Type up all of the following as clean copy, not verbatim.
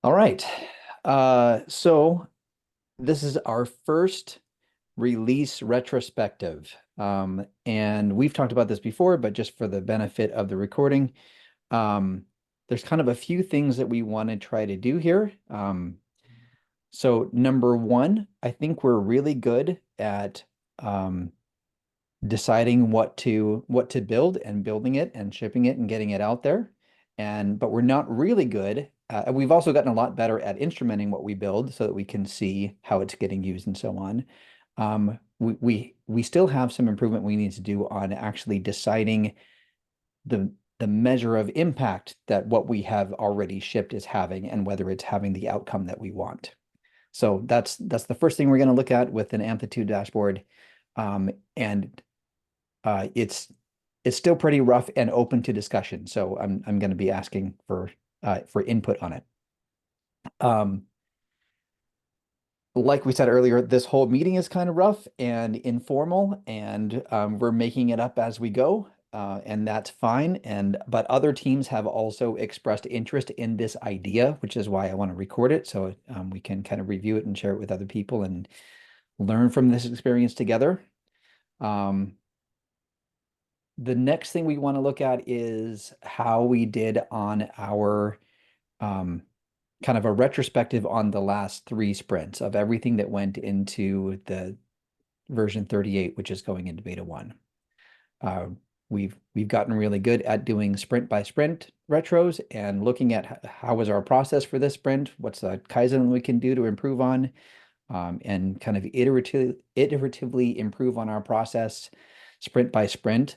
All right. So this is our first release retrospective. And we've talked about this before, but just for the benefit of the recording, um, there's kind of a few things that we want to try to do here. So number one, I think we're really good at deciding what to build and building it and shipping it and getting it out there. But we're not really good. We've also gotten a lot better at instrumenting what we build so that we can see how it's getting used and so on. We still have some improvement we need to do on actually deciding the the measure of impact that what we have already shipped is having and whether it's having the outcome that we want. So that's the first thing we're going to look at with an amplitude dashboard. And it's still pretty rough and open to discussion. So I'm going to be asking for input on it. Like we said earlier, this whole meeting is kind of rough and informal, and we're making it up as we go, and that's fine. But other teams have also expressed interest in this idea, which is why I want to record it so we can kind of review it and share it with other people and learn from this experience together. The next thing we want to look at is how we did on our kind of a retrospective on the last 3 sprints of everything that went into the version 38, which is going into beta 1. We've gotten really good at doing sprint by sprint retros and looking at how was our process for this sprint, what's the Kaizen we can do to improve on, and kind of iteratively improve on our process sprint by sprint.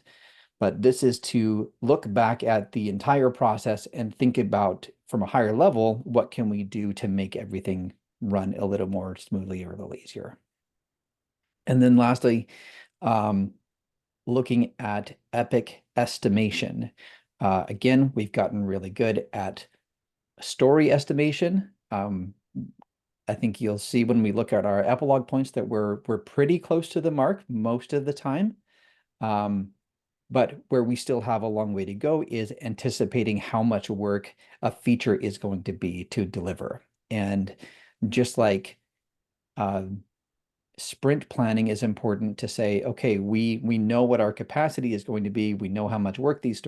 But this is to look back at the entire process and think about, from a higher level, what can we do to make everything run a little more smoothly or a little easier. And then lastly, looking at epic estimation. Again, we've gotten really good at story estimation. I think you'll see when we look at our epilogue points that we're pretty close to the mark most of the time. But where we still have a long way to go is anticipating how much work a feature is going to be to deliver. And just like sprint planning is important to say, okay, we know what our capacity is going to be. We know how much work these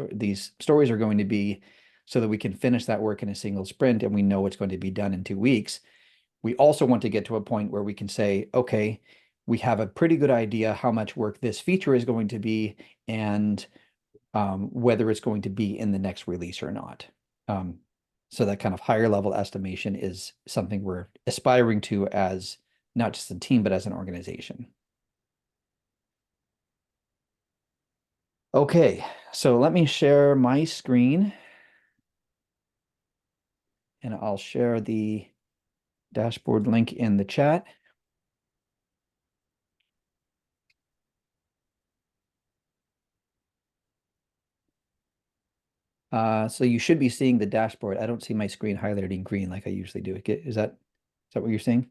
stories are going to be so that we can finish that work in a single sprint and we know it's going to be done in 2 weeks. We also want to get to a point where we can say, okay, we have a pretty good idea how much work this feature is going to be and whether it's going to be in the next release or not. So that kind of higher level estimation is something we're aspiring to as not just a team, but as an organization. Okay, so let me share my screen and I'll share the dashboard link in the chat. So you should be seeing the dashboard. I don't see my screen highlighted in green like I usually do. Is that what you're seeing?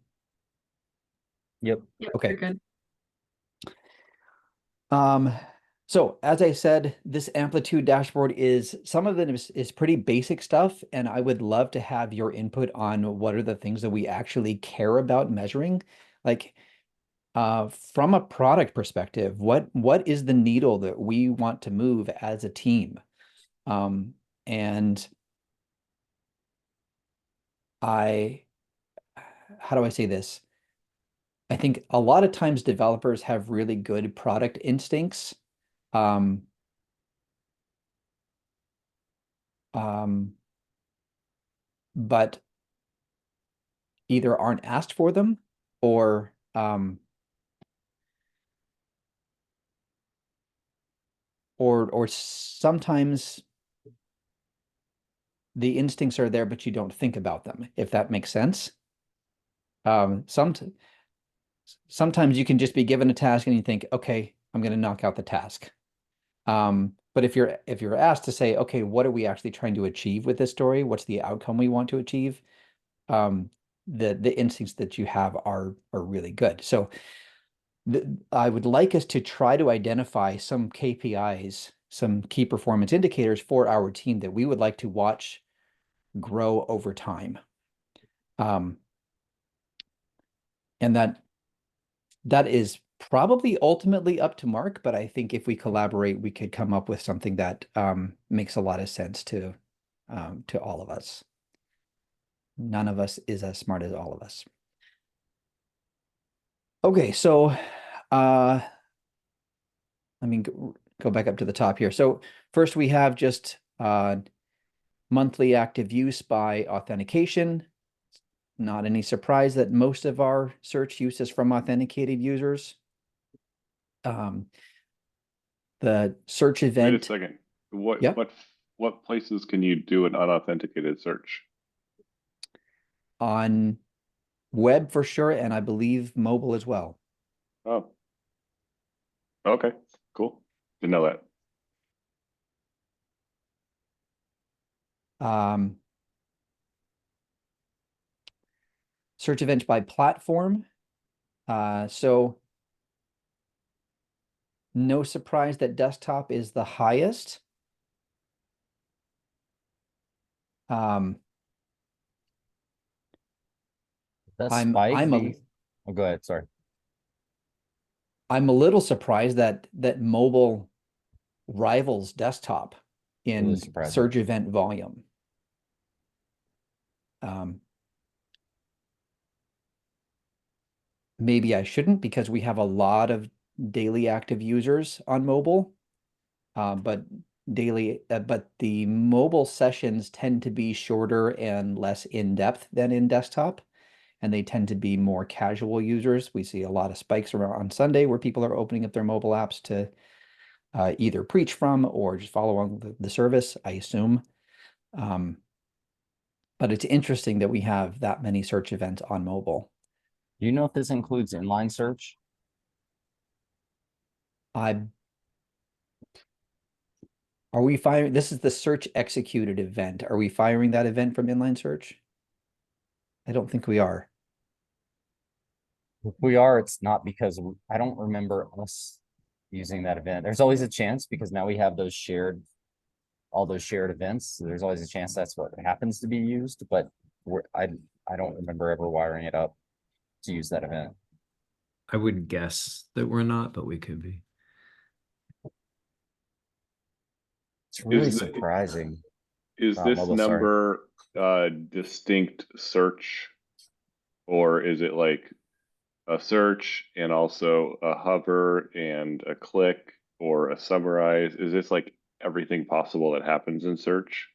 Yep. Okay. You're good. So as I said, this amplitude dashboard some of it is pretty basic stuff, and I would love to have your input on what are the things that we actually care about measuring. Like from a product perspective, what is the needle that we want to move as a team? And how do I say this? I think a lot of times developers have really good product instincts. Um, but either aren't asked for them or or sometimes the instincts are there, but you don't think about them, if that makes sense. Sometimes you can just be given a task and you think, okay, I'm going to knock out the task. But if you're asked to say, okay, what are we actually trying to achieve with this story? What's the outcome we want to achieve? The instincts that you have are really good. So I would like us to try to identify some KPIs, some key performance indicators for our team that we would like to watch grow over time. Um, and that is probably ultimately up to Mark, but I think if we collaborate, we could come up with something that makes a lot of sense to all of us. None of us is as smart as all of us. Okay, so let me go back up to the top here. So first we have just monthly active use by authentication. Not any surprise that most of our search use is from authenticated users. The search Wait a event, second. What yeah, what places can you do an unauthenticated search? on web for sure, and I believe mobile as well. Oh, okay, cool. Didn't know that. Search events by platform. So no surprise that desktop is the highest. That I'm spike, I'm a oh, go ahead, sorry. I'm a little surprised that mobile rivals desktop Really in surprising. search event volume. Maybe I shouldn't because we have a lot of daily active users on mobile, but the mobile sessions tend to be shorter and less in-depth than in desktop, and they tend to be more casual users. We see a lot of spikes around on Sunday where people are opening up their mobile apps to either preach from or just follow on the service, I assume. But it's interesting that we have that many search events on mobile. Do you know if this includes inline search? Are we firing? This is the search executed event. Are we firing that event from inline search? I don't think we are. If we are, it's not because I don't remember us using that event. There's always a chance because now we have all those shared events. So there's always a chance that's what happens to be used, but I don't remember ever wiring it up to use that event. I would guess that we're not, but we could be. It's really Is surprising. is this Mobile, sorry. number distinct search, or is it like a search and also a hover and a click or a summarize? Is this like everything possible that happens in search?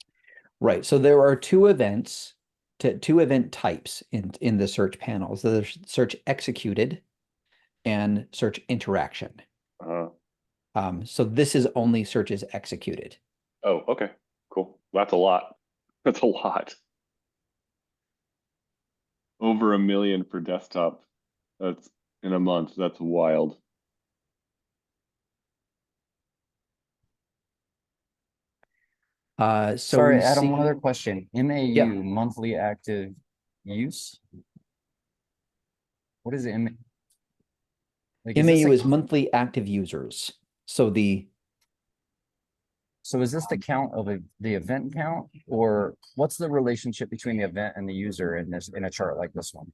Right. So there are two events, two event types in the search panels. There's search executed and search interaction. Uh, So this is only searches executed. oh, okay, cool. That's a lot. That's a lot. Over 1 million for desktop. That's in a month. That's wild. So Sorry, we Adam, see, one other question. MAU, yeah, monthly active use? What is it? Like, is this MAU is monthly active users. So so is this the count of the event count, or what's the relationship between the event and the user in a chart like this one?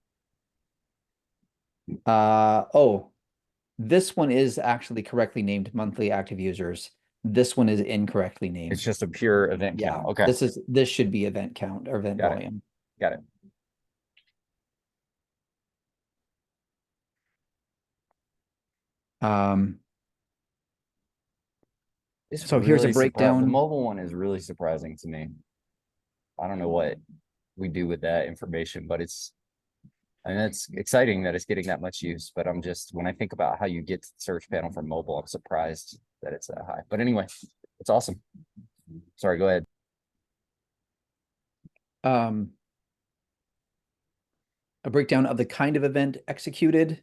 oh, this one is actually correctly named monthly active users. This one is incorrectly named. It's just a pure event Yeah, count. Okay, this should be event count or event got it. volume. Got it. It's So here's a really The breakdown. mobile one is really surprising to me. I don't know what we do with that information, but and it's exciting that it's getting that much use. But I'm just, when I think about how you get to the search panel from mobile, I'm surprised that it's that high. But anyway, it's awesome. Sorry, go ahead. A breakdown of the kind of event executed.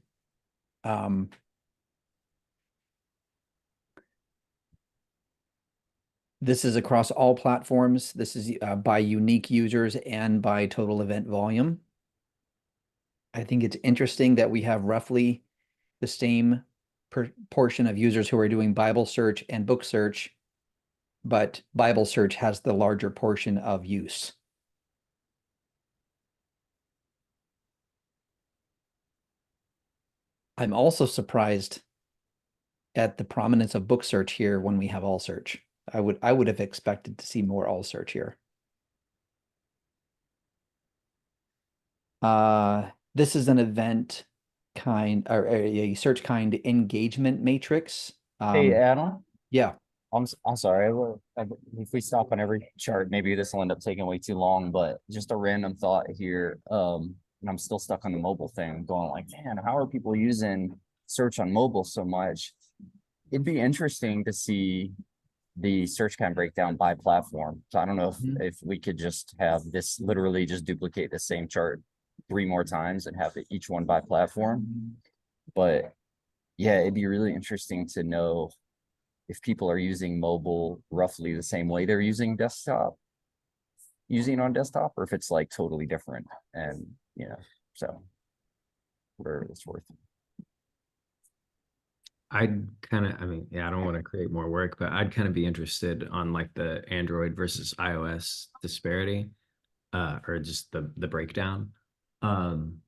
This is across all platforms. This is by unique users and by total event volume. I think it's interesting that we have roughly the same proportion of users who are doing Bible search and book search, but Bible search has the larger portion of use. I'm also surprised at the prominence of book search here when we have all search. I would have expected to see more all search here. This is an event kind or a search kind engagement matrix. Hey, Adam, Yeah. I'm sorry. If we stop on every chart, maybe this will end up taking way too long, but just a random thought here. And I'm still stuck on the mobile thing. I'm going like, man, how are people using search on mobile so much? It'd be interesting to see the search kind of breakdown by platform. So I don't know if we could just have this literally just duplicate the same chart 3 more times and have each one by platform. But yeah, it'd be really interesting to know if people are using mobile roughly the same way they're using using on desktop, or if it's like totally different. And so whatever it's worth. I'd kind of, I mean, yeah, I don't want to create more work, but I'd kind of be interested on like the Android versus iOS disparity, or just the breakdown. And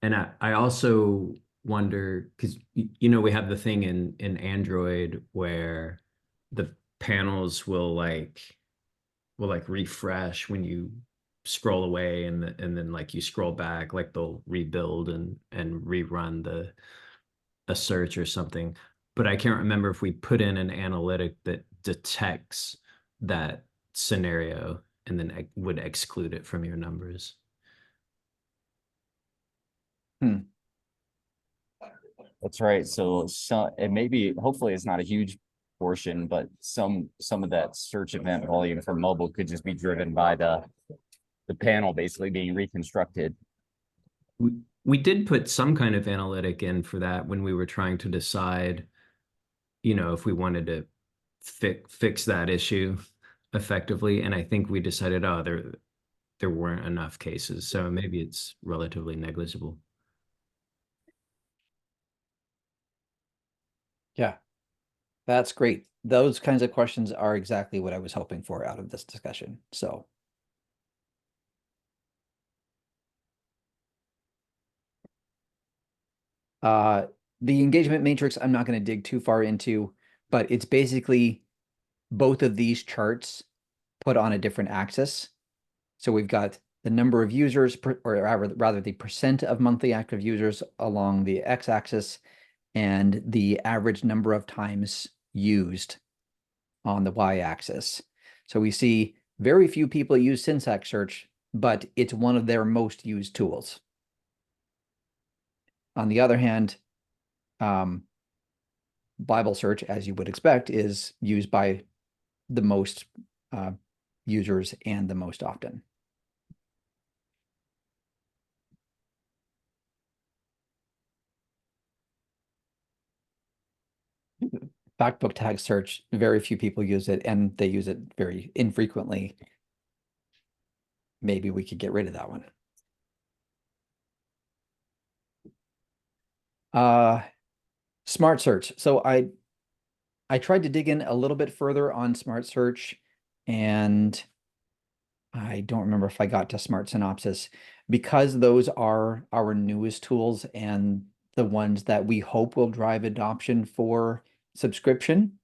I also wonder because we have the thing in Android where the panels will refresh when you scroll away and then like you scroll back, like they'll rebuild and rerun a search or something. But I can't remember if we put in an analytic that detects that scenario and then would exclude it from your numbers. That's right. So it may be, hopefully it's not a huge portion, but some of that search event volume for mobile could just be driven by the panel basically being reconstructed. We did put some kind of analytic in for that when we were trying to decide, if we wanted to fix that issue effectively. And I think we decided, oh, there weren't enough cases. So maybe it's relatively negligible. Yeah, that's great. Those kinds of questions are exactly what I was hoping for out of this discussion. So the engagement matrix, I'm not going to dig too far into, but it's basically both of these charts put on a different axis. So we've got the number of users, or rather the percent of monthly active users along the x-axis, and the average number of times used on the y-axis. So we see very few people use syntax search, but it's one of their most used tools. On the other hand, Bible search, as you would expect, is used by the most users and the most often. Factbook tag search, very few people use it, and they use it very infrequently. Maybe we could get rid of that one. Smart search. So I tried to dig in a little bit further on smart search, and I don't remember if I got to smart synopsis, because those are our newest tools and the ones that we hope will drive adoption for subscription.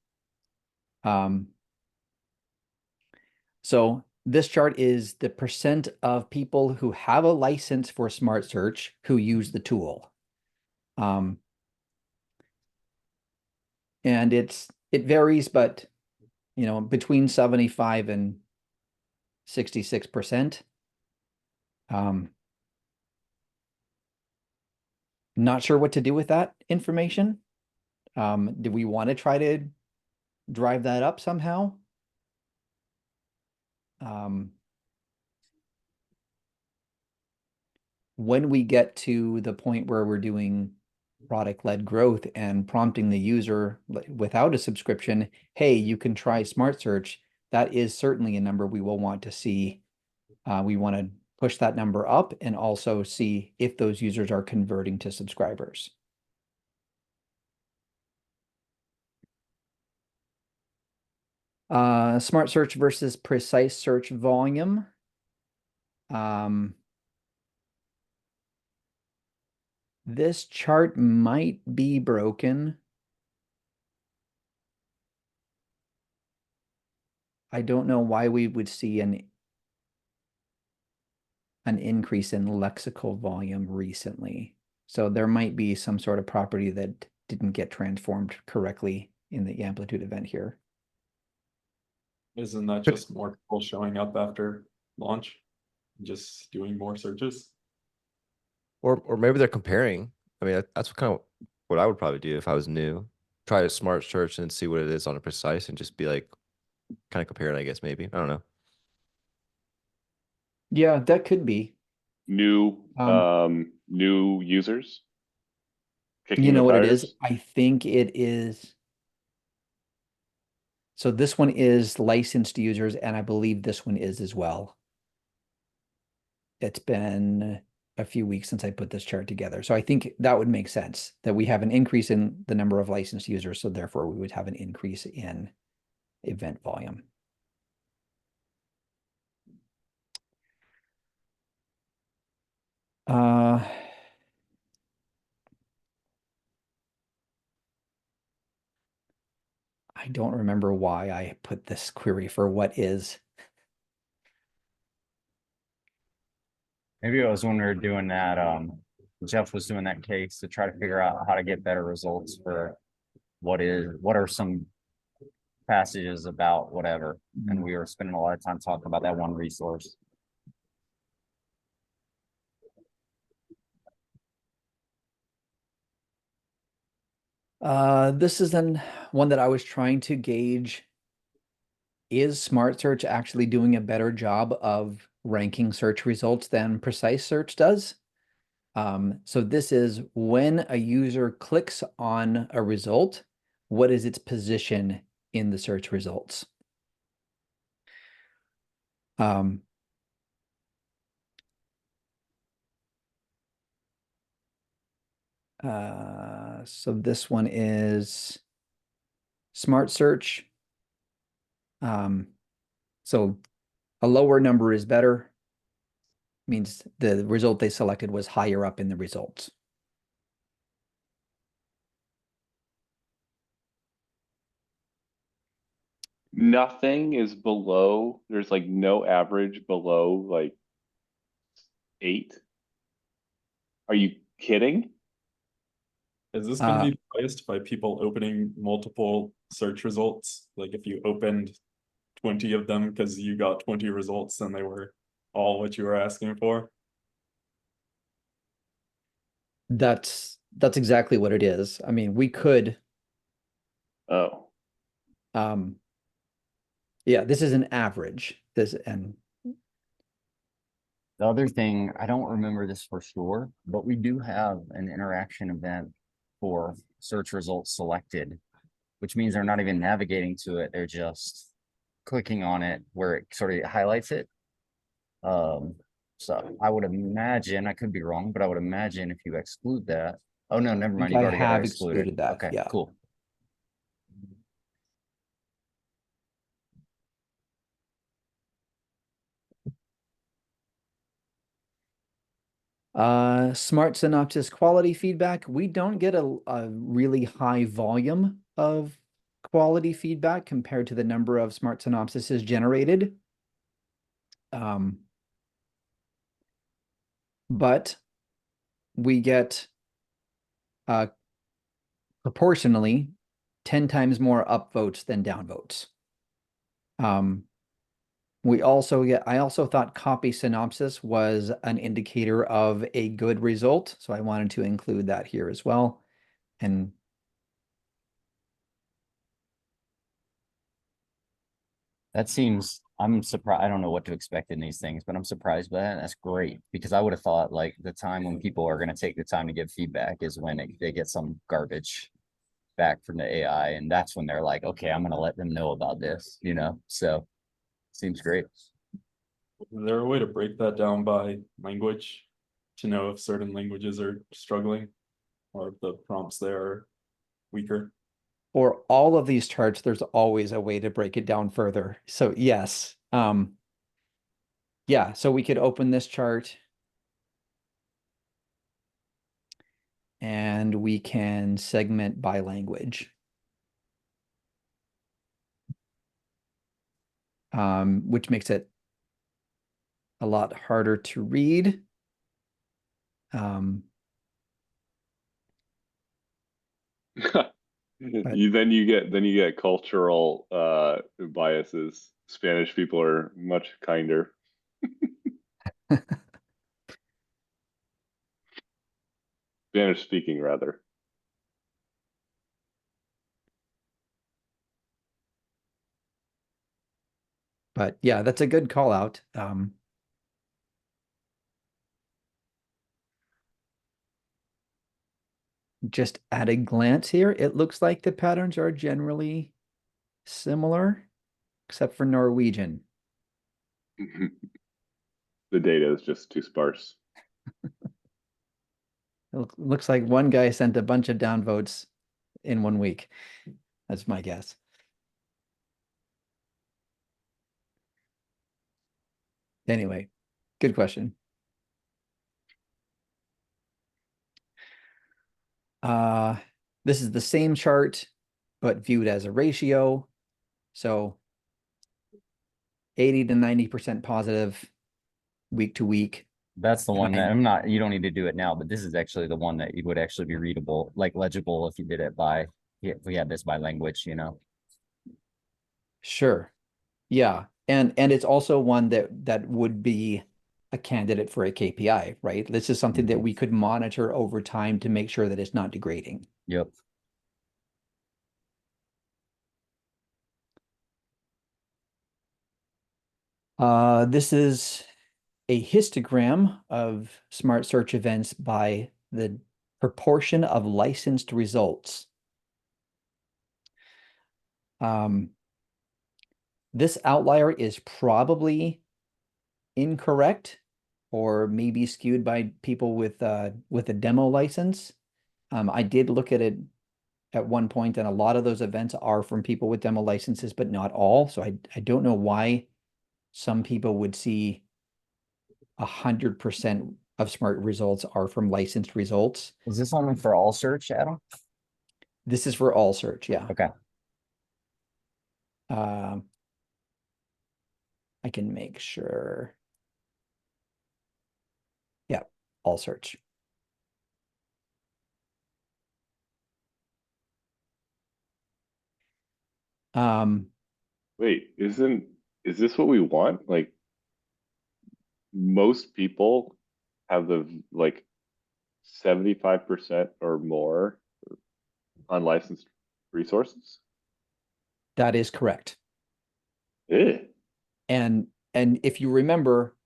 So this chart is the percent of people who have a license for smart search who use the tool. And it varies, but between 75 and 66%. Not sure what to do with that information. Do we want to try to drive that up somehow? When we get to the point where we're doing product-led growth and prompting the user without a subscription, hey, you can try smart search, that is certainly a number we will want to see. We want to push that number up and also see if those users are converting to subscribers. Smart search versus precise search volume. This chart might be broken. I don't know why we would see an increase in lexical volume recently. So there might be some sort of property that didn't get transformed correctly in the amplitude event here. Isn't that just more people showing up after launch? Just doing more searches? Or maybe they're comparing. I mean, that's kind of what I would probably do if I was new. Try a smart search and see what it is on a precise and just be like, kind of compare it, I guess, maybe. I don't know. Yeah, that could be. New new users? You Kicking know the what it is? tires? I think it is. So this one is licensed users, and I believe this one is as well. It's been a few weeks since I put this chart together. So I think that would make sense that we have an increase in the number of licensed users. So therefore we would have an increase in event volume. I don't remember why I put this query for what is. Maybe it was when we were doing that, Jeff was doing that case to try to figure out how to get better results for what are some passages about whatever. And we were spending a lot of time talking about that one resource. This is one that I was trying to gauge. Is Smart Search actually doing a better job of ranking search results than Precise Search does? So this is when a user clicks on a result, what is its position in the search results? So this one is Smart Search. So a lower number is better, means the result they selected was higher up in the results. Nothing is below, there's like no average below like 8. Are you kidding? Is this gonna be biased by people opening multiple search results? Like if you opened 20 of them because you got 20 results and they were all what you were asking for? That's exactly what it is. I mean, we could, Oh, yeah, this is an average. And The other thing, I don't remember this for sure, but we do have an interaction event for search results selected, which means they're not even navigating to it. They're just clicking on it where it sort of highlights it. So I would imagine, I could be wrong, but I would imagine if you exclude that. Oh, no, never mind. I You've already got have it excluded. excluded that, Okay, yeah. cool. Smart synopsis quality feedback. We don't get a really high volume of quality feedback compared to the number of smart synopsises generated. But we get proportionally 10 times more upvotes than downvotes. I also thought copy synopsis was an indicator of a good result, so I wanted to include that here as well. And That seems, I'm surprised. I don't know what to expect in these things, but I'm surprised by that. That's great because I would have thought like the time when people are going to take the time to give feedback is when they get some garbage back from the AI. And that's when they're like, okay, I'm going to let them know about this, So seems great. Is there a way to break that down by language to know if certain languages are struggling or if the prompts there are weaker? for all of these charts, there's always a way to break it down further. So yes, yeah, so we could open this chart. and we can segment by language. Which makes it a lot harder to read. Then you get cultural biases. Spanish people are much kinder. Spanish speaking rather. But yeah, that's a good call out. Just at a glance here, it looks like the patterns are generally similar, except for Norwegian. The data is just too sparse. It looks like one guy sent a bunch of downvotes in 1 week. That's my guess. Anyway, good question. This is the same chart, but viewed as a ratio. So 80 to 90% positive week to week. That's the one that And- you don't need to do it now, but this is actually the one that you would actually be readable, like legible if you did it by, if we had this by language, you know? Sure. Yeah. And it's also one that would be a candidate for a KPI, right? This is something that we could monitor over time to make sure that it's not degrading. Yep. This is a histogram of smart search events by the proportion of licensed results. This outlier is probably incorrect or maybe skewed by people with a demo license. I did look at it at one point, and a lot of those events are from people with demo licenses, but not all. So I don't know why some people would see 100% of smart results are from licensed results. Is this only for all search, Adam? This is for all search, yeah. Okay. I can make sure. Yeah, all search. Wait, is this what we want? Like most people have the like 75% or more unlicensed resources? That is correct. Eh. And if you remember,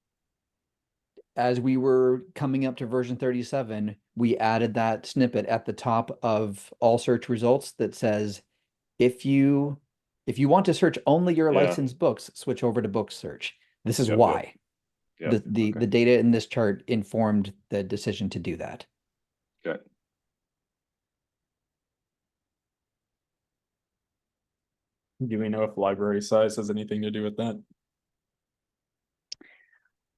as we were coming up to version 37, we added that snippet at the top of all search results that says, if you want to search only your Yeah. licensed books, switch over to book search. This is Yep, why. Yep, The okay. data in this chart informed the decision to do that. Okay. Do we know if library size has anything to do with that?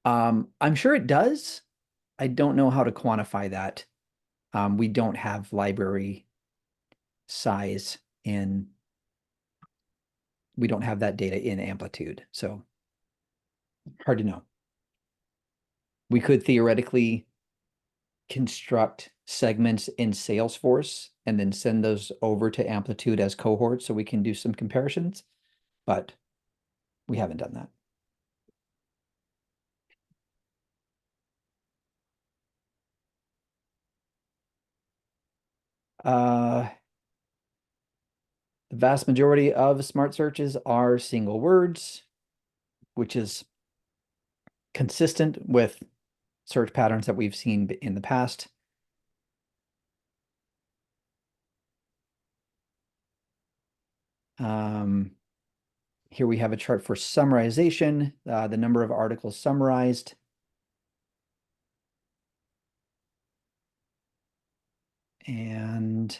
I'm sure it does. I don't know how to quantify that. We don't have library size we don't have that data in Amplitude, so hard to know. We could theoretically construct segments in Salesforce and then send those over to Amplitude as cohorts so we can do some comparisons, but we haven't done that. The vast majority of smart searches are single words, which is consistent with search patterns that we've seen in the past. Here we have a chart for summarization, the number of articles summarized. And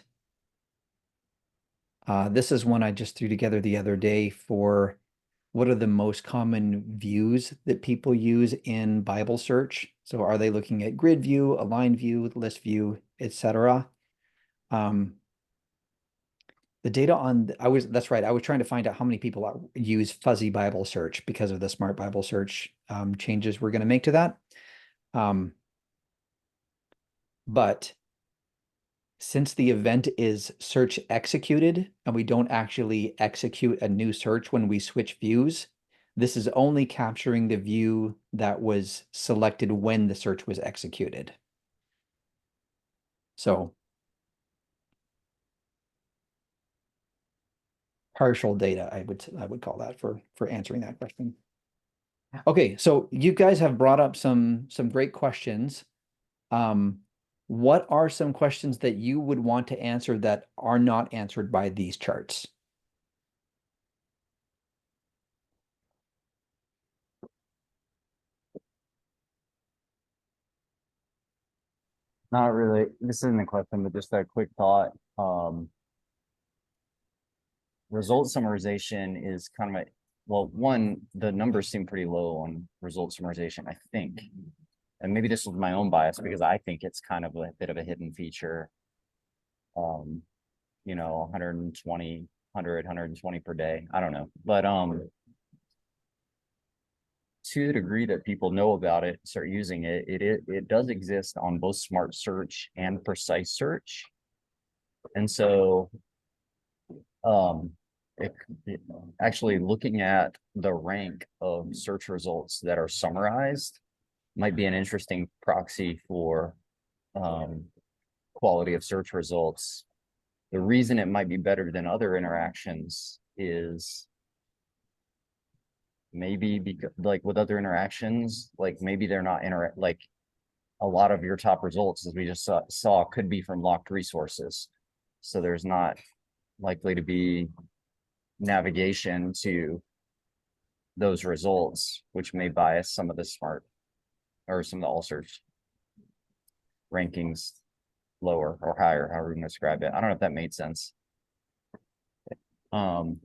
this is one I just threw together the other day for what are the most common views that people use in Bible search. So are they looking at grid view, align view, list view, etc.? The data on, that's right. I was trying to find out how many people use fuzzy Bible search because of the smart Bible search changes we're going to make to that. But since the event is search executed and we don't actually execute a new search when we switch views, this is only capturing the view that was selected when the search was executed. So partial data, I would call that for answering that question. Okay, so you guys have brought up some great questions. What are some questions that you would want to answer that are not answered by these charts? Not really. This isn't a question, but just a quick thought. Result summarization is kind of a, well, one, the numbers seem pretty low on result summarization, I think. And maybe this was my own bias because I think it's kind of a bit of a hidden feature. You know, 120, 120 per day. I don't know. But to the degree that people know about it, start using it, it does exist on both smart search and precise search. And so actually looking at the rank of search results that are summarized might be an interesting proxy for quality of search results. The reason it might be better than other interactions is maybe because, like with other interactions, like maybe they're not like a lot of your top results, as we just saw could be from locked resources. So there's not likely to be navigation to those results, which may bias some of the smart or some of the all search rankings lower or higher, however you can describe it. I don't know if that made sense. And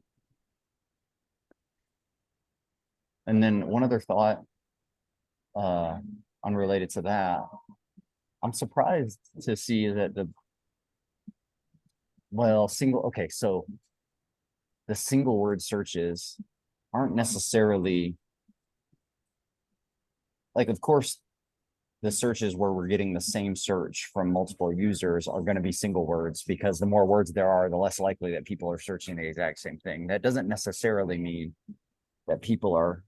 then one other thought, unrelated to that, I'm surprised to see that so the single word searches aren't necessarily, like, of course, the searches where we're getting the same search from multiple users are going to be single words, because the more words there are, the less likely that people are searching the exact same thing. That doesn't necessarily mean that people are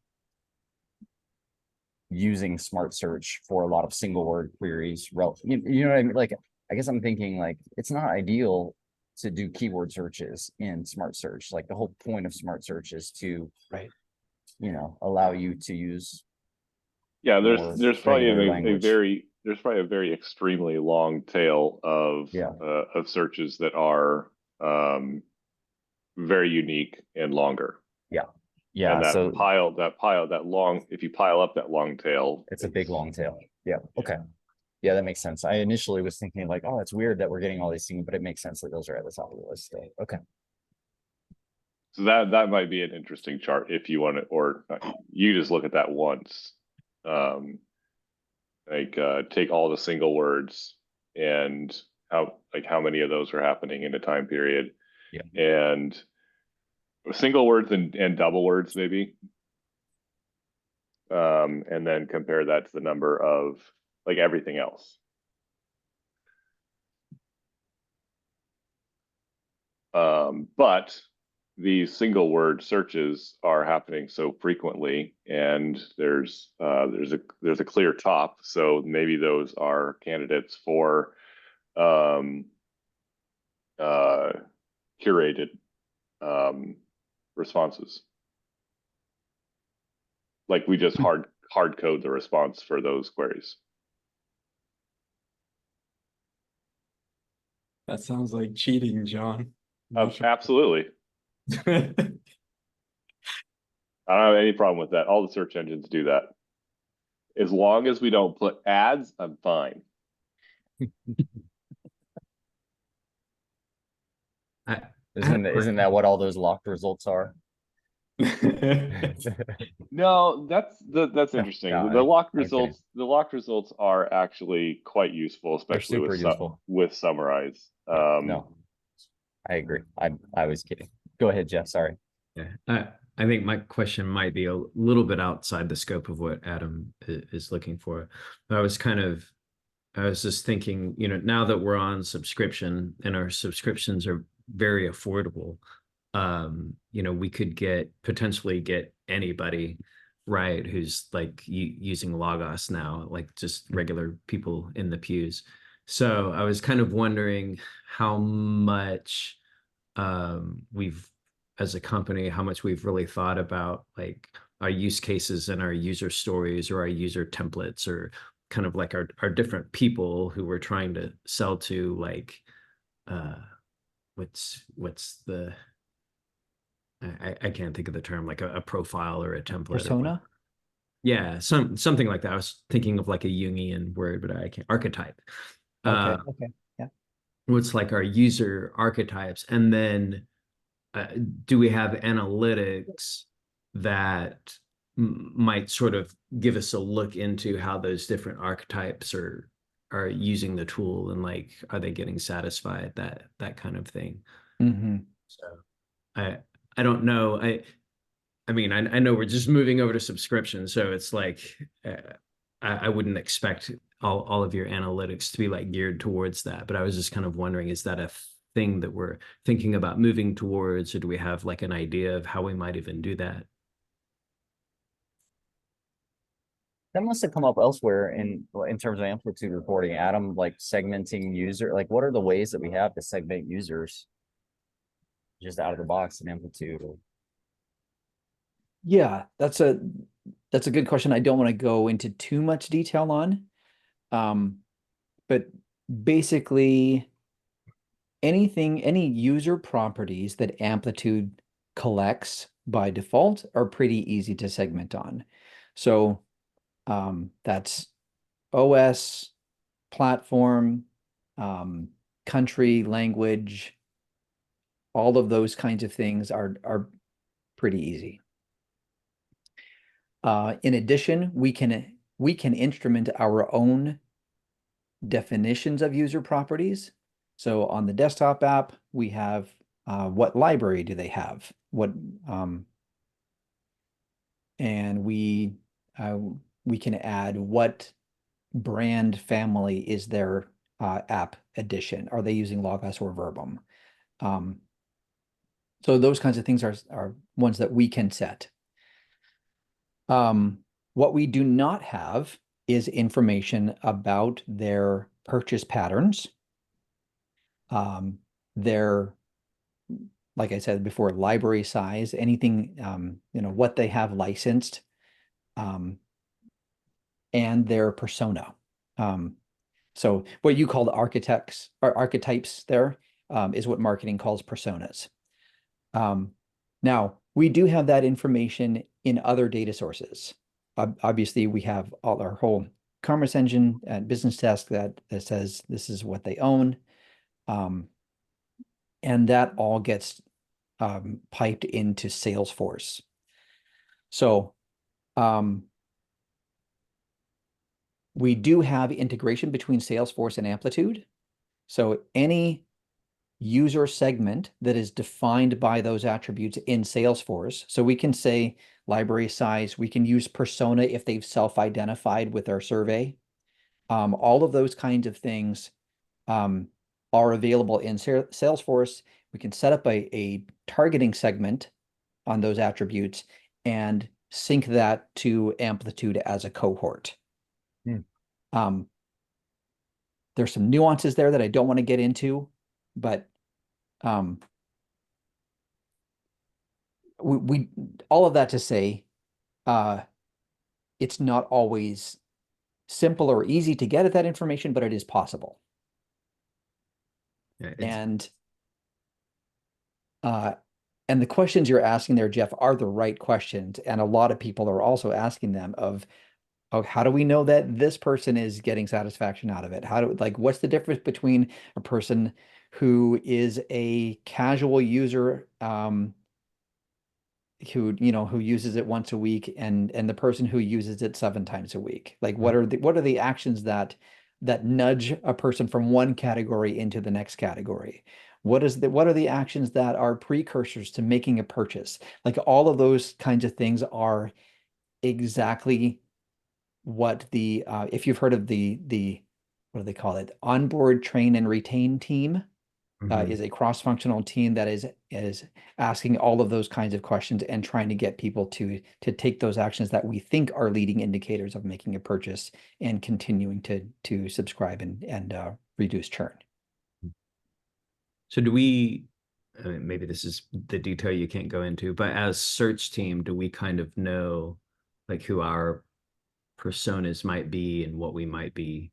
using smart search for a lot of single word queries. You know what I mean? Like, I guess I'm thinking, like, it's not ideal to do keyword searches in smart search. Like, the whole point of smart search is to, Right, you know, allow you to use. Yeah, more there's probably regular a language. very extremely long tail of searches that are very unique and longer. Yeah, And so if you pile up that long tail, it's a big long tail. Yeah. Okay. Yeah, that makes sense. I initially was thinking like, oh, it's weird that we're getting all these things, but it makes sense that those are at the top of the list. Okay. So that might be an interesting chart if you want to, or you just look at that once. Take all the single words and how many of those are happening in a time period. Yeah. And single words and double words maybe. And then compare that to the number of like everything else. But these single word searches are happening so frequently, and there's a clear top, so maybe those are candidates for curated responses. Like, we just hard code the response for those queries. That sounds like cheating, John. Not sure. Absolutely. I don't have any problem with that. All the search engines do that. As long as we don't put ads, I'm fine. Isn't that what all those locked results are? No, that's interesting. No, The locked I'm kidding. results are actually quite useful, especially super useful. with summarize. No, I agree. I was kidding. Go ahead, Jeff. Sorry. Yeah, I think my question might be a little bit outside the scope of what Adam is looking for. But I was just thinking, now that we're on subscription and our subscriptions are very affordable, we could potentially get anybody, right, who's like using Logos now, like just regular people in the pews. So I was kind of wondering how much we've, as a company, how much we've really thought about like our use cases and our user stories or our user templates, or kind of like our different people who we're trying to sell to, like what's the I can't think of the term, like a profile or a template Persona? yeah, something like that. I was thinking of like a Jungian word, but I can't. Archetype. Okay, okay. What's like our user archetypes, and then do we have analytics that might sort of give us a look into how those different archetypes are using the tool, and like, are they getting satisfied, that kind of thing. Mm-hmm. So I don't know. I mean, I know we're just moving over to subscription, so it's like I wouldn't expect all of your analytics to be like geared towards that. But I was just kind of wondering, is that a thing that we're thinking about moving towards, or do we have like an idea of how we might even do that? That must have come up elsewhere in terms of amplitude reporting, Adam, like segmenting user, like what are the ways that we have to segment users just out of the box in amplitude? Yeah, that's a good question. I don't want to go into too much detail on. But basically any user properties that Amplitude collects by default are pretty easy to segment on. So that's OS, platform, country, language, all of those kinds of things are pretty easy. In addition, we can instrument our own definitions of user properties. So on the desktop app, we have what library do they have? And we can add what brand family is their app edition. Are they using Logos or Verbum? So those kinds of things are ones that we can set. What we do not have is information about their purchase patterns, their, like I said before, library size, anything, what they have licensed, and their persona. So what you called architects or archetypes there is what marketing calls personas. Now, we do have that information in other data sources. Obviously, we have all our whole commerce engine and business desk that says this is what they own. And that all gets piped into Salesforce. So we do have integration between Salesforce and Amplitude. So any user segment that is defined by those attributes in Salesforce. So we can say library size, we can use persona if they've self-identified with our survey. All of those kinds of things are available in Salesforce. We can set up a targeting segment on those attributes and sync that to Amplitude as a cohort. There's some nuances there that I don't want to get into, but we all of that to say, it's not always simple or easy to get at that information, but it is possible. Yeah, And the questions you're asking there, Jeff, are the right questions. And a lot of people are also asking them of how do we know that this person is getting satisfaction out of it? What's the difference between a person who is a casual user, who uses it once a week, and the person who uses it 7 times a week? Like, what are the actions that that nudge a person from one category into the next category? What are the actions that are precursors to making a purchase? Like all of those kinds of things are exactly what the if you've heard of the what do they call it? Onboard, train, and retain team Mhm. is a cross-functional team that is asking all of those kinds of questions and trying to get people to take those actions that we think are leading indicators of making a purchase and continuing to subscribe and reduce churn. So do we, I mean, maybe this is the detail you can't go into, but as search team, do we kind of know like who our personas might be and what we might be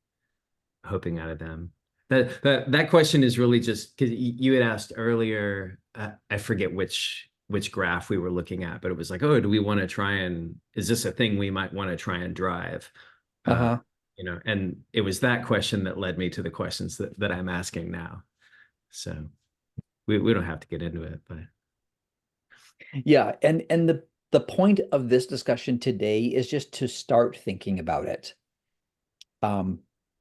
hoping out of them? That question is really just because you had asked earlier, I forget which graph we were looking at, but it was like, oh, do we want to try and, is this a thing we might want to try and drive? Uh-huh. You know, and it was that question that led me to the questions that I'm asking now. So we don't have to get into it, but Yeah, and the point of this discussion today is just to start thinking about it.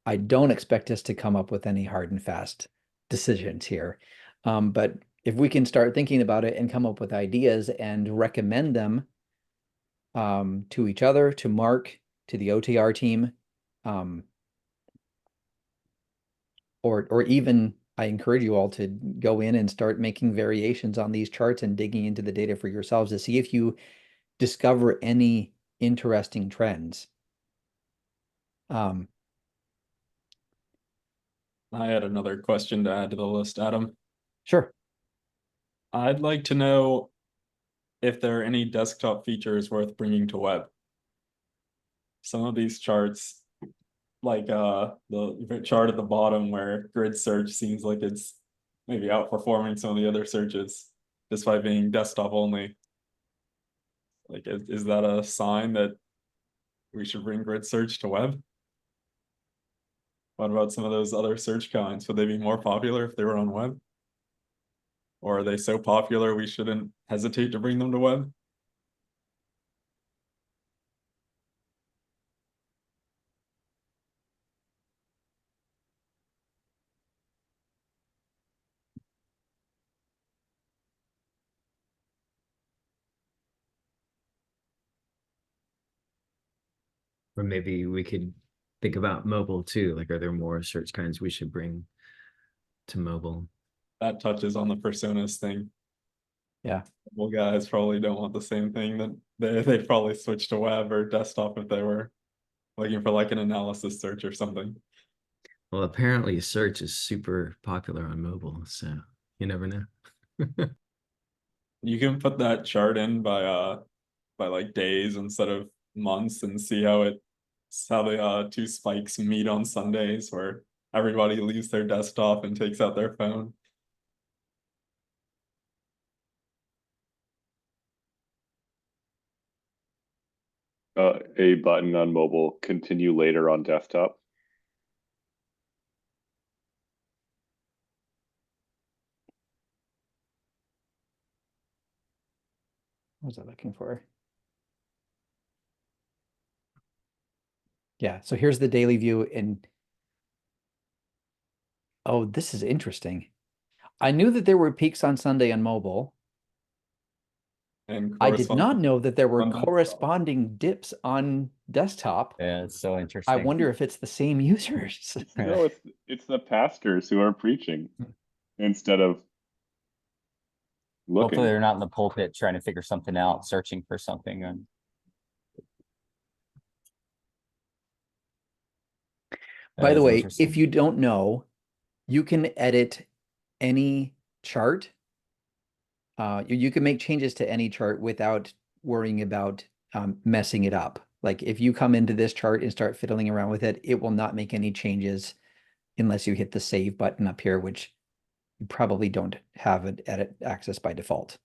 I don't expect us to come up with any hard and fast decisions here. But if we can start thinking about it and come up with ideas and recommend them to each other, to Mark, to the OTR team, or even I encourage you all to go in and start making variations on these charts and digging into the data for yourselves to see if you discover any interesting trends. I had another question to add to the list, Adam. Sure. I'd like to know if there are any desktop features worth bringing to web. Some of these charts, like the chart at the bottom where grid search seems like it's maybe outperforming some of the other searches despite being desktop only. Like, is that a sign that we should bring grid search to web? What about some of those other search kinds? Would they be more popular if they were on web? Or are they so popular we shouldn't hesitate to bring them to web? or able we could think about mobile too. Like, are there more search kinds we should bring to mobile? That touches on the personas thing. Yeah. Well, guys probably don't want the same thing that they probably switch to web or desktop if they were looking for like an analysis search or something. Well, apparently search is super popular on mobile, so you never know. You can put that chart in by like days instead of months and see how the two spikes meet on Sundays where everybody leaves their desktop and takes out their phone. A button on mobile, continue later on desktop. What was I looking for? Yeah, so here's the daily view and oh, this is interesting. I knew that there were peaks on Sunday on mobile. And I did not corresponding know that there were on desktop. corresponding dips on desktop. Yeah, it's so I interesting. wonder if it's the same users. No, it's the pastors who are preaching instead of Hopefully looking. they're not in the pulpit trying to figure something out, searching for something. And By that the is way, interesting. if you don't know, you can edit any chart. You can make changes to any chart without worrying about messing it up. Like if you come into this chart and start fiddling around with it, it will not make any changes unless you hit the save button up here, which you probably don't have an edit access by default.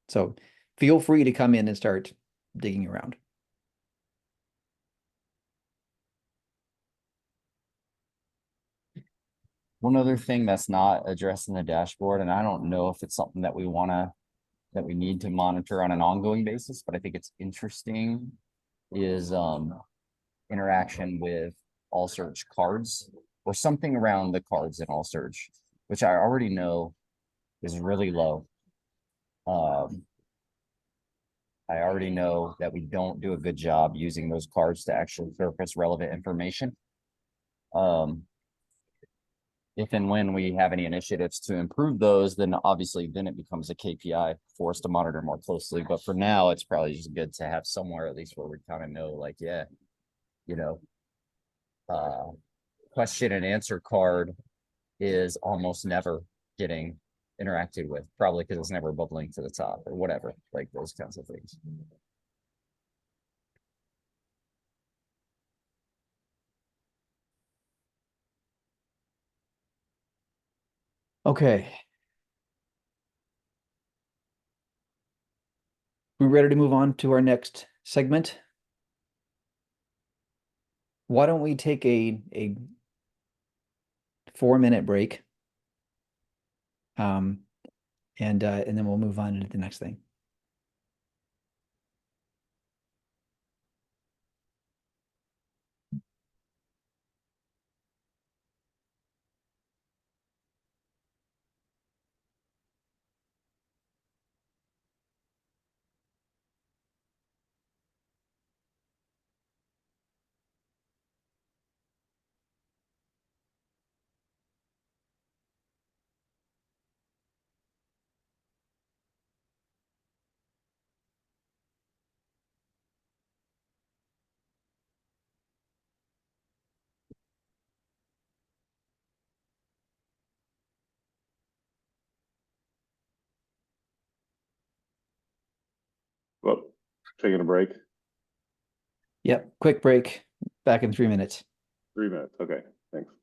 So feel free to come in and start digging around. One other thing that's not addressed in the dashboard, and I don't know if it's something that we need to monitor on an ongoing basis, but I think it's interesting, is interaction with all search cards. or something around the cards in all search, which I already know is really low. I already know that we don't do a good job using those cards to actually surface relevant information. If and when we have any initiatives to improve those, then obviously then it becomes a KPI for us to monitor more closely. But for now, it's probably just good to have somewhere at least where we kind of know, like, yeah, you know, question and answer card is almost never getting interacted with, probably because it's never bubbling to the top or whatever, like those kinds of things. Okay. We ready to move on to our next segment? Why don't we take a 4-minute break? And then we'll move on to the next thing. Well, taking a break. Yep, quick break. Back in 3 minutes. 3 minutes. Okay, thanks.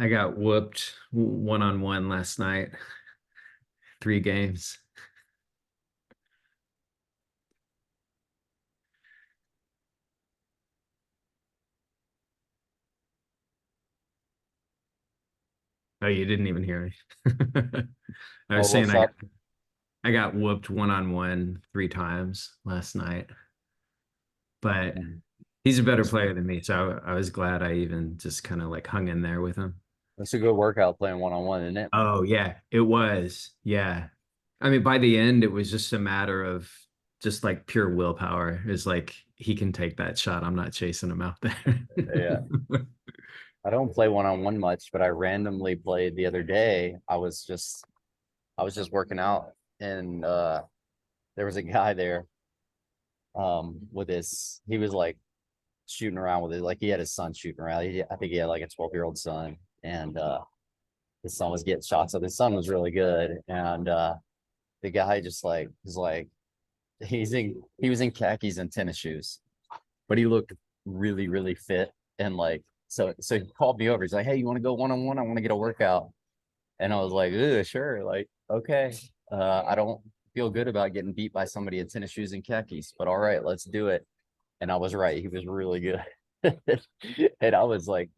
I got whooped 1-on-1 last night. 3 games. Oh, you didn't even hear me. I was saying I got whooped 1-on-1 3 times last night. But he's a better player than me, so I was glad I even just kind of like hung in there with him. That's a good workout playing one-on-one, isn't it? Oh yeah, it was. Yeah. I mean, by the end, it was just a matter of just like pure willpower. It's like he can take that shot. I'm not chasing him out there. Yeah. I don't play one-on-one much, but I randomly played the other day. I was just working out, and there was a guy there with he was like shooting around with it, like he had his son shooting around. I think he had like a 12-year-old son, and his son was getting shots up. His son was really good. And the guy just like was like he was in khakis and tennis shoes, but he looked really, really fit. And like so he called me over. He's like, "Hey, you want to go one-on-one? I want to get a workout." And I was like, sure, like, okay. I don't feel good about getting beat by somebody in tennis shoes and khakis, but all right, let's do it. And I was right. He was really good. And I was like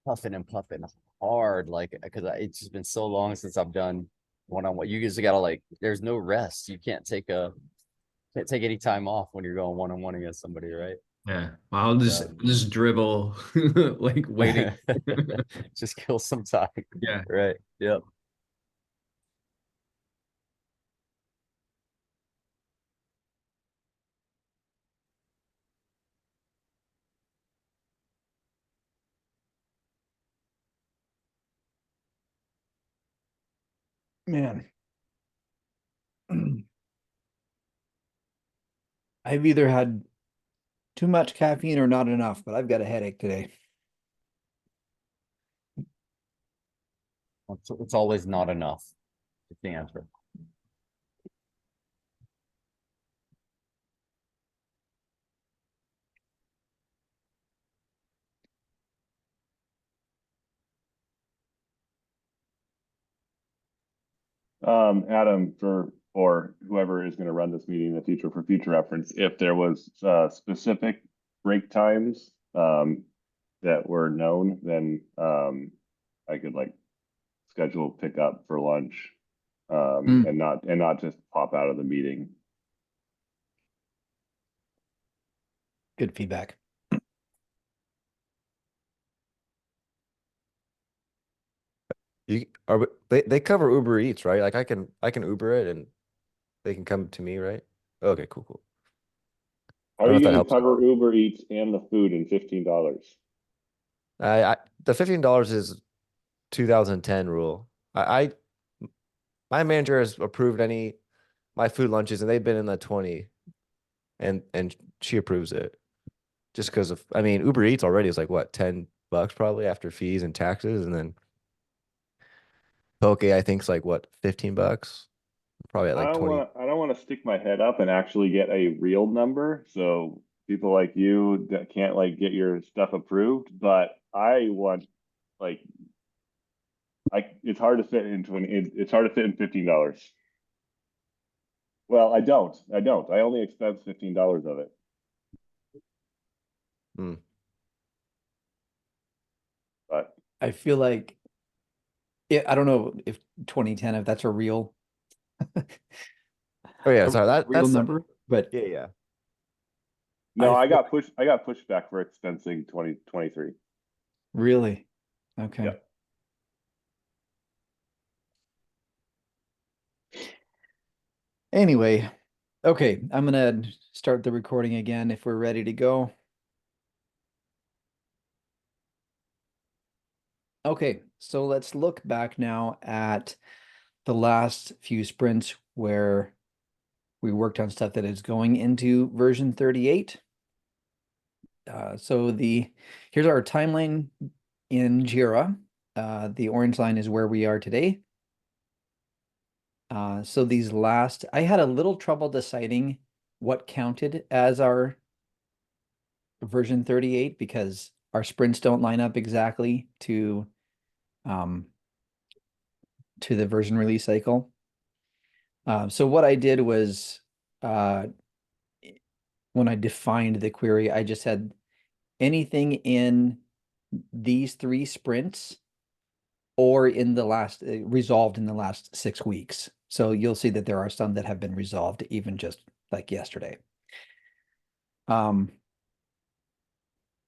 puffing and puffing hard, like, because it's just been so long since I've done one-on-one. You just gotta like, there's no rest. You can't take any time off when you're going one-on-one against somebody, right? Yeah. I'll just dribble like waiting. Just kill some time. Yeah. Right. Yep. Man. I've either had too much caffeine or not enough, but I've got a headache today. It's always not enough. Is the answer. Adam, or whoever is going to run this meeting in the future for future reference, if there was specific break times that were known, then I could like schedule pickup for lunch and not just pop out of the meeting. Good feedback. They cover Uber Eats, right? Like I can Uber it and they can come to me, right? Okay, cool. How don't are know you if that going to helps. cover Uber Eats and the food in $15? The $15 is 2010 rule. My manager has approved my food lunches and they've been in the 20 and she approves it. Just because of, I mean, Uber Eats already is like what, $10 probably after fees and taxes, and then Poke I think is like what, $15? Probably at like 20. I don't want to stick my head up and actually get a real number. So people like you that can't like get your stuff approved, but I want like it's hard to fit into it's hard to fit in $15. Well, I don't. I only expense $15 of it. Hmm. But I feel like I don't know if 2010, if that's a real Oh yeah, sorry, real that's number, but yeah. no, I I feel got pushback for expensing 2023. really okay. Yep. Anyway, okay, I'm gonna start the recording again if we're ready to go. Okay, so let's look back now at the last few sprints where we worked on stuff that is going into version 38. So here's our timeline in Jira. The orange line is where we are today. So I had a little trouble deciding what counted as our version 38 because our sprints don't line up exactly to the version release cycle. So what I did was when I defined the query, I just had anything in these 3 sprints or in the last resolved in the last 6 weeks. So you'll see that there are some that have been resolved even just like yesterday.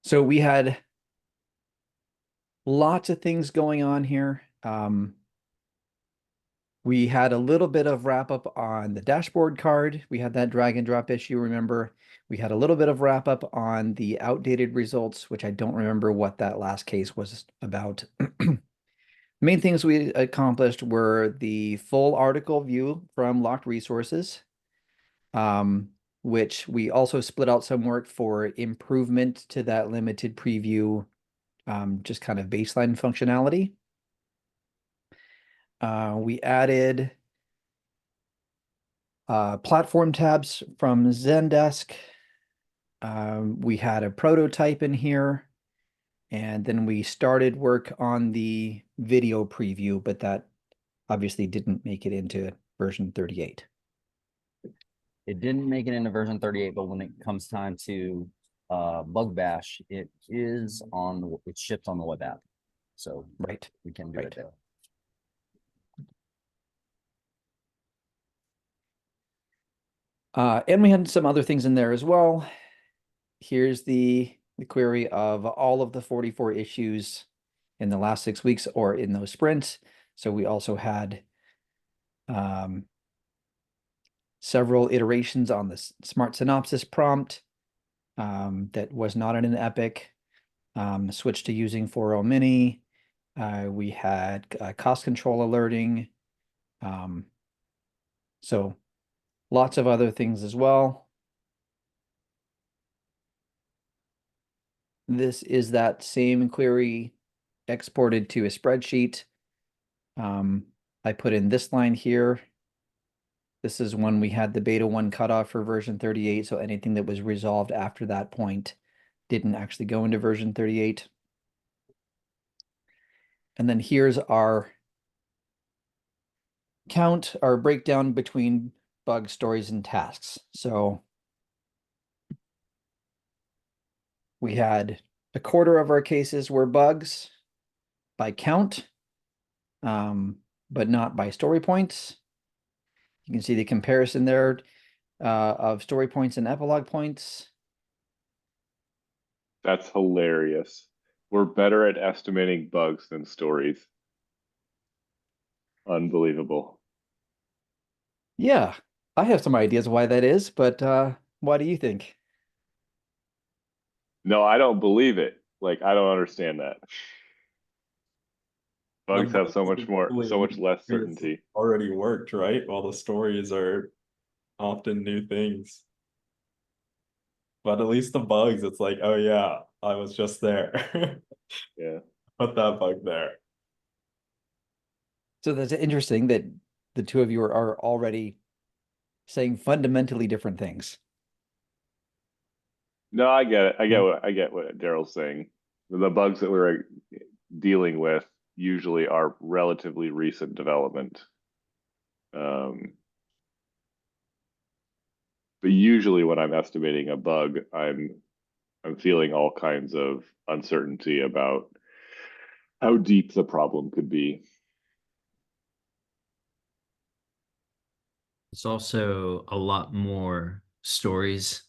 So we had lots of things going on here. We had a little bit of wrap up on the dashboard card. We had that drag and drop issue, remember? We had a little bit of wrap up on the outdated results, which I don't remember what that last case was about. Main things we accomplished were the full article view from locked resources, which we also split out some work for improvement to that limited preview, just kind of baseline functionality. We added platform tabs from Zendesk. We had a prototype in here, and then we started work on the video preview, but that obviously didn't make it into version 38. It didn't make it into version 38, but when it comes time to bug bash, it is on the, it's shipped on the web app. So Right. we can do Right. it there. And we had some other things in there as well. Here's the query of all of the 44 issues in the last 6 weeks or in those sprints. So we also had several iterations on the smart synopsis prompt that was not in an epic. Switched to using 4.0 mini. We had cost control alerting. So lots of other things as well. This is that same query exported to a spreadsheet. I put in this line here. This is when we had the beta 1 cutoff for version 38. So anything that was resolved after that point didn't actually go into version 38. And then here's our count, our breakdown between bugs, stories, and tasks. So we had a quarter of our cases were bugs by count, but not by story points. You can see the comparison there of story points and epilogue points. That's hilarious. We're better at estimating bugs than stories. Unbelievable. Yeah, I have some ideas why that is, but why do you think? No, I don't believe it. Like, I don't understand that. Bugs have so much less certainty. Already worked, right? While the stories are often new things. But at least the bugs, it's like, oh yeah, I was just there. Yeah. Put that bug there. So that's interesting that the two of you are already saying fundamentally different things. No, I get it. I get what Daryl's saying. The bugs that we're dealing with usually are relatively recent development. But usually when I'm estimating a bug, I'm feeling all kinds of uncertainty about how deep the problem could be. It's also a lot more stories,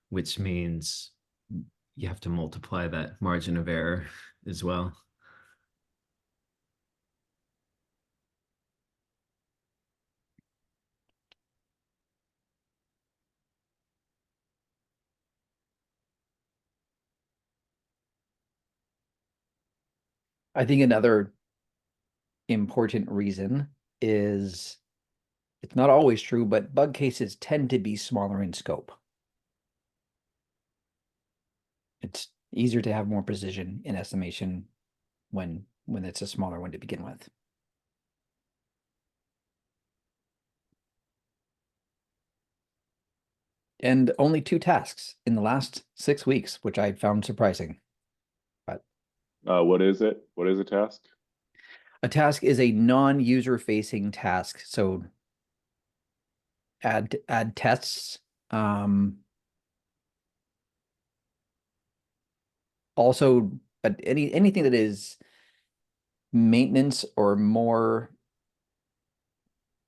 which means you have to multiply that margin of error as well. I think another important reason is it's not always true, but bug cases tend to be smaller in scope. It's easier to have more precision in estimation when it's a smaller one to begin with. And only 2 tasks in the last 6 weeks, which I found surprising. But What is it? What is a task? a task is a non-user facing task. So add tests. Also, anything that is maintenance or more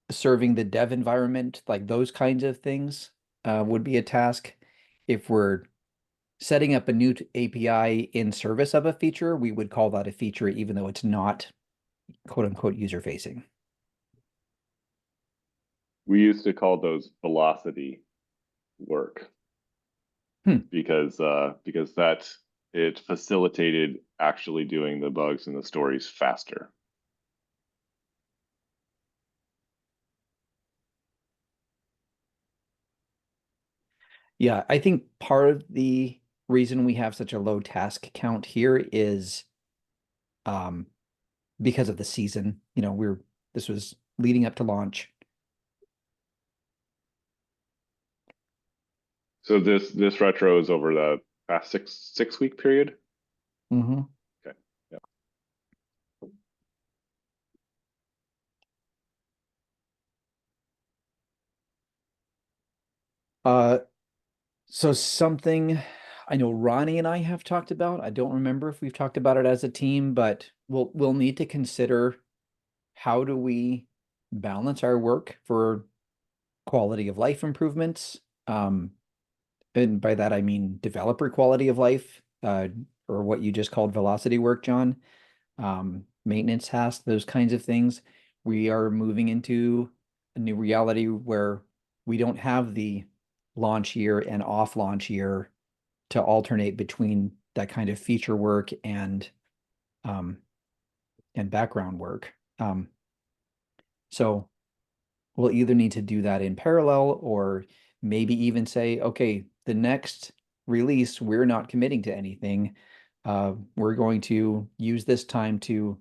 serving the dev environment, like those kinds of things, would be a task. If we're setting up a new API in service of a feature, we would call that a feature, even though it's not quote unquote user facing. We used to call those velocity work. Because that it facilitated actually doing the bugs and the stories faster. Yeah, I think part of the reason we have such a low task count here is because of the season. You know, we're This was leading up to launch. So this retro is over the past six week period. Mm-hmm. Okay. Yeah. So something I know Ronnie and I have talked about. I don't remember if we've talked about it as a team, but we'll need to consider how do we balance our work for quality of life improvements. And by that I mean developer quality of life, or what you just called velocity work, John. Maintenance tasks, those kinds of things. We are moving into a new reality where we don't have the launch year and off launch year to alternate between that kind of feature work and background work. So we'll either need to do that in parallel, or maybe even say, okay, the next release, we're not committing to anything. We're going to use this time to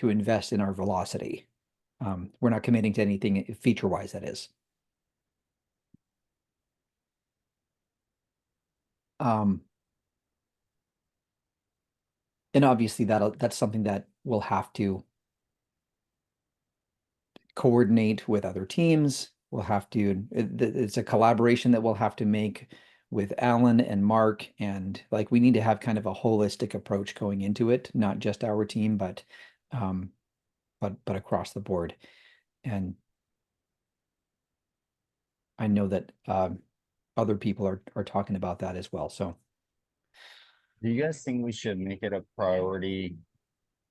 invest in our velocity. We're not committing to anything feature-wise, that is. And obviously that's something that we'll have to coordinate with other teams. We'll have to, it's a collaboration that we'll have to make with Alan and Mark, and like we need to have kind of a holistic approach going into it, not just our team, but across the board. And I know that other people are talking about that as well. So Do you guys think we should make it a priority,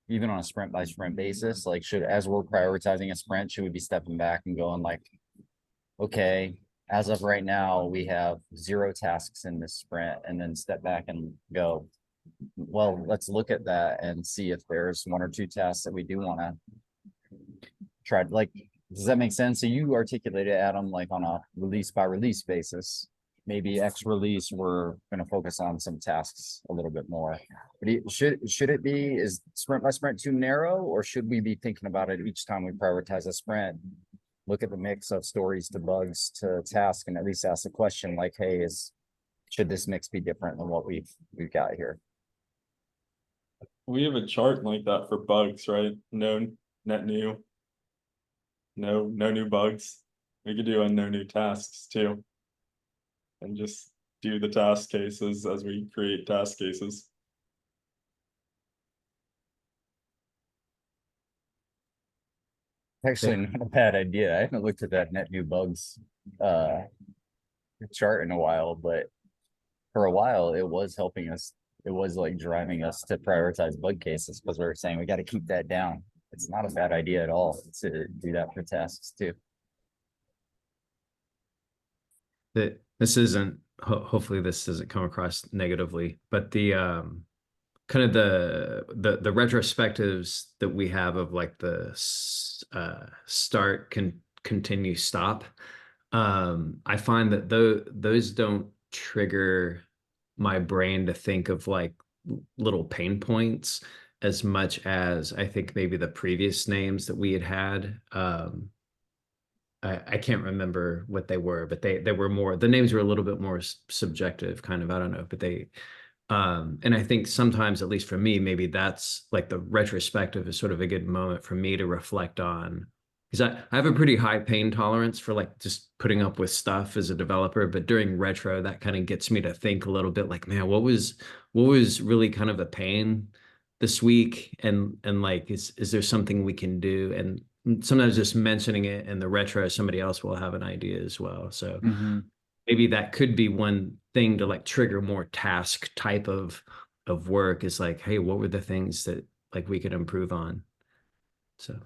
even on a sprint by sprint basis? Like, as we're prioritizing a sprint, should we be stepping back and going like, okay, as of right now, we have 0 tasks in this sprint, and then step back and go, well, let's look at that and see if there's 1 or 2 tasks that we do want to try. Like, does that make sense? So you articulated, Adam, like on a release by release basis. Maybe X release, we're going to focus on some tasks a little bit more. But should it be, is sprint by sprint too narrow, or should we be thinking about it each time we prioritize a sprint? Look at the mix of stories to bugs to task, and at least ask the question like, hey, should this mix be different than what we've got here? We have a chart like that for bugs, right? No net new. No new bugs. We could do a no new tasks too. And just do the task cases as we create task cases. Actually, not a bad idea. I haven't looked at that net new bugs chart in a while, but for a while it was helping us. It was like driving us to prioritize bug cases, because we were saying we got to keep that down. It's not a bad idea at all to do that for tasks too. That this isn't, hopefully this doesn't come across negatively, but the kind of the retrospectives that we have of like the start, continue, stop, I find that those don't trigger my brain to think of like little pain points as much as I think maybe the previous names that we had. I can't remember what they were, but they were more, the names were a little bit more subjective, kind of, I don't know, but they, and I think sometimes, at least for me, maybe that's like the retrospective is sort of a good moment for me to reflect on, because I have a pretty high pain tolerance for like just putting up with stuff as a developer, but during retro, that kind of gets me to think a little bit like, man, what was really kind of a pain this week, and like, is there something we can do? And sometimes just mentioning it in the retro, somebody else will have an idea as well. So maybe that could be one thing to like trigger more task type of work, is like, hey, what were the things that like we could improve on? So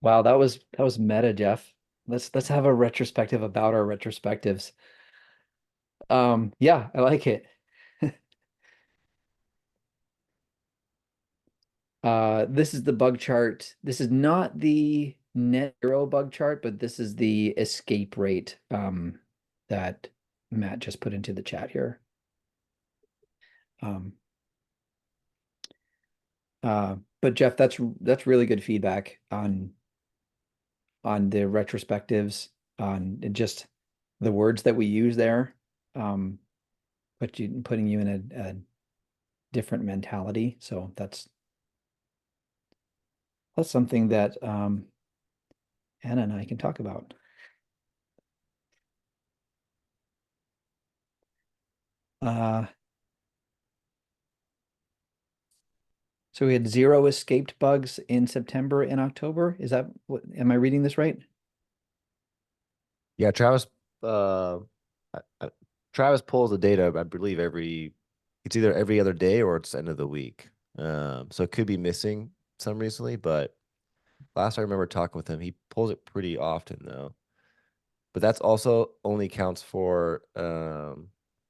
wow, that was meta, Jeff. Let's have a retrospective about our retrospectives. Yeah, I like it. This is the bug chart. This is not the net zero bug chart, but this is the escape rate that Matt just put into the chat here. But Jeff, that's really good feedback on the retrospectives, on just the words that we use there. Putting you in a different mentality. So that's something that Anna and I can talk about. So we had 0 escaped bugs in September and October. Is that what, am I reading this right? Yeah, Travis. Travis pulls the data, I believe it's either every other day or it's the end of the week. So it could be missing some recently, but last I remember talking with him, he pulls it pretty often though. But that's also only counts for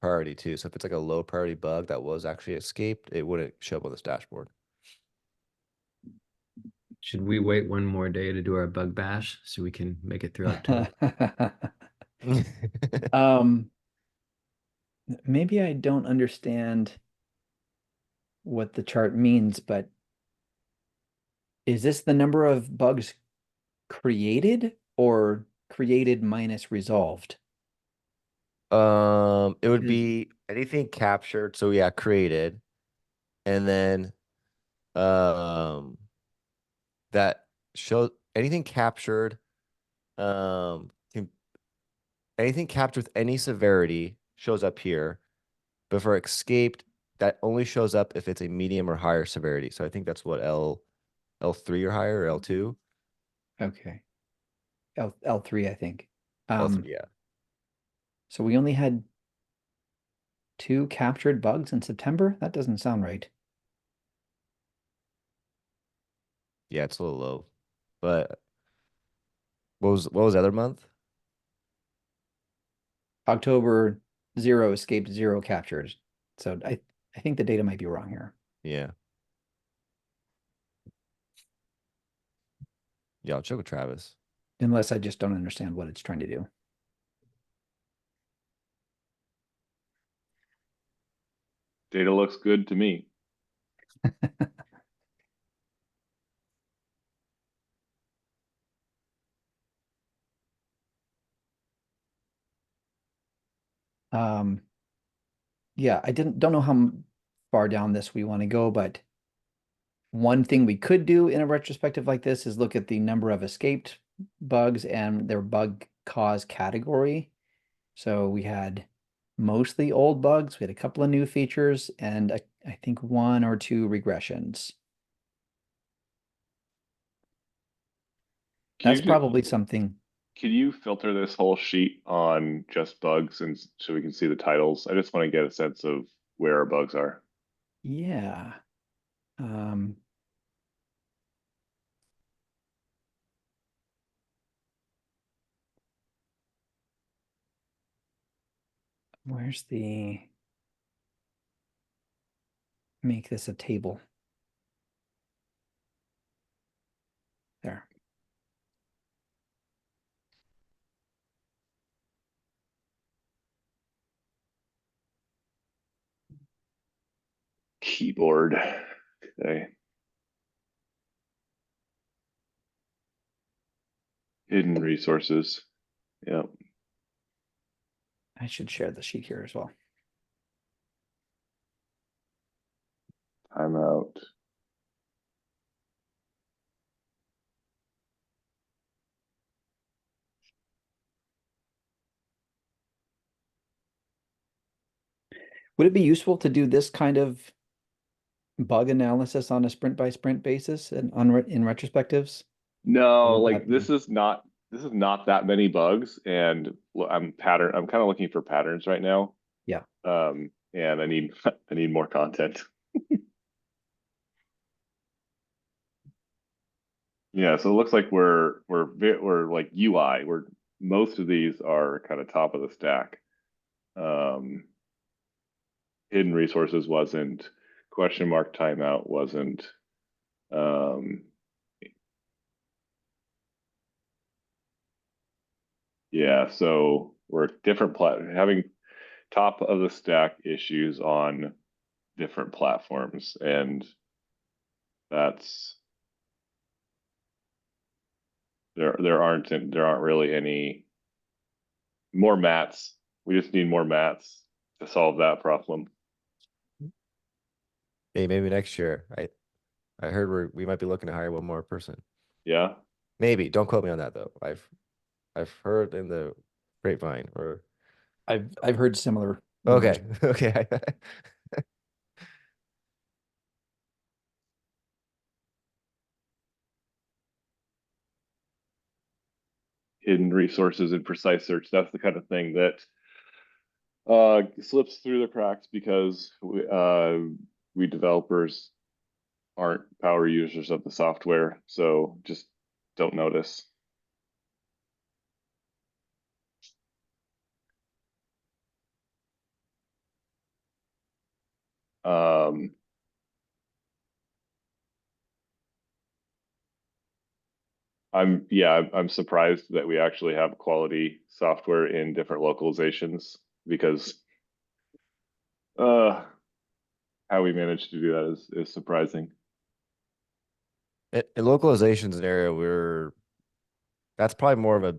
priority too. So if it's like a low priority bug that was actually escaped, it wouldn't show up on this dashboard. Should we wait one more day to do our bug bash so we can make it through October? Maybe I don't understand what the chart means, but is this the number of bugs created or created minus resolved? It would Is- be anything captured. So yeah, created, and then that shows anything captured. Anything captured with any severity shows up here, but for escaped, that only shows up if it's a medium or higher severity. So I think that's what L3 or higher, or L2. Okay. L3, I think. L3, yeah. So we only had 2 captured bugs in September? That doesn't sound right. Yeah, it's a little low. But what was the other month? October, 0 escaped, 0 captured. So I think the data might be wrong here. Yeah. Yeah, I'll check with Travis. Unless I just don't understand what it's trying to do. Data looks good to me. Yeah, I don't know how far down this we want to go, but one thing we could do in a retrospective like this is look at the number of escaped bugs and their bug cause category. So we had mostly old bugs. We had a couple of new features and I think 1 or 2 regressions. Can That's you ju- probably something. Can you filter this whole sheet on just bugs and so we can see the titles? I just want to get a sense of where our bugs are. Yeah. Where's the, make this a table. There. Keyboard. Okay. Hidden resources. Yep. I should share the sheet here as well. Timeout. Would it be useful to do this kind of bug analysis on a sprint by sprint basis and in retrospectives? No, Would like that be- this is not that many bugs, and I'm kind of looking for patterns right now. Yeah. And I need I need more content. Yeah, so it looks like we're like UI. We're most of these are kind of top of the stack. Hidden resources wasn't, question mark timeout wasn't. Yeah, so we're having top of the stack issues on different platforms, and that's there aren't really any more mats. We just need more mats to solve that problem. Hey, maybe next year. I heard we might be looking to hire one more person. Yeah. Maybe. Don't quote me on that though. I've heard in the grapevine or I've heard similar rumors. okay. Okay. Hidden resources and precise search. That's the kind of thing that slips through the cracks because we developers aren't power users of the software, so just don't notice. I'm surprised that we actually have quality software in different localizations because how we managed to do that is surprising. In localization scenario, that's probably more of a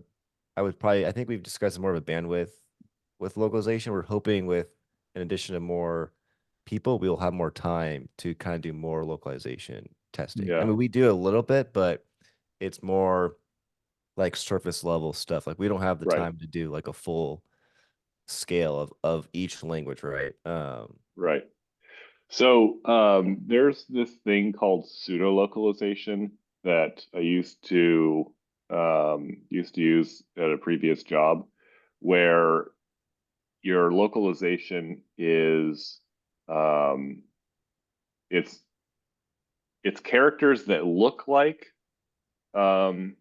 I think we've discussed more of a bandwidth with localization. We're hoping with in addition to more people, we'll have more time to kind of do more localization testing. I Yeah. mean, we do a little bit, but it's more like surface level stuff. Like we don't have the Right. time to do like a full scale of each language, right? Right. So there's this thing called pseudo localization that I used to use at a previous job, where your localization is it's characters that look like a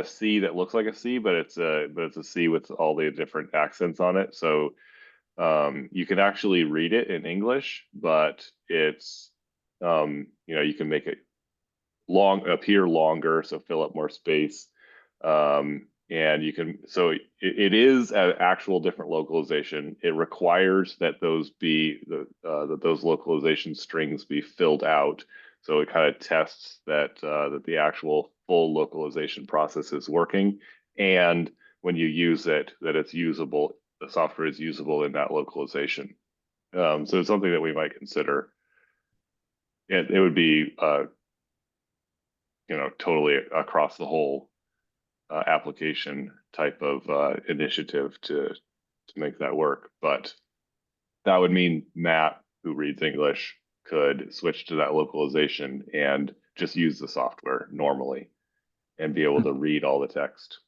C that looks like a C, but it's a C with all the different accents on it. So you can actually read it in English, but it's you can make it appear longer, so fill up more space. And you can, so it is an actual different localization. It requires that those localization strings be filled out. So it kind of tests that the actual full localization process is working, and when you use it, that it's usable. The software is usable in that localization. So it's something that we might consider. It would be totally across the whole application type of initiative to make that work. But that would mean Matt, who reads English, could switch to that localization and just use the software normally and be able to read all the text.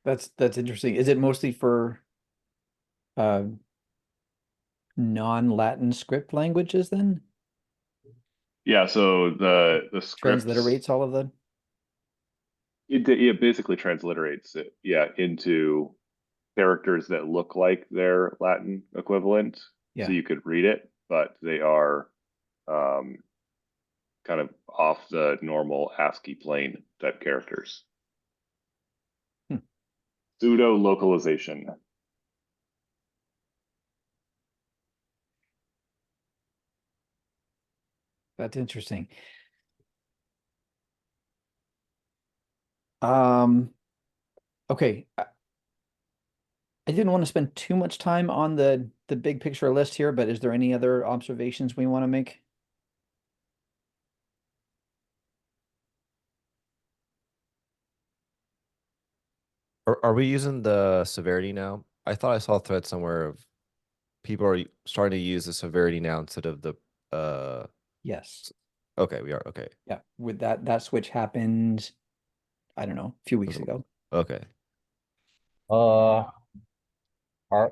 That's interesting. Is it mostly for non-Latin script languages then? Yeah, so the scripts Transliterates all of the it basically transliterates it, into characters that look like their Latin equivalent. Yeah. So you could read it, but they are kind of off the normal ASCII plane type characters. Pseudo localization. That's interesting. Okay. I didn't want to spend too much time on the big picture list here, but is there any other observations we want to make? Are we using the severity now? I thought I saw a thread somewhere of people are starting to use the severity now instead of the Yes. okay, we are okay. Yeah. With that switch happened, I don't know, a few weeks ago. Okay. Are I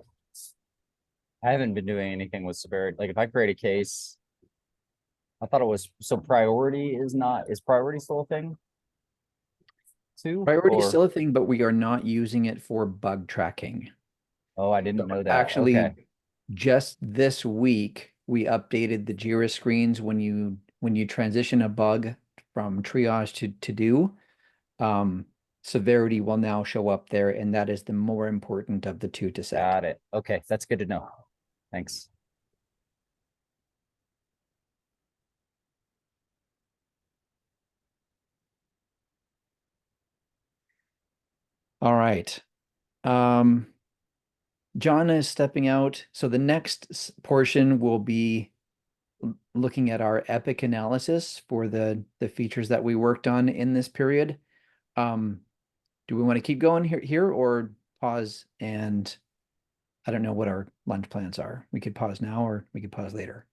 haven't been doing anything with severity. Like if I create a case, I thought it was so priority is priority still a thing? Too? Priority is Or- still a thing, but we are not using it for bug tracking. Oh, I didn't know that. Actually, Okay. just this week, we updated the Jira screens when you transition a bug from triage to do. Severity will now show up there, and that is the more important of the two to set. Got it. Okay, that's good to know. Thanks. All right. John is stepping out. So the next portion will be looking at our epic analysis for the features that we worked on in this period. Do we want to keep going here or pause? And I don't know what our lunch plans are. We could pause now or we could pause later.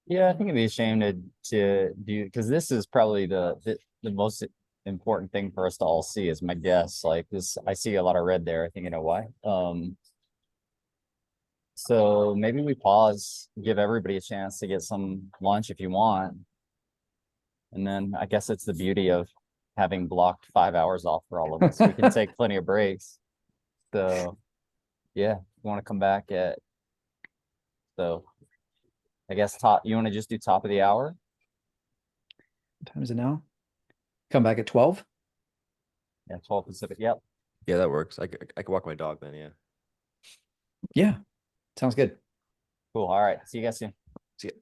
Yeah, I think it'd be a shame to do, because this is probably the most important thing for us to all see, is my guess. Like this, I see a lot of red there. I think you know why. So maybe we pause, give everybody a chance to get some lunch if you want. And then I guess it's the beauty of having blocked 5 hours off for all of us. We can take plenty of breaks. So yeah, you want to come back at, so I guess you want to just do top of the hour? What time is it now? Come back at 12? Yeah, 12 Pacific. Yep. Yeah, that works. I can walk my dog then, yeah. Yeah, sounds good. Cool. All right. See you guys soon. See ya.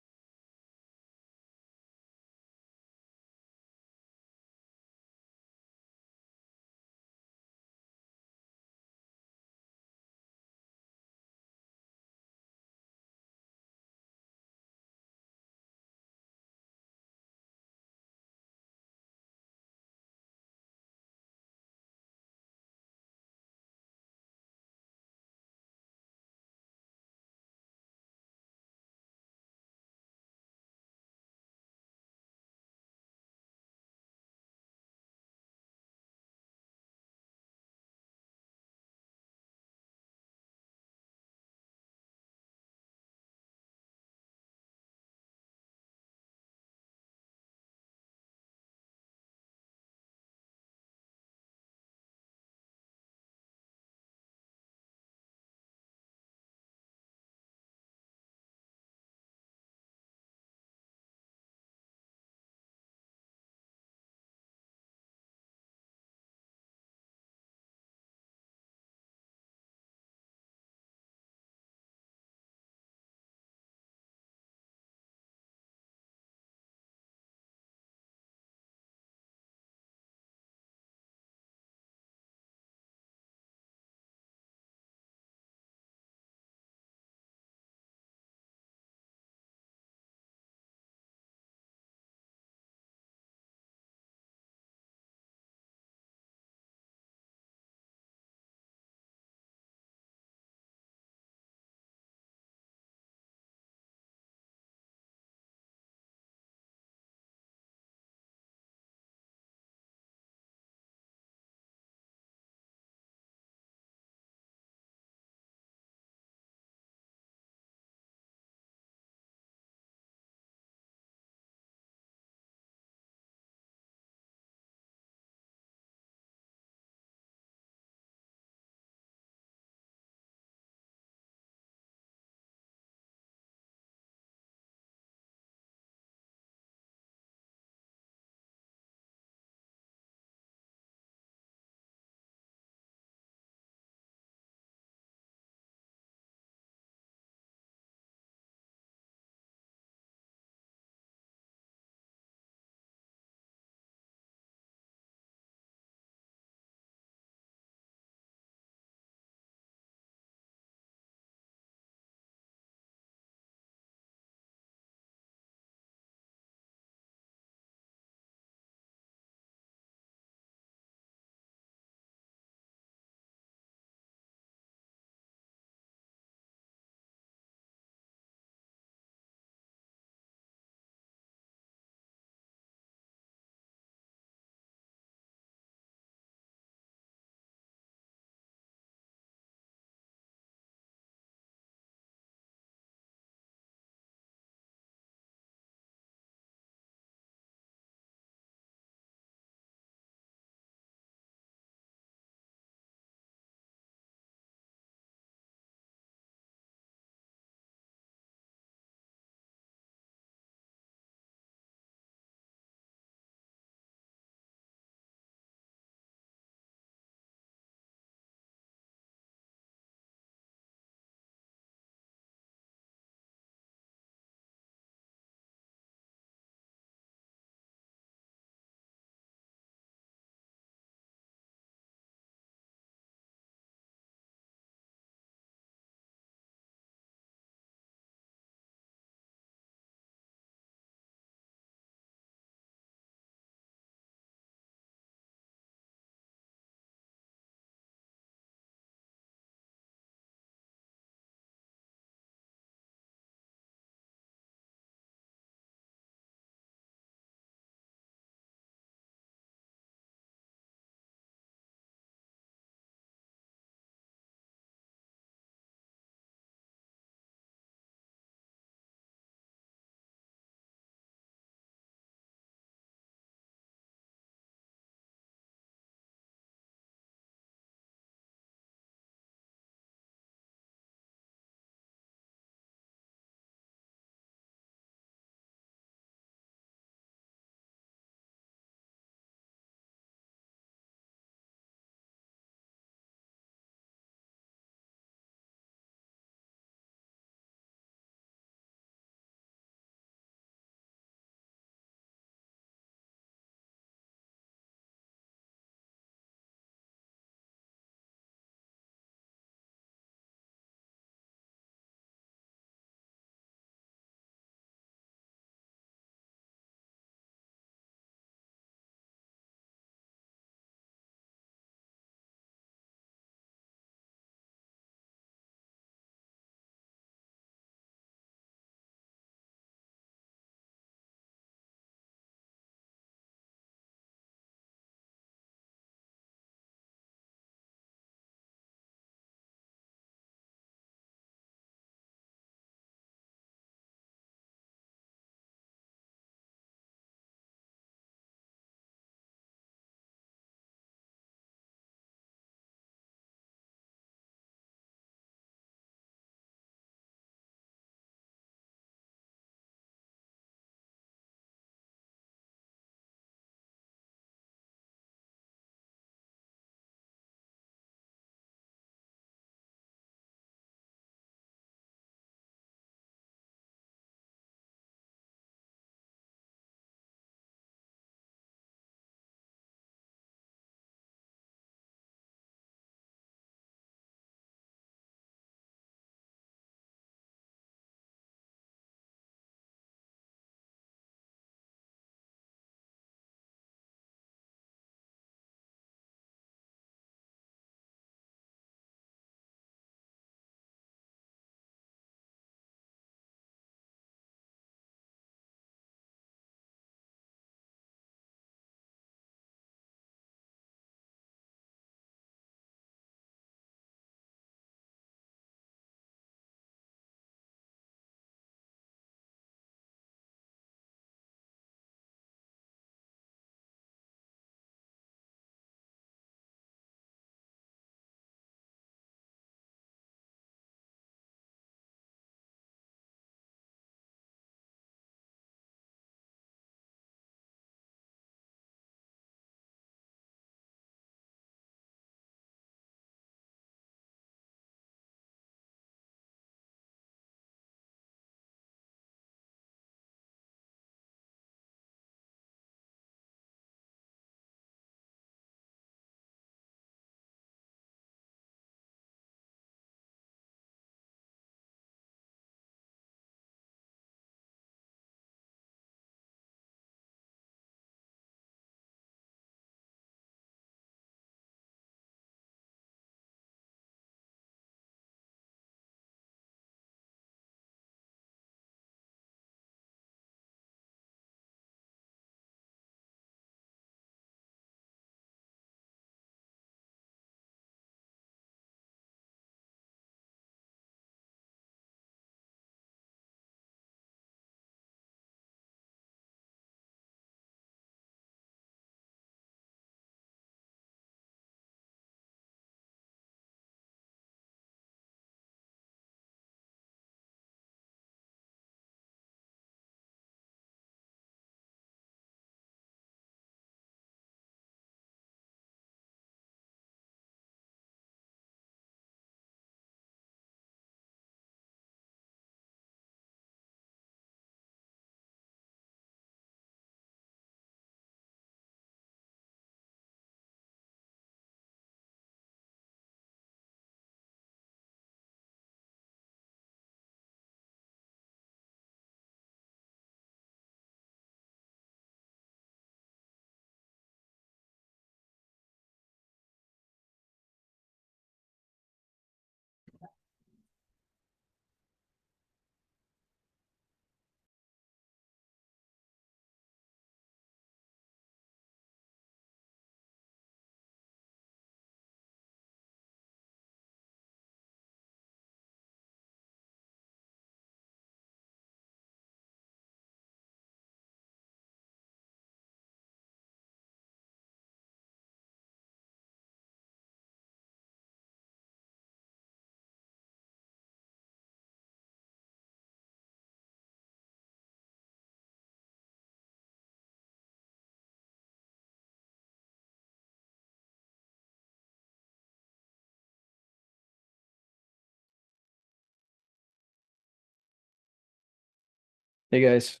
Hey, guys.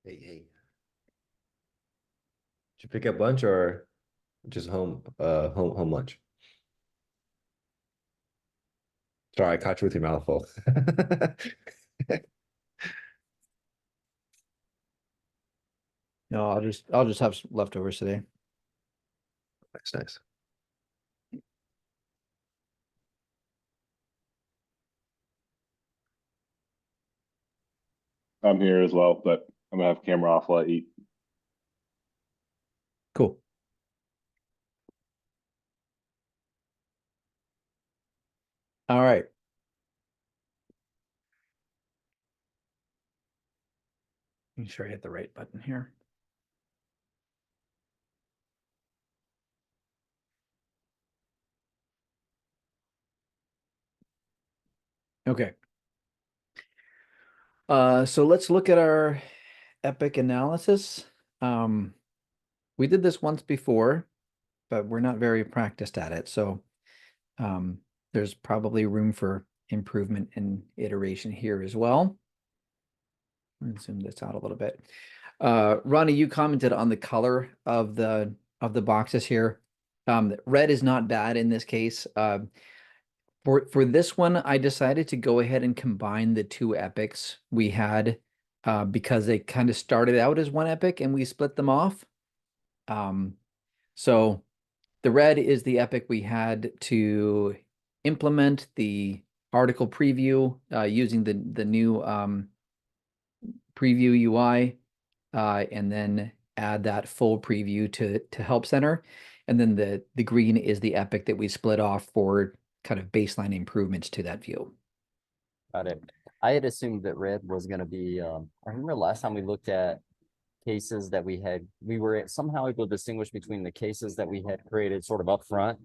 Hey, hey. Did you pick up lunch or just home lunch? Sorry, I caught you with your mouth full. No, I'll just have some leftovers today. Nice, nice. I'm here as well, but I'm gonna have camera off while I eat. Cool. All right. Make sure I hit the right button here. Okay. So let's look at our epic analysis. We did this once before, but we're not very practiced at it. So there's probably room for improvement and iteration here as well. Let's zoom this out a little bit. Ronnie, you commented on the color of the boxes here. Red is not bad in this case. For this one, I decided to go ahead and combine the two epics we had because they kind of started out as one epic and we split them off. So the red is the epic we had to implement the article preview using the new preview UI and then add that full preview to Help Center. And then the green is the epic that we split off for kind of baseline improvements to that view. Got it. I had assumed that red was gonna be, I remember last time we looked at cases that we were somehow able to distinguish between the cases that we had created sort of up front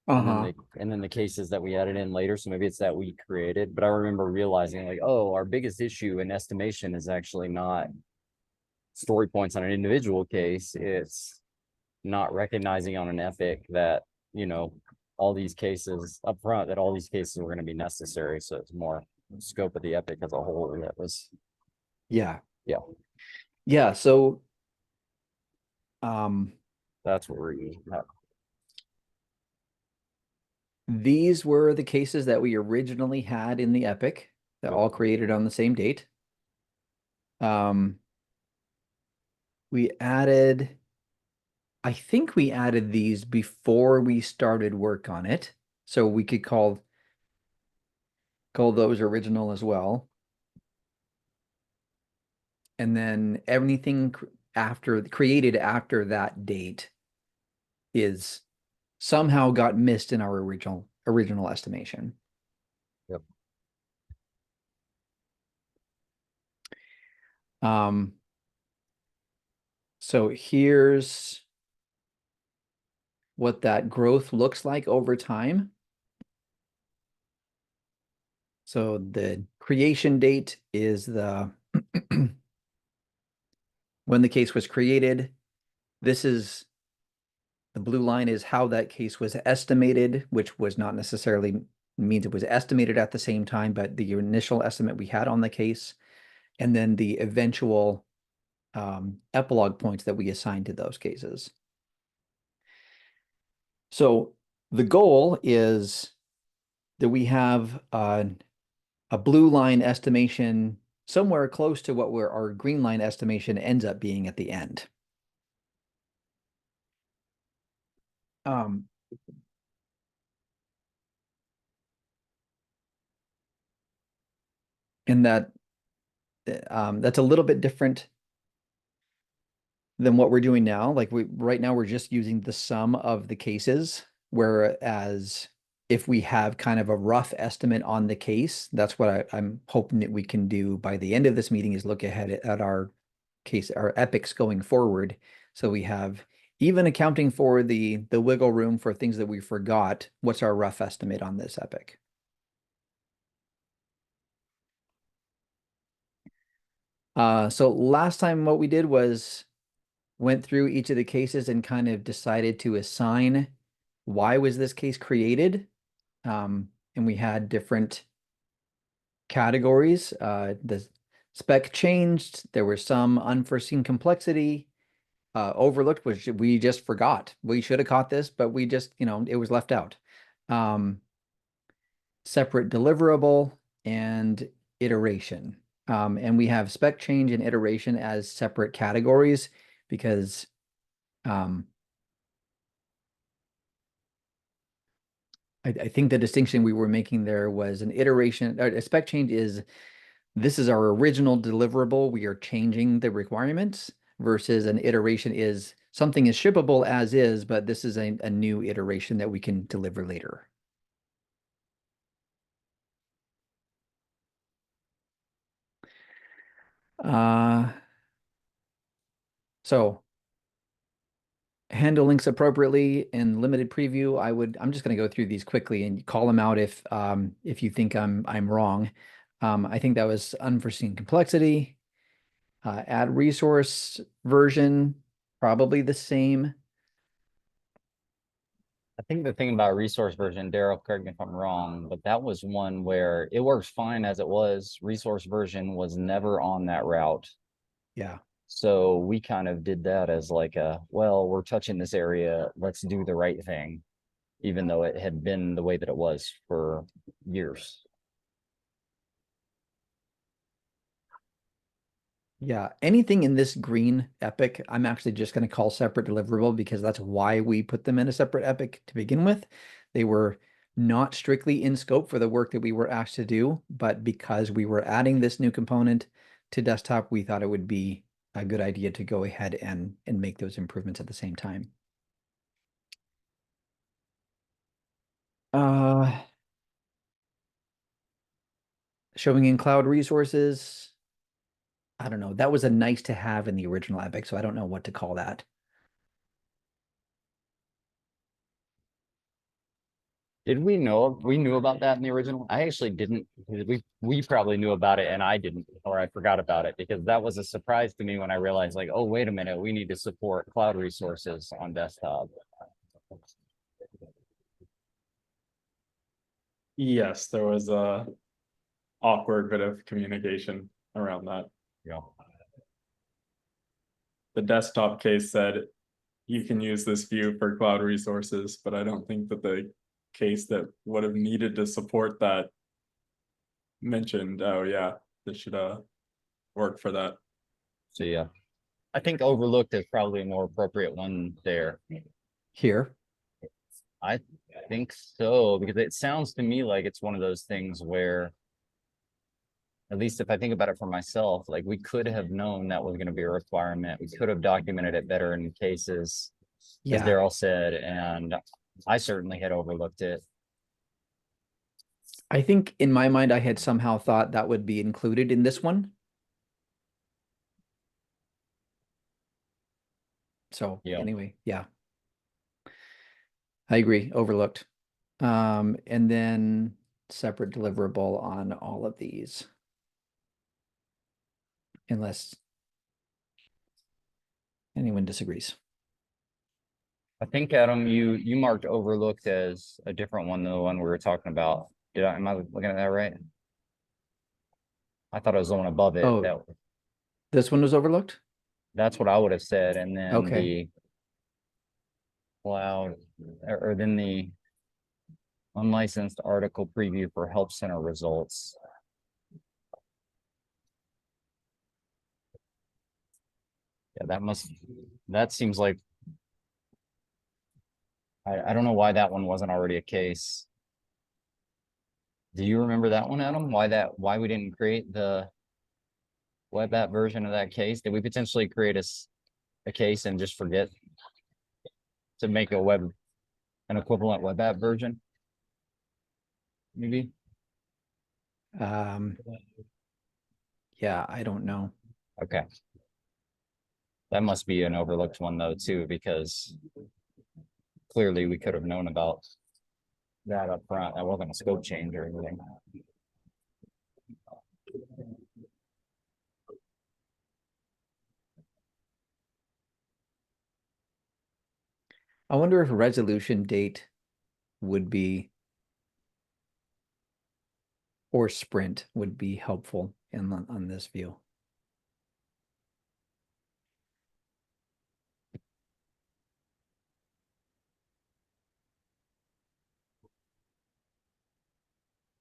and then the cases that we added in later. So maybe it's that we created, but I remember realizing like, oh, our biggest issue in estimation is actually not story points on an individual case. It's not recognizing on an epic that, all these cases up front, that all these cases were going to be necessary. So it's more scope of the epic as a whole. That was, Yeah. Yeah. Yeah. So, that's what we're using. these were the cases that we originally had in the epic that all created on the same date. I think we added these before we started work on it. So we could call those original as well. And then everything created after that date is somehow got missed in our original estimation. Yep. So here's what that growth looks like over time. So the creation date is the when the case was created. This is the blue line is how that case was estimated, which was not necessarily means it was estimated at the same time, but the initial estimate we had on the case, and then the eventual epilogue points that we assigned to those cases. So the goal is that we have a blue line estimation somewhere close to what our green line estimation ends up being at the end. And that's a little bit different than what we're doing now. Like right now we're just using the sum of the cases, whereas if we have kind of a rough estimate on the case, that's what I'm hoping that we can do by the end of this meeting is look ahead at our epics going forward. So we have, even accounting for the wiggle room for things that we forgot, what's our rough estimate on this epic? So last time what we did was went through each of the cases and kind of decided to assign why was this case created. And we had different categories. The spec changed. There was some unforeseen complexity overlooked, which we just forgot. We should have caught this, but we just, it was left out. Separate deliverable and iteration. And we have spec change and iteration as separate categories because I think the distinction we were making there was an iteration, a spec change is this is our original deliverable. We are changing the requirements versus an iteration is something is shippable as is, but this is a new iteration that we can deliver later. So handle links appropriately in limited preview. I'm just going to go through these quickly and call them out if you think I'm wrong. I think that was unforeseen complexity. Add resource version, probably the same. I think the thing about resource version, Daryl, correct me if I'm wrong, but that was one where it works fine as it was. Resource version was never on that route. Yeah. So we kind of did that as like well, we're touching this area, let's do the right thing, even though it had been the way that it was for years. Yeah, anything in this green epic, I'm actually just going to call separate deliverable because that's why we put them in a separate epic to begin with. They were not strictly in scope for the work that we were asked to do, but because we were adding this new component to desktop, we thought it would be a good idea to go ahead and make those improvements at the same time. Showing in cloud resources. I don't know. That was a nice to have in the original epic, so I don't know what to call that. Did we knew about that in the original? I actually didn't. We probably knew about it and I didn't, or I forgot about it because that was a surprise to me when I realized like, oh, wait a minute, we need to support cloud resources on desktop. Yes, there was a awkward bit of communication around that. Yeah. The desktop case said you can use this view for cloud resources, but I don't think that the case that would have needed to support that mentioned, oh yeah, this should work for that. So yeah, I think overlooked is probably a more appropriate one there. Here. I think so, because it sounds to me like it's one of those things where, at least if I think about it for myself, like we could have known that was going to be a requirement. We could have documented it better in cases, as Yeah. Daryl said, and I certainly had overlooked it. I think in my mind, I had somehow thought that would be included in this one. So Yeah. anyway, yeah. I agree, overlooked. And then separate deliverable on all of these. Unless anyone disagrees. I think, Adam, you marked overlooked as a different one than the one we were talking about. Am I looking at that right? I thought it was the one above it. Oh. This one was overlooked? That's what I would have said. And then Okay. the cloud, or then the unlicensed article preview for help center results. Yeah, that seems like, I don't know why that one wasn't already a case. Do you remember that one, Adam? Why we didn't create the web app version of that case? Did we potentially create a case and just forget to make an equivalent web app version? Maybe. Yeah, I don't know. Okay. That must be an overlooked one though, too, because clearly we could have known about that up front. That wasn't a scope change or anything. I wonder if resolution date would be, or sprint would be helpful on this view.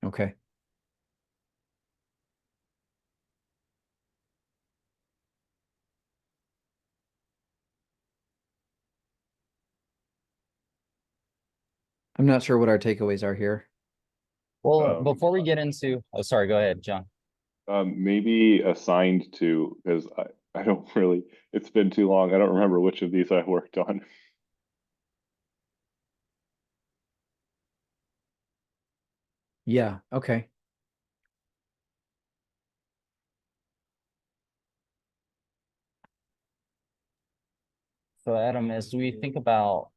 Okay. I'm not sure what our takeaways are here. Well, before we get into, oh, sorry, go ahead, John. Maybe assigned to, because I don't really, it's been too long. I don't remember which of these I worked on. Yeah, okay. So Adam, as we think about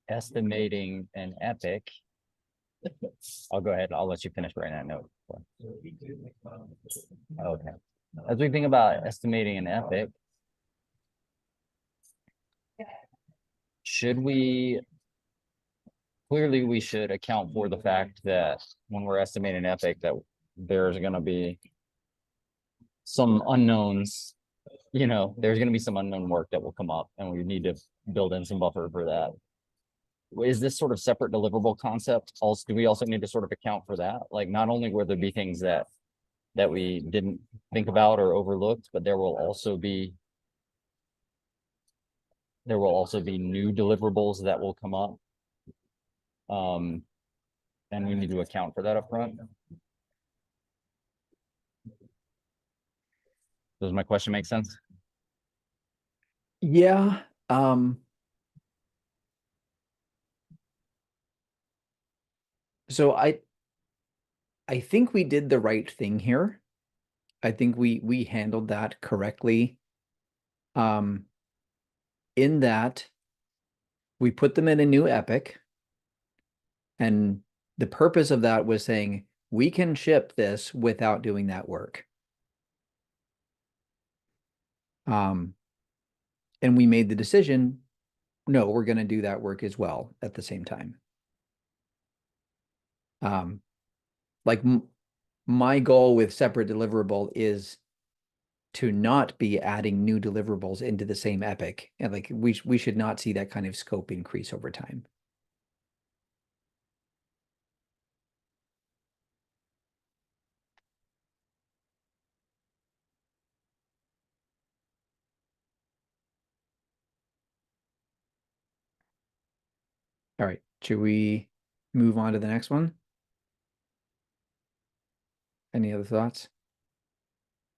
estimating an epic, I'll go ahead. I'll let you finish writing that note. Okay. As we think about estimating an epic, should we, clearly we should account for the fact that when we're estimating an epic, that there's going to be some unknowns, you know, there's going to be some unknown work that will come up and we need to build in some buffer for that. Is this sort of separate deliverable concept? Also, do we also need to sort of account for that? Like, not only will there be things that we didn't think about or overlooked, but there will also be new deliverables that will come up. And we need to account for that up front. Does my question make sense? Yeah. So I think we did the right thing here. I think we handled that correctly. In that we put them in a new epic, and the purpose of that was saying we can ship this without doing that work. And we made the decision, no, we're going to do that work as well at the same time. Like my goal with separate deliverable is to not be adding new deliverables into the same epic. And like we should not see that kind of scope increase over time. All right, should we move on to the next one? Any other thoughts?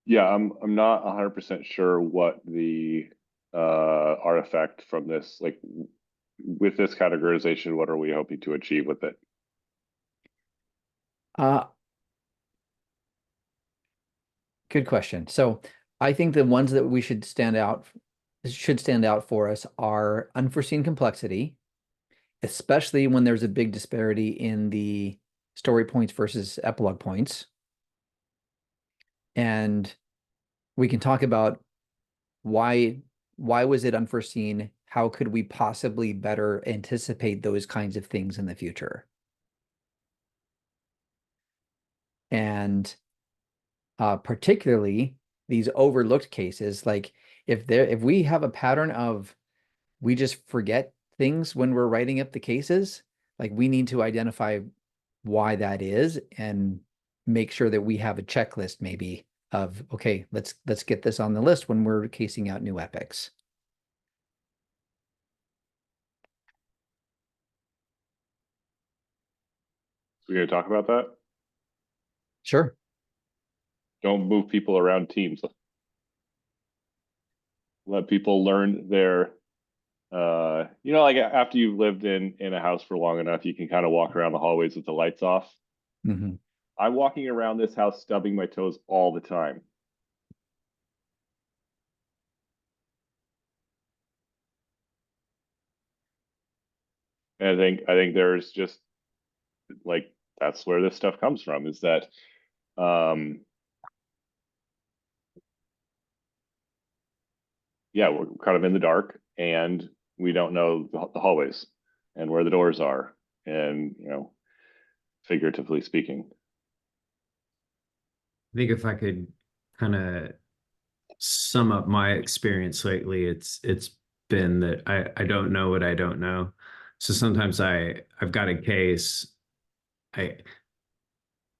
Yeah, I'm not 100% sure what the artifact from this, like with this categorization, what are we hoping to achieve with it? Good question. So I think the ones that we should stand out for us are unforeseen complexity, especially when there's a big disparity in the story points versus epilogue points. And we can talk about why was it unforeseen? How could we possibly better anticipate those kinds of things in the future? And particularly these overlooked cases, like if we have a pattern of we just forget things when we're writing up the cases, like we need to identify why that is and make sure that we have a checklist maybe of, okay, let's get this on the list when we're casing out new epics. So we're going to talk about that? Sure. Don't move people around teams. Let people learn their, you know, like after you've lived in a house for long enough, you can kind of walk around the hallways with the lights off. Mm-hmm. I'm walking around this house stubbing my toes all the time. And I think there's just like that's where this stuff comes from, is that yeah, we're kind of in the dark and we don't know the hallways and where the doors are, and you know, figuratively speaking. think if I could kind of sum up my experience lately, it's been that I don't know what I don't know. So sometimes I've got a case, I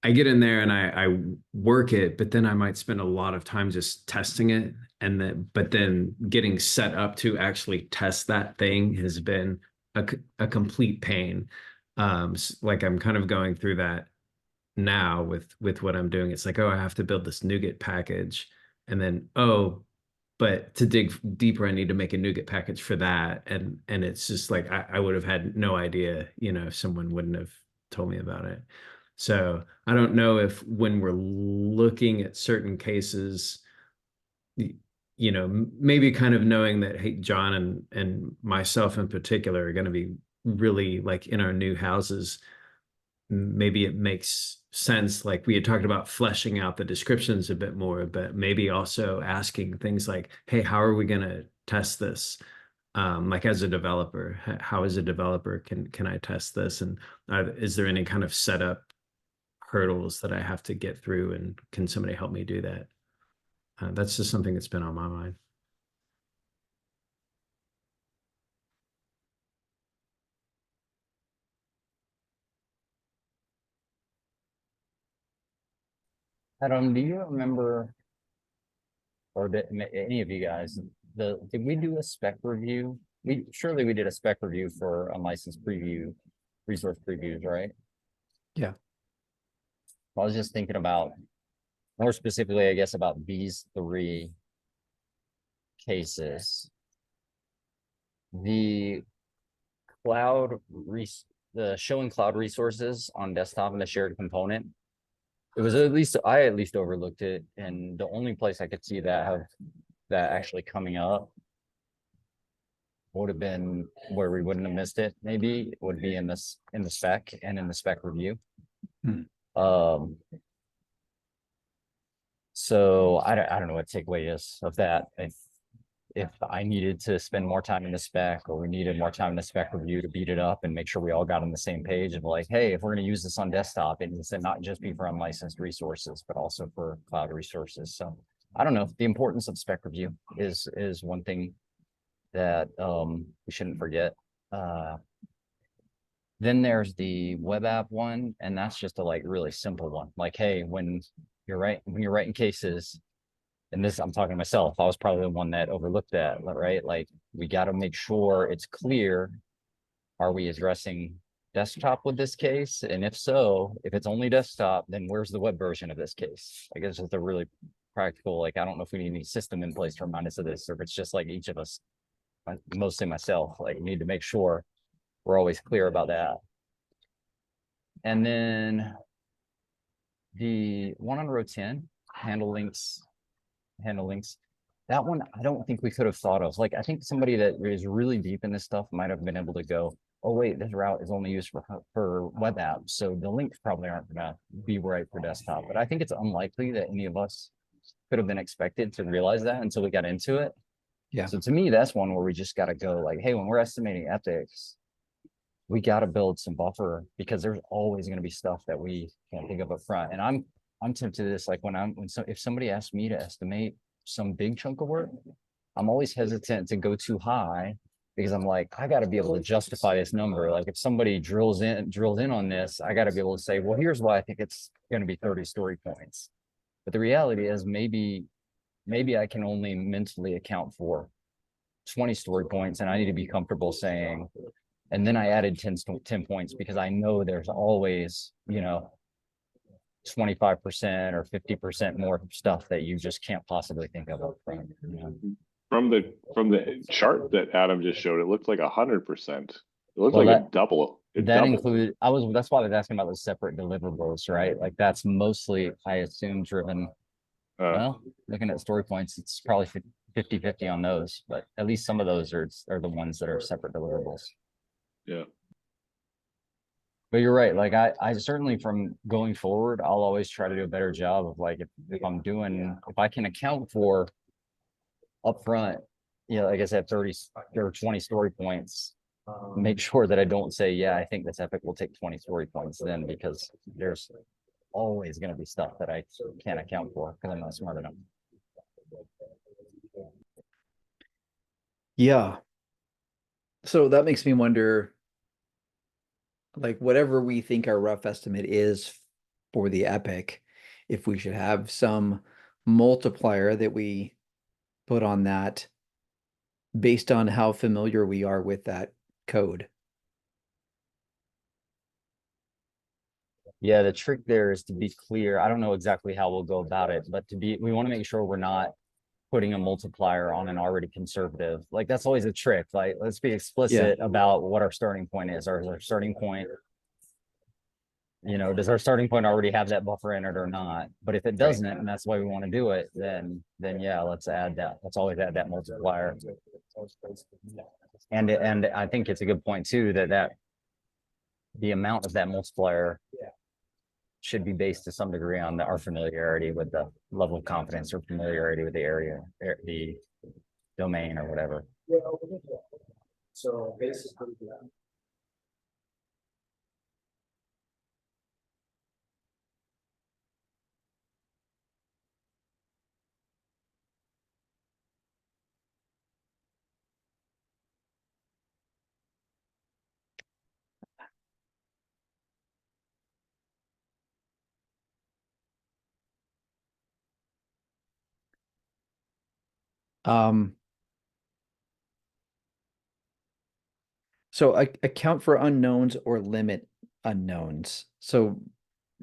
I get in there and I work it, but then I might spend a lot of time just testing it. And then, but then getting set up to actually test that thing has been a complete pain. Like I'm kind of going through that now with what I'm doing. It's like, oh, I have to build this NuGet package. And then, oh, but to dig deeper, I need to make a NuGet package for that. And it's just like I would have had no idea, if someone wouldn't have told me about it. So I don't know if when we're looking at certain cases, maybe kind of knowing that, hey, John and myself in particular are going to be really like in our new houses, maybe it makes sense. Like we had talked about fleshing out the descriptions a bit more, but maybe also asking things like, hey, how are we going to test this? Like as a developer, how as a developer can I test this? And is there any kind of setup hurdles that I have to get through, and can somebody help me do that? That's just something that's been on my mind. Adam, do you remember, or did any of you guys, did we do a spec review? Surely we did a spec review for unlicensed preview, resource previews, right? Yeah. I was just thinking about, more specifically, I guess, about these three cases. The the showing cloud resources on desktop and the shared component. It was I at least overlooked it, and the only place I could see that actually coming up would have been where we wouldn't have missed it. Maybe it would be in the spec and in the spec review. So I don't know what takeaway is of that. If I needed to spend more time in the spec, or we needed more time in the spec review to beat it up and make sure we all got on the same page of like, hey, if we're going to use this on desktop, it needs to not just be for unlicensed resources, but also for cloud resources. So I don't know. The importance of spec review is one thing that we shouldn't forget. Then there's the web app one, and that's just a like really simple one. Like, hey, when you're writing cases, and this I'm talking to myself, I was probably the one that overlooked that, right? Like we got to make sure it's clear. Are we addressing desktop with this case? And if so, if it's only desktop, then where's the web version of this case? I guess it's a really practical, like, I don't know if we need any system in place to remind us of this, or if it's just like each of us, mostly myself, like need to make sure we're always clear about that. And then the one on row 10, handle links, that one I don't think we could have thought of. Like I think somebody that is really deep in this stuff might have been able to go, oh wait, this route is only used for web apps, so the links probably aren't gonna be right for desktop. But I think it's unlikely that any of us could have been expected to realize that until we got into it. Yeah. So to me, that's one where we just got to go like, hey, when we're estimating ethics, we got to build some buffer, because there's always going to be stuff that we can't think of up front. And I'm tempted to this, like if somebody asks me to estimate some big chunk of work, I'm always hesitant to go too high, because I'm like, I got to be able to justify this number. Like if somebody drills in on this, I got to be able to say, well, here's why I think it's going to be 30 story points. But the reality is maybe I can only mentally account for 20 story points, and I need to be comfortable saying, and then I added 10 points because I know there's always, 25% or 50% more stuff that you just can't possibly think of up front. From the chart that Adam just showed, it looked like 100%. It looked like a double. Included. That's why I was asking about the separate deliverables, right? Like that's mostly, I assume, driven. Well, looking at story points, it's probably 50-50 on those, but at least some of those are the ones that are separate deliverables. Yeah. But you're right. Like I certainly, from going forward, I'll always try to do a better job of like, if I can account for upfront, like I said, 30 or 20 story points, make sure that I don't say, yeah, I think this epic will take 20 story points then, because there's always going to be stuff that I can't account for because I'm not smart enough. Yeah. So that makes me wonder, like, whatever we think our rough estimate is for the epic, if we should have some multiplier that we put on that based on how familiar we are with that code. Yeah, the trick there is to be clear. I don't know exactly how we'll go about it, but we want to make sure we're not putting a multiplier on an already conservative. Like that's always a trick. Like let's be explicit about what our starting point is. Our starting point, does our starting point already have that buffer in it or not? But if it doesn't, and that's why we want to do it, then yeah, let's add that. Let's always add that multiplier. And I think it's a good point too that the amount of that multiplier should be based to some degree on our familiarity with the level of confidence or familiarity with the area, the domain or whatever. So basically, So account for unknowns or limit unknowns. So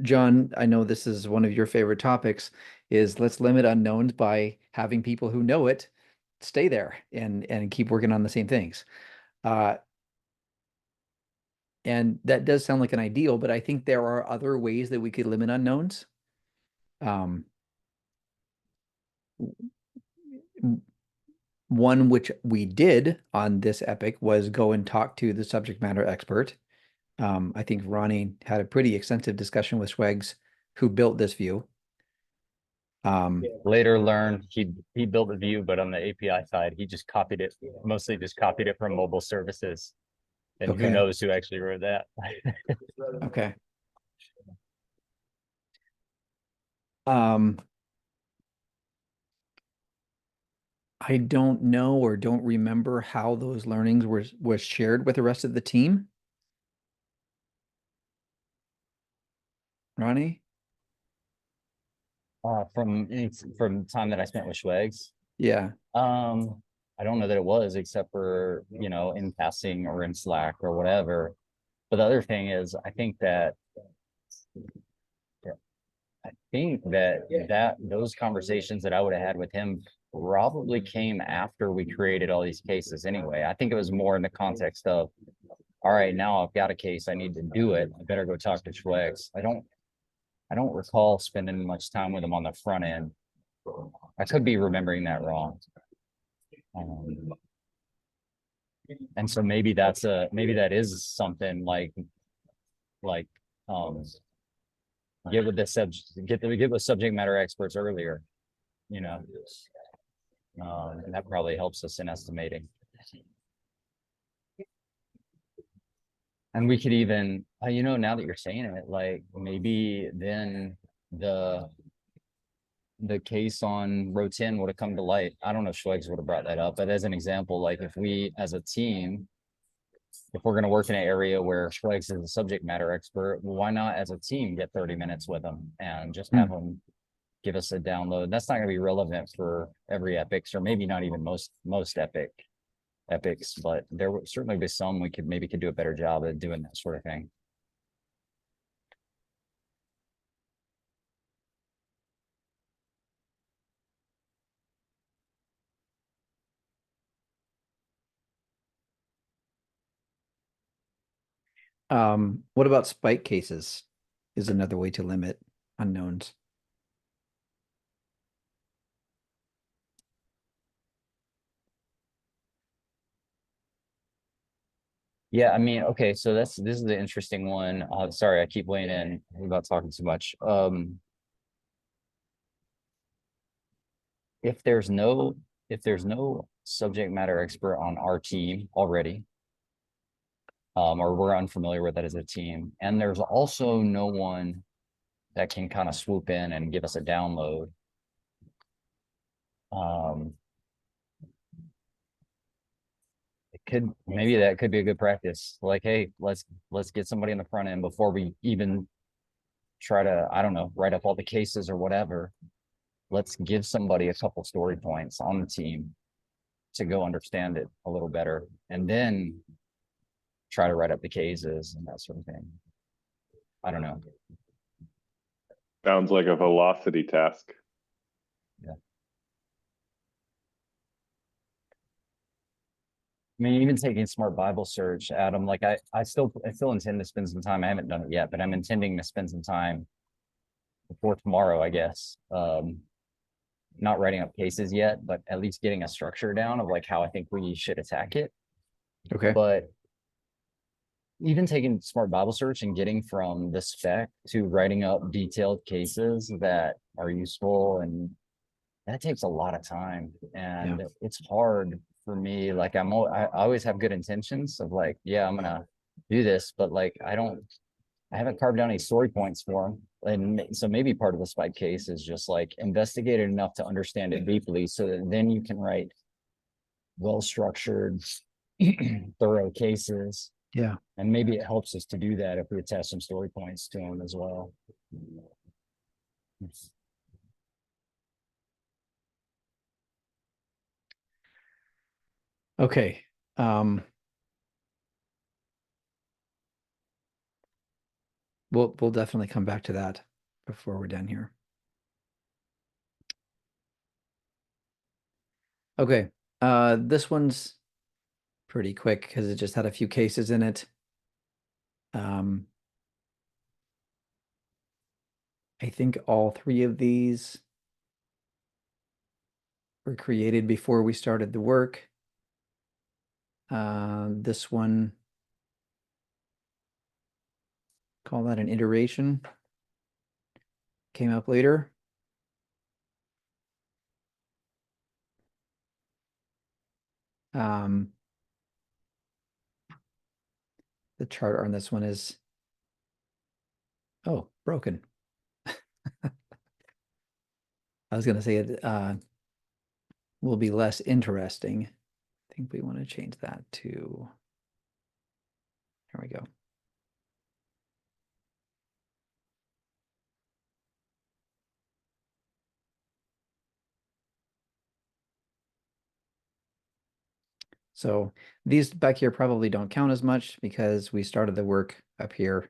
John, I know this is one of your favorite topics, is let's limit unknowns by having people who know it stay there and keep working on the same things. And that does sound like an ideal, but I think there are other ways that we could limit unknowns. One which we did on this epic was go and talk to the subject matter expert. I think Ronnie had a pretty extensive discussion with Schwegs, who built this view. Later learned he built a view, but on the API side, he just copied it, mostly just copied it from mobile services. And who knows who actually wrote that? Okay. I don't know or don't remember how those learnings was shared with the rest of the team. Ronnie? From the time that I spent with Schwegs. Yeah. I don't know that it was, except for, in passing or in Slack or whatever. But the other thing is, I think that those conversations that I would have had with him probably came after we created all these cases anyway. I think it was more in the context of, all right, now I've got a case, I need to do it. I better go talk to Schwegs. I don't recall spending much time with him on the front end. I could be remembering that wrong. And so maybe that is something like get with subject matter experts earlier, and that probably helps us in estimating. And we could even, now that you're saying it, like maybe then the case on row 10 would have come to light. I don't know if Schwegs would have brought that up, but as an example, like if we as a team, if we're going to work in an area where Schwegs is a subject matter expert, why not as a team get 30 minutes with them and just have them give us a download? That's not going to be relevant for every epics, or maybe not even most epics, but there would certainly be some we could do a better job at doing that sort of thing. What about spike cases is another way to limit unknowns. Yeah, I mean, okay, so this is the interesting one. Sorry, I keep weighing in without talking too much. If there's no subject matter expert on our team already, or we're unfamiliar with that as a team, and there's also no one that can kind of swoop in and give us a download. Maybe that could be a good practice. Like, hey, let's get somebody in the front end before we even try to, I don't know, write up all the cases or whatever. Let's give somebody a couple story points on the team to go understand it a little better, and then try to write up the cases and that sort of thing. I don't know. Sounds like a velocity task. I mean, even taking Smart Bible Search, Adam, like I still intend to spend some time. I haven't done it yet, but I'm intending to spend some time before tomorrow, I guess. Not writing up cases yet, but at least getting a structure down of like how I think we should attack it. Okay. But even taking Smart Bible Search and getting from the spec to writing up detailed cases that are useful, and that takes a lot of time, and it's hard for me. Like I always have good intentions of like, yeah, I'm gonna do this, but like I haven't carved down any story points for them. And so maybe part of the spike case is just like investigate it enough to understand it deeply, so that then you can write well-structured, thorough cases. Yeah. And maybe it helps us to do that if we attach some story points to them as well. Okay. We'll definitely come back to that before we're done here. Okay. This one's pretty quick because it just had a few cases in it. I think all three of these were created before we started the work. This one, call that an iteration, came up later. The chart on this one is, oh, broken. I was going to say it will be less interesting. I think we want to change that to, here we go. So these back here probably don't count as much because we started the work up here.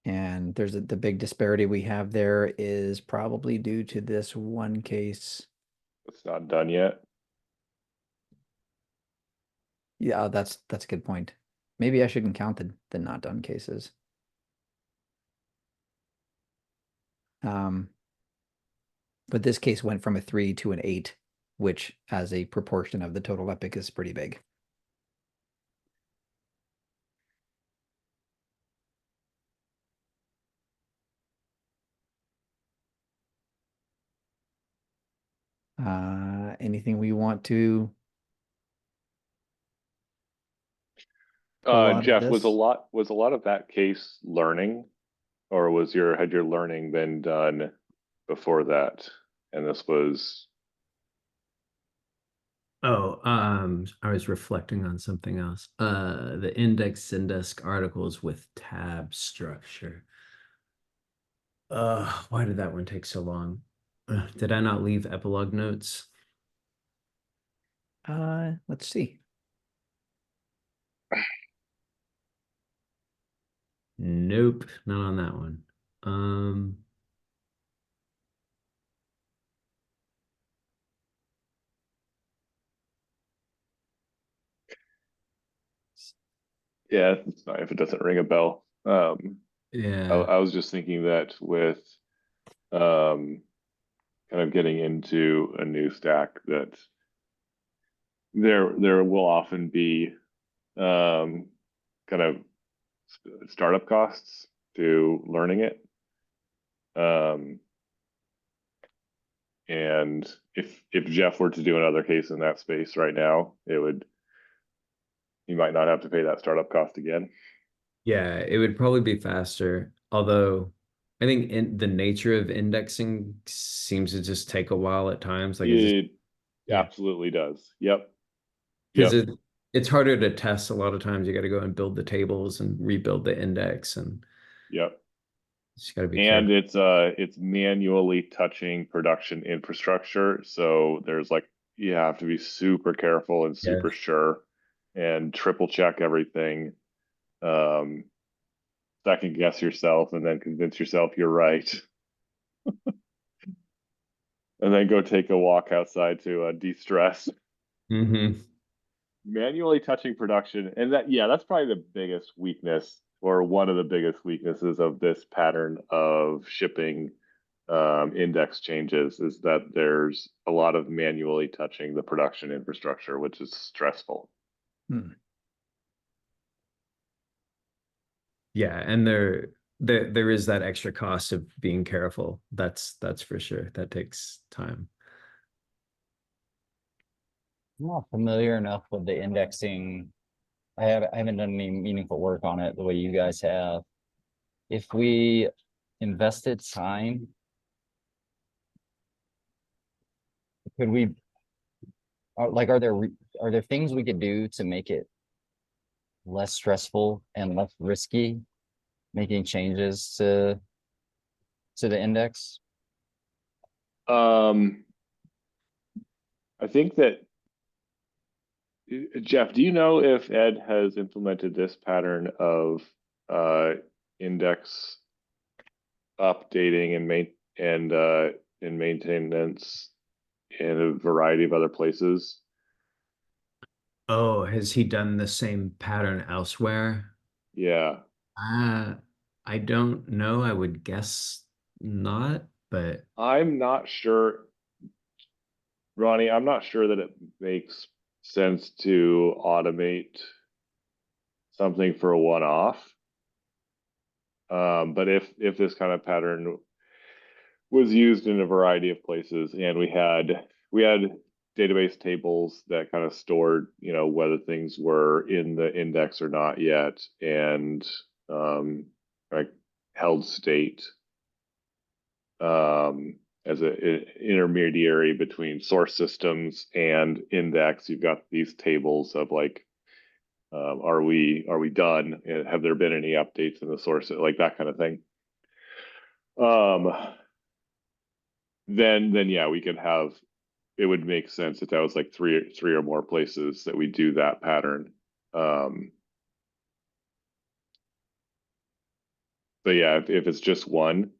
And there's the big disparity we have there is probably due to this one case. It's not done yet. Yeah, that's a good point. Maybe I shouldn't count the not done cases. But this case went from a 3 to an 8, which as a proportion of the total epic is pretty big. Anything we want to pull out of Jeff, was this? a lot of that case learning, or had your learning been done before that? And this was Oh, I was reflecting on something else. The index Zendesk articles with tab structure. Why did that one take so long? Did I not leave epilogue notes? Let's see. Nope, not on that one. yeah, it's not if it doesn't ring a bell. Yeah. I was just thinking that with kind of getting into a new stack, that there will often be kind of startup costs to learning it. And if Jeff were to do another case in that space right now, it would, you might not have to pay that startup cost again. Yeah, it would probably be faster. Although I think the nature of indexing seems to just take a while at times. Like it's just, It yeah, absolutely does. Yep. because Yep. it's harder to test a lot of times. You got to go and build the tables and rebuild the index, and Yep. just got to be And careful. it's manually touching production infrastructure. So there's like, you have to be super careful and Yeah. super sure and triple check everything. Second guess yourself and then convince yourself you're right. And then go take a walk outside to de-stress. Hmm. Manually touching production, and that, yeah, that's probably the biggest weakness, or one of the biggest weaknesses of this pattern of shipping index changes, is that there's a lot of manually touching the production infrastructure, which is stressful. Yeah, and there is that extra cost of being careful. That's for sure. That takes time. I'm not familiar enough with the indexing. I haven't done any meaningful work on it the way you guys have. If we invested time, could we, are there things we could do to make it less stressful and less risky, making changes to the index? I think that, Jeff, do you know if Ed has implemented this pattern of index updating and maintenance in a variety of other places? Oh, has he done the same pattern elsewhere? Yeah. I don't know. I would guess not, but I'm not sure, Ronnie, I'm not sure that it makes sense to automate something for a one-off. But if this kind of pattern was used in a variety of places, and we had database tables that kind of stored, you know, whether things were in the index or not yet, and like held state as an intermediary between source systems and index. You've got these tables of like, are we done? Have there been any updates in the source, like that kind of thing? Then yeah, we could have, it would make sense if that was like three or more places that we do that pattern. But yeah, if it's just one,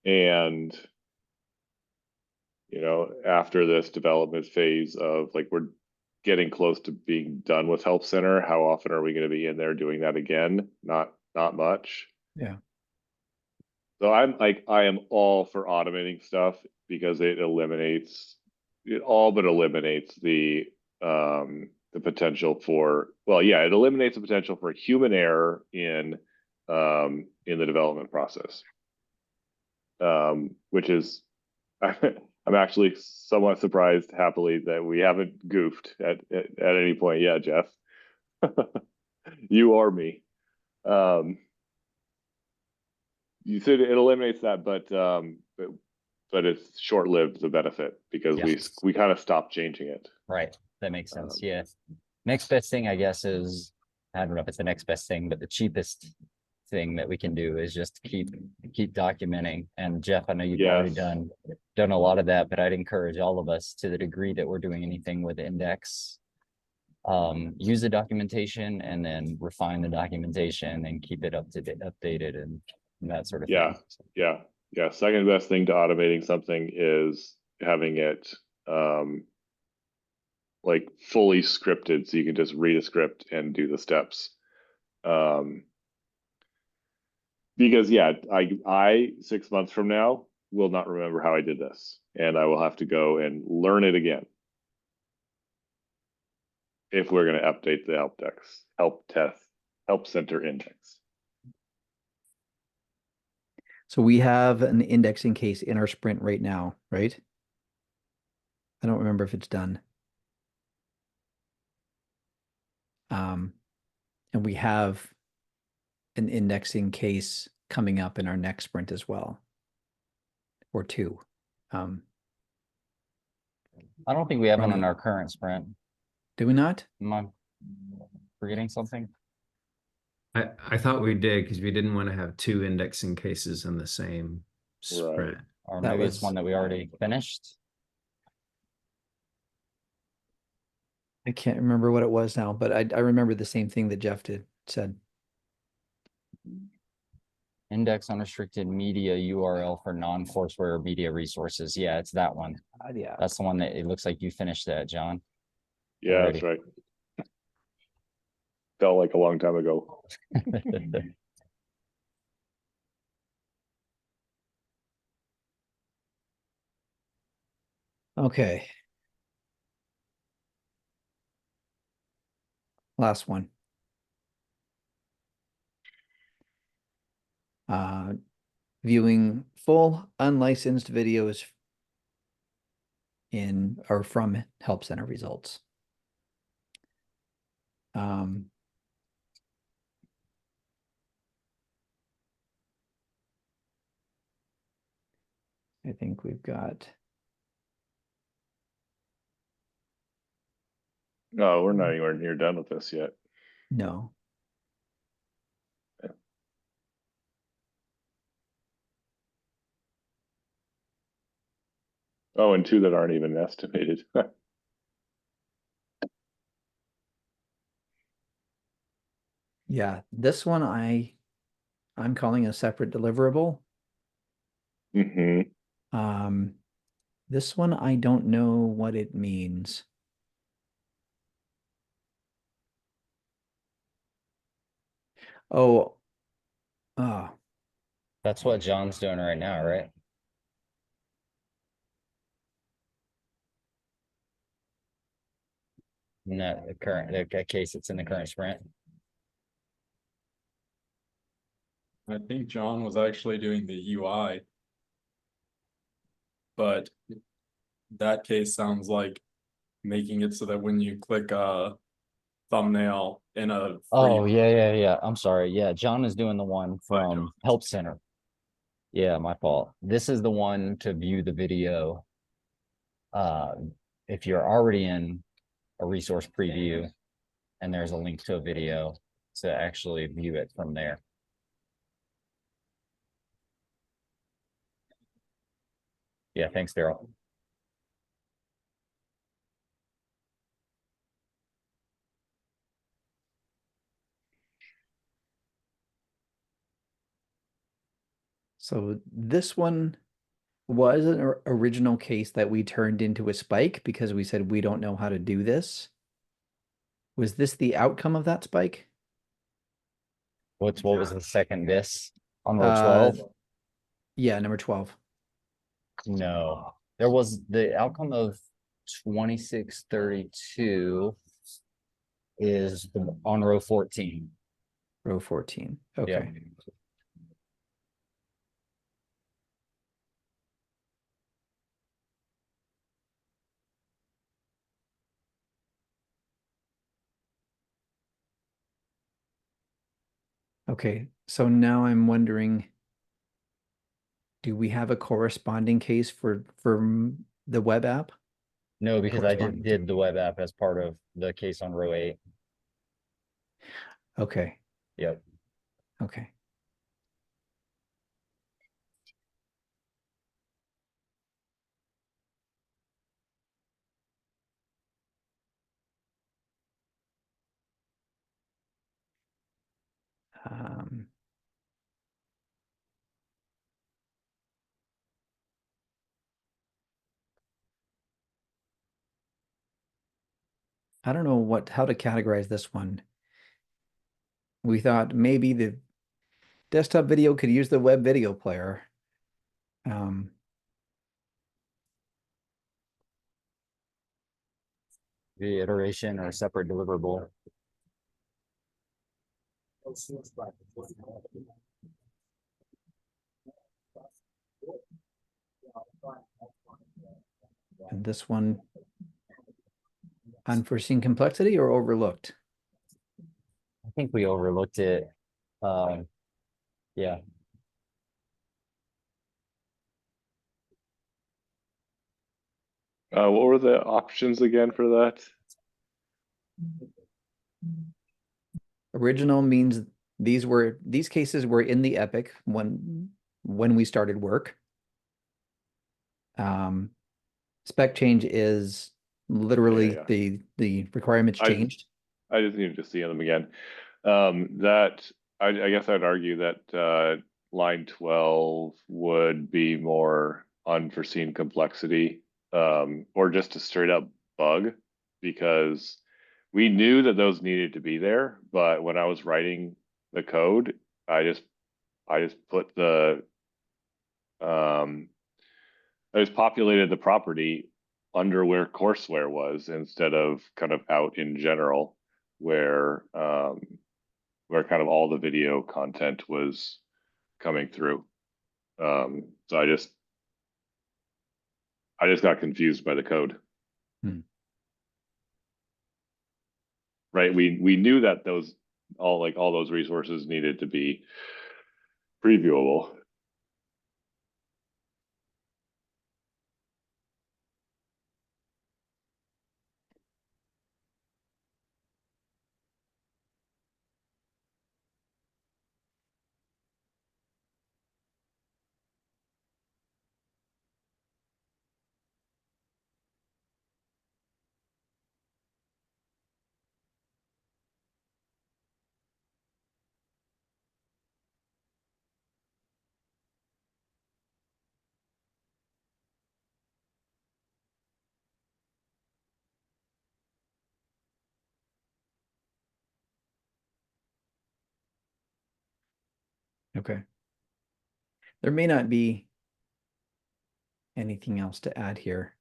and you know, after this development phase of like, we're getting close to being done with Help Center, how often are we going to be in there doing that again? Not much. Yeah. So I am all for automating stuff because it all but eliminates the potential for, well, yeah, it eliminates the potential for human error in the development process. Which is, I'm actually somewhat surprised, happily, that we haven't goofed at any point yet, Jeff. You or me. You said it eliminates that, but it's short-lived, the benefit, because Yes. we kind of stopped changing it. Right, that makes sense. Yeah. Next best thing, I guess, is, I don't know if it's the next best thing, but the cheapest thing that we can do is just keep documenting. And Jeff, I know you've already Yes. done a lot of that, but I'd encourage all of us, to the degree that we're doing anything with index, use the documentation and then refine the documentation and keep it updated and that sort of Yeah. thing. Yeah. Second best thing to automating something is having it like fully scripted, so you can just read a script and do the steps. Because yeah, I 6 months from now will not remember how I did this, and I will have to go and learn it again if we're going to update the help center index. So we have an indexing case in our sprint right now, right? I don't remember if it's done. And we have an indexing case coming up in our next sprint as well. Or two. I don't think we have one in Probably. our current sprint. Do we not? Am I forgetting something? I thought we did because we didn't want to have two indexing cases in the same sprint. Or That maybe it's was- one that we already finished? I can't remember what it was now, but I remember the same thing that Jeff said. Index unrestricted media URL for non-courseware media resources. Yeah, it's that one. Yeah. That's the one that it looks like you finished that, John. Yeah, that's right. Felt like a long time ago. Okay. Last one. Viewing full unlicensed videos in or from Help Center results. I think we've got, No, we're not anywhere near done with this yet. no. Oh, and two that aren't even estimated. Yeah, this one I'm calling a separate deliverable. Hmm. This one I don't know what it means. Oh, That's what John's doing right now, right? No, the current, the case it's in the current sprint. I think John was actually doing the UI. But that case sounds like making it so that when you click a thumbnail in a Oh, free, yeah. I'm sorry. Yeah, John is doing the one from Help Center. Yeah, my fault. This is the one to view the video. If you're already in a resource preview and there's a link to a video to actually view it from there. Yeah, thanks, Daryl. so this one was an original case that we turned into a spike because we said we don't know how to do this. Was this the outcome of that spike? What was the second this on row 12? Yeah, number 12. No, there was the outcome of 2632 is on row 14. Row 14. Yeah. Okay. Okay, so now I'm wondering, do we have a corresponding case for the web app? No, because I just Corresponding. did the web app as part of the case on row 8. Okay, Yep. okay. I don't know how to categorize this one. We thought maybe the desktop video could use the web video player. The iteration or separate deliverable. And this one, unforeseen complexity or overlooked? think we overlooked it. Yeah. What were the options again for that? Original means these cases were in the epic when we started work. Spec change is literally Yeah. the requirements I- changed. I just needed to see them again. I guess I'd argue that line 12 would be more unforeseen complexity, or just a straight up bug, because we knew that those needed to be there, but when I was writing the code, I just put um I just populated the property under where courseware was instead of kind of out in general where kind of all the video content was coming through. So I just got confused by the code. Hmm. Right. We knew that all those resources needed to be previewable. Okay. There may not be anything else to add here.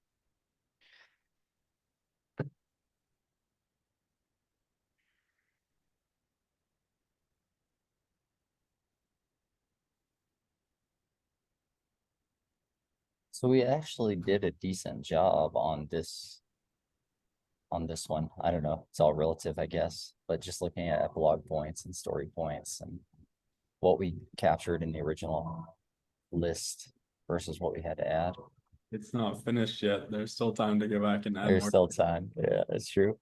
So we actually did a decent job on this one. I don't know. It's all relative, I guess. But just looking at epilogue points and story points and what we captured in the original list versus what we had to add. It's not finished yet. There's still time to go back and add There's more. still time. Yeah, that's true.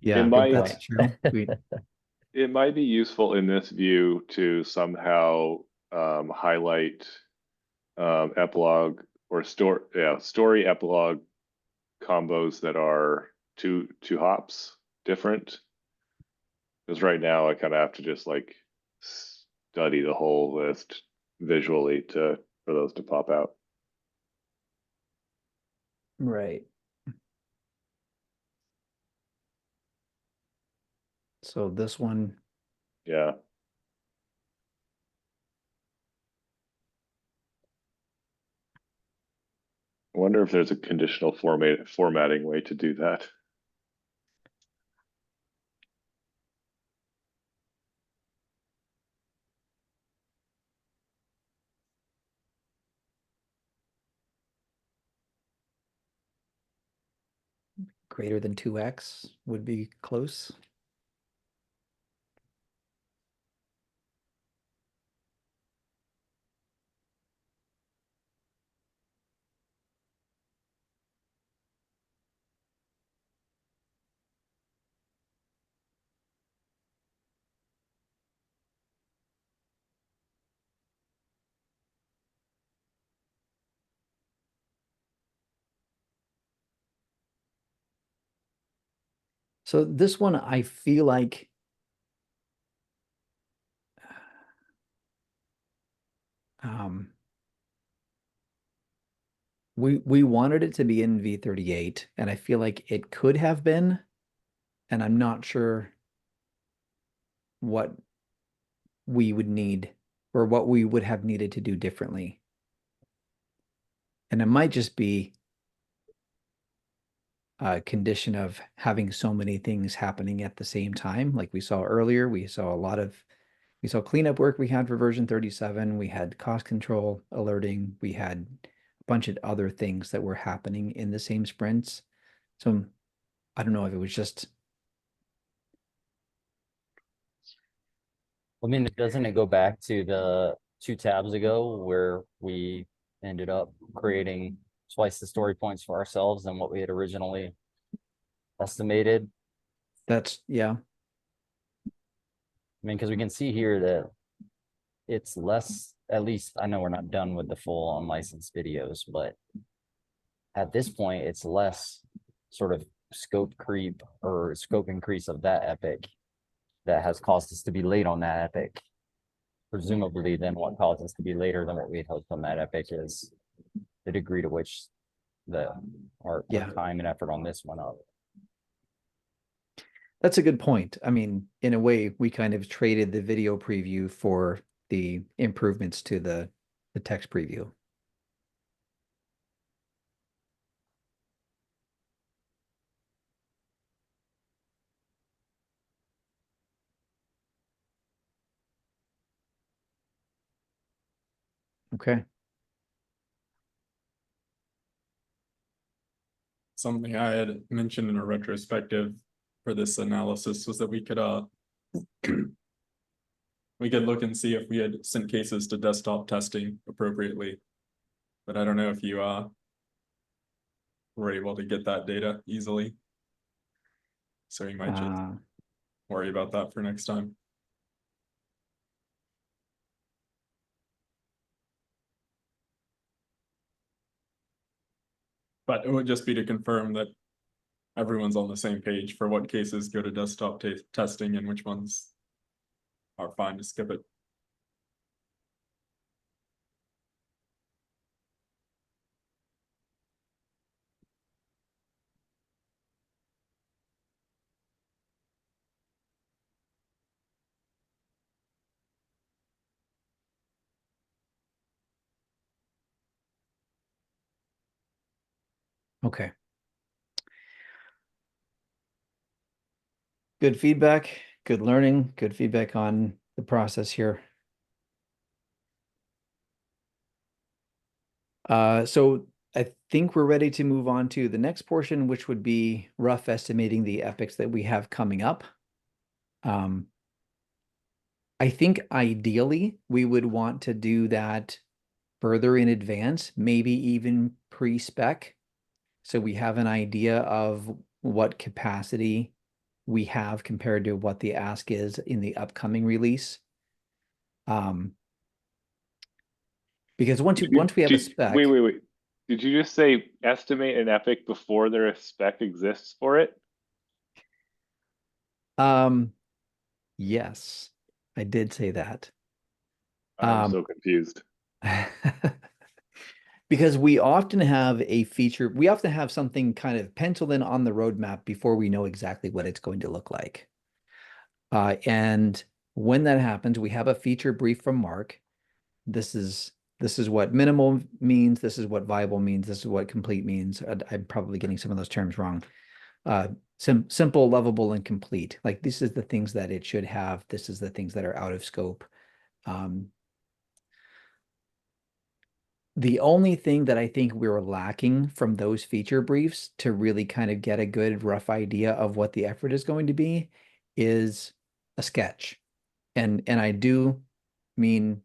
Yeah, might- that's true. It might be useful in this view to somehow highlight epilogue or story epilogue combos that are two hops different. Because right now I kind of have to just like study the whole list visually for those to pop out. Right. So this one, Yeah. I wonder if there's a conditional formatting way to do that. greater than 2x would be close. So this one, I feel like we wanted it to be in v38, and I feel like it could have been, and I'm not sure what we would need or what we would have needed to do differently. And it might just be a condition of having so many things happening at the same time. Like we saw earlier, we saw cleanup work we had for version 37. We had cost control alerting. We had a bunch of other things that were happening in the same sprints. So I don't know if it was just I mean, doesn't it go back to the 2 tabs ago where we ended up creating twice the story points for ourselves than what we had originally estimated? That's, yeah. I mean, because we can see here that it's less, at least I know we're not done with the full unlicensed videos, but at this point, it's less sort of scope creep or scope increase of that epic that has caused us to be late on that epic. Presumably, then what caused us to be later than what we had hoped on that epic is the degree to which our Yeah. time and effort on this went up. That's a good point. I mean, in a way, we kind of traded the video preview for the improvements to the text preview. Okay. Something I had mentioned in a retrospective for this analysis was that we could we could look and see if we had sent cases to desktop testing appropriately. But I don't know if you were able to get that data easily. So you might just worry about that for next time. But it would just be to confirm that everyone's on the same page for what cases go to desktop testing and which ones are fine to skip it. Okay. Good feedback, good learning, good feedback on the process here. So I think we're ready to move on to the next portion, which would be rough estimating the epics that we have coming up. I think ideally we would want to do that further in advance, maybe even pre-spec. So we have an idea of what capacity we have compared to what the ask is in the upcoming release. Because once we have a spec. Wait. Did you just say estimate an epic before there a spec exists for it? Yes, I did say that. I'm so confused. Because we often have a feature, we often have something kind of penciled in on the roadmap before we know exactly what it's going to look like. And when that happens, we have a feature brief from Mark. This is what minimal means. This is what viable means. This is what complete means. I'm probably getting some of those terms wrong. Simple, lovable, and complete. Like, this is the things that it should have. This is the things that are out of scope. The only thing that I think we were lacking from those feature briefs to really kind of get a good rough idea of what the effort is going to be is a sketch. And I do mean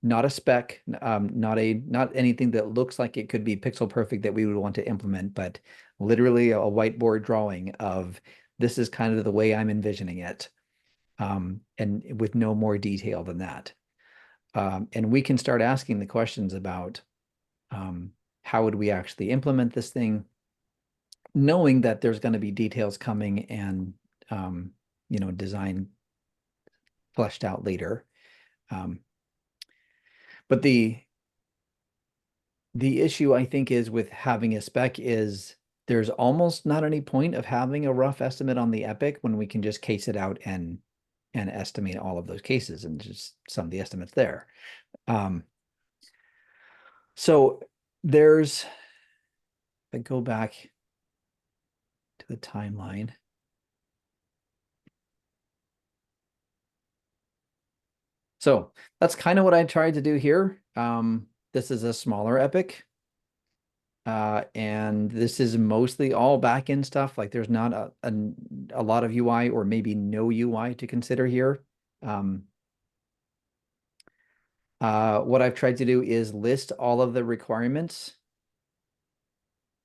not a spec, not anything that looks like it could be pixel perfect that we would want to implement, but literally a whiteboard drawing of this is kind of the way I'm envisioning it. And with no more detail than that. And we can start asking the questions about how would we actually implement this thing, knowing that there's going to be details coming and design fleshed out later. But the issue, I think, is with having a spec is there's almost not any point of having a rough estimate on the epic when we can just case it out and estimate all of those cases and just sum the estimates there. So there's, if I go back to the timeline. So that's kind of what I tried to do here. This is a smaller epic. And this is mostly all backend stuff. Like, there's not a lot of UI or maybe no UI to consider here. What I've tried to do is list all of the requirements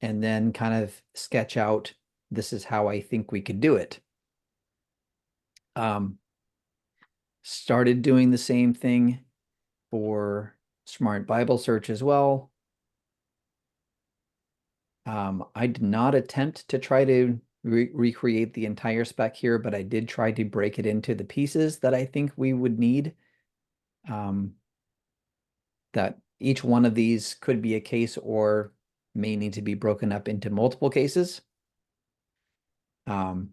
and then kind of sketch out, this is how I think we could do it. Started doing the same thing for Smart Bible Search as well. I did not attempt to try to recreate the entire spec here, but I did try to break it into the pieces that I think we would need. That each one of these could be a case or may need to be broken up into multiple cases. And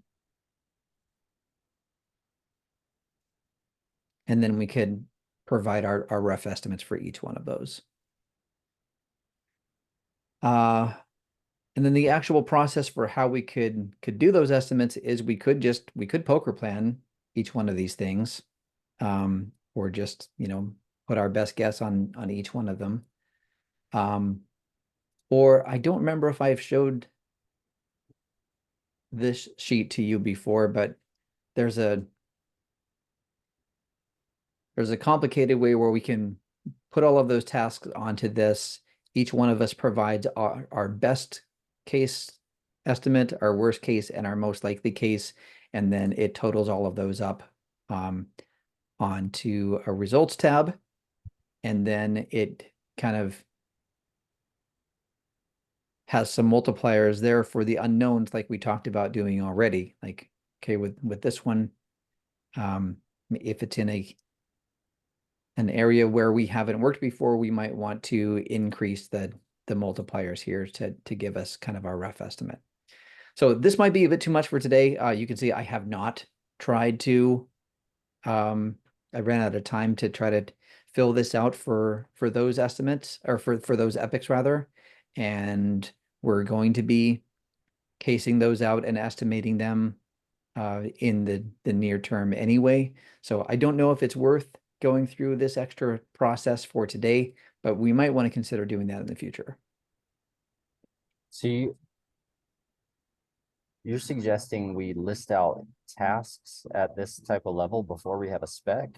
then we could provide our rough estimates for each one of those. And then the actual process for how we could do those estimates is we could poker plan each one of these things, or just, you know, put our best guess on each one of them. Or I don't remember if I've showed this sheet to you before, but there's a complicated way where we can put all of those tasks onto this. Each one of us provides our best case estimate, our worst case, and our most likely case, and then it totals all of those up onto a results tab, and then it kind of has some multipliers there for the unknowns, like we talked about doing already. Like, okay, with this one, if it's in an area where we haven't worked before, we might want to increase the multipliers here to give us kind of our rough estimate. So this might be a bit too much for today. You can see I have not tried to, I ran out of time to try to fill this out for those estimates, or for those epics rather. And we're going to be casing those out and estimating them in the near term anyway. So I don't know if it's worth going through this extra process for today, but we might want to consider doing that in the future. So you're suggesting we list out tasks at this type of level before we have a spec?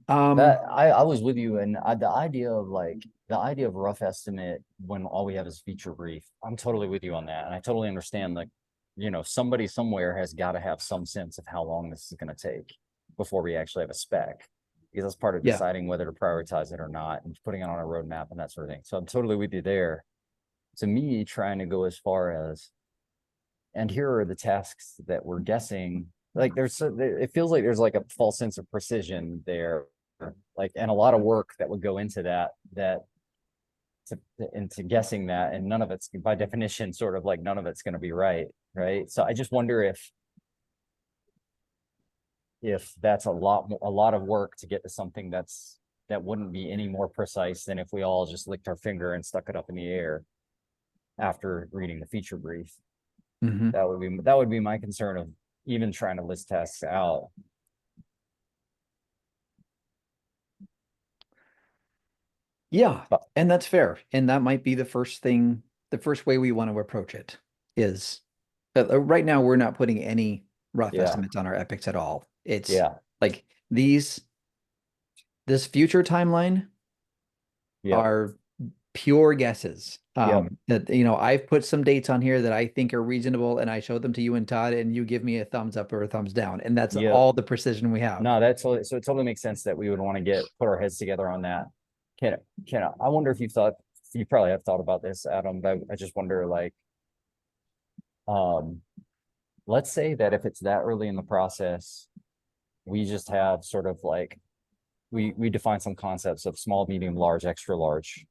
That I was with you, and the idea of rough estimate when all we have is feature brief, I'm totally with you on that, and I totally understand, like, you know, somebody somewhere has got to have some sense of how long this is going to take before we actually have a spec, because that's part of deciding whether to prioritize it or not, and putting it on a roadmap and that sort of thing. So I'm totally with you there. To me, trying to go as far as, and here are the tasks that we're guessing, like it feels like there's like a false sense of precision there, like, and a lot of work that would go into into guessing that, and none of it's, by definition, sort of like none of it's going to be right. So I just wonder if that's a lot of work to get to something that wouldn't be any more precise than if we all just licked our finger and stuck it up in the air after reading the feature brief. Mm-hmm. That would be my concern of even trying to list tasks out. Yeah, and that's fair. And that might be the first way we want to approach it is right now we're not putting any rough estimates on our epics at all. It's like this future timeline are pure guesses. That, you know, I've put some dates on here that I think are reasonable, and I show them to you and Todd, and you give me a thumbs up or a thumbs down, and that's all the precision we have. No, so it totally makes sense that we would want to put our heads together on that. I wonder if you probably have thought about this, Adam, but I just wonder, like, let's say that if it's that early in the process, we just have sort of like, we define some concepts of small, medium, large, extra large.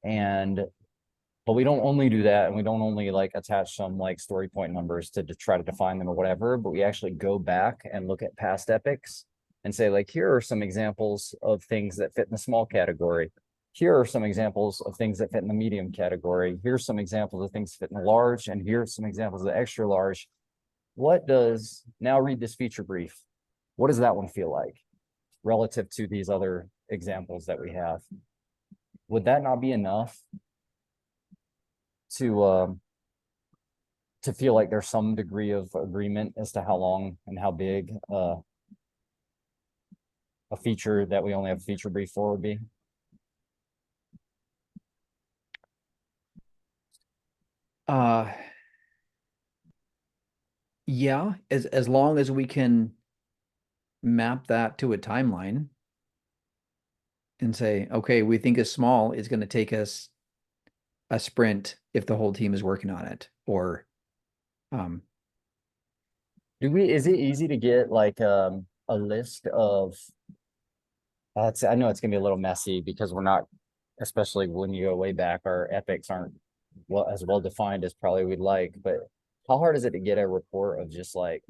But we don't only do that, and we don't only like attach some like story point numbers to try to define them or whatever, but we actually go back and look at past epics and say, like, here are some examples of things that fit in the small category. Here are some examples of things that fit in the medium category. Here's some examples of things that fit in the large, and here's some examples of the extra large. Now read this feature brief. What does that one feel like relative to these other examples that we have? Would that not be enough to to feel like there's some degree of agreement as to how long and how big a feature that we only have a feature brief for would be. Yeah, as long as we can map that to a timeline and say, okay, we think a small is going to take us a sprint if the whole team is working on it, or Is it easy to get like a list of I know it's gonna be a little messy because we're not, especially when you go way back, our epics aren't as well defined as probably we'd like, but how hard is it to get a report of just like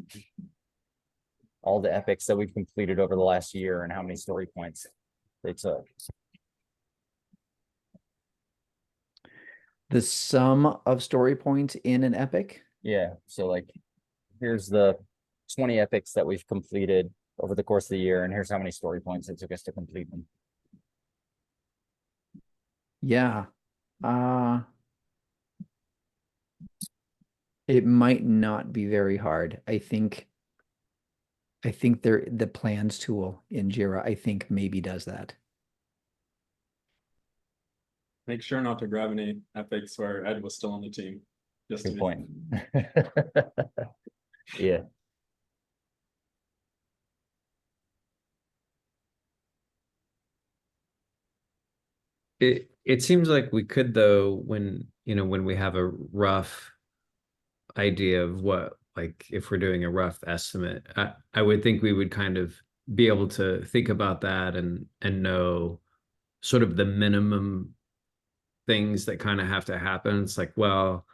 all the epics that we've completed over the last year and how many story points they took? the sum of story points in an epic? Yeah, so like here's the 20 epics that we've completed over the course of the year, and here's how many story points it took us to complete them. Yeah. It might not be very hard. I think the plans tool in Jira, I think maybe does that. Make sure not to grab any epics where Ed was still on the team. Just to Good be- point. Yeah. It seems like we could, though, when when we have a rough idea of what, like, if we're doing a rough estimate, I would think we would kind of be able to think about that and know sort of the minimum things that kind of have to happen. It's like, well,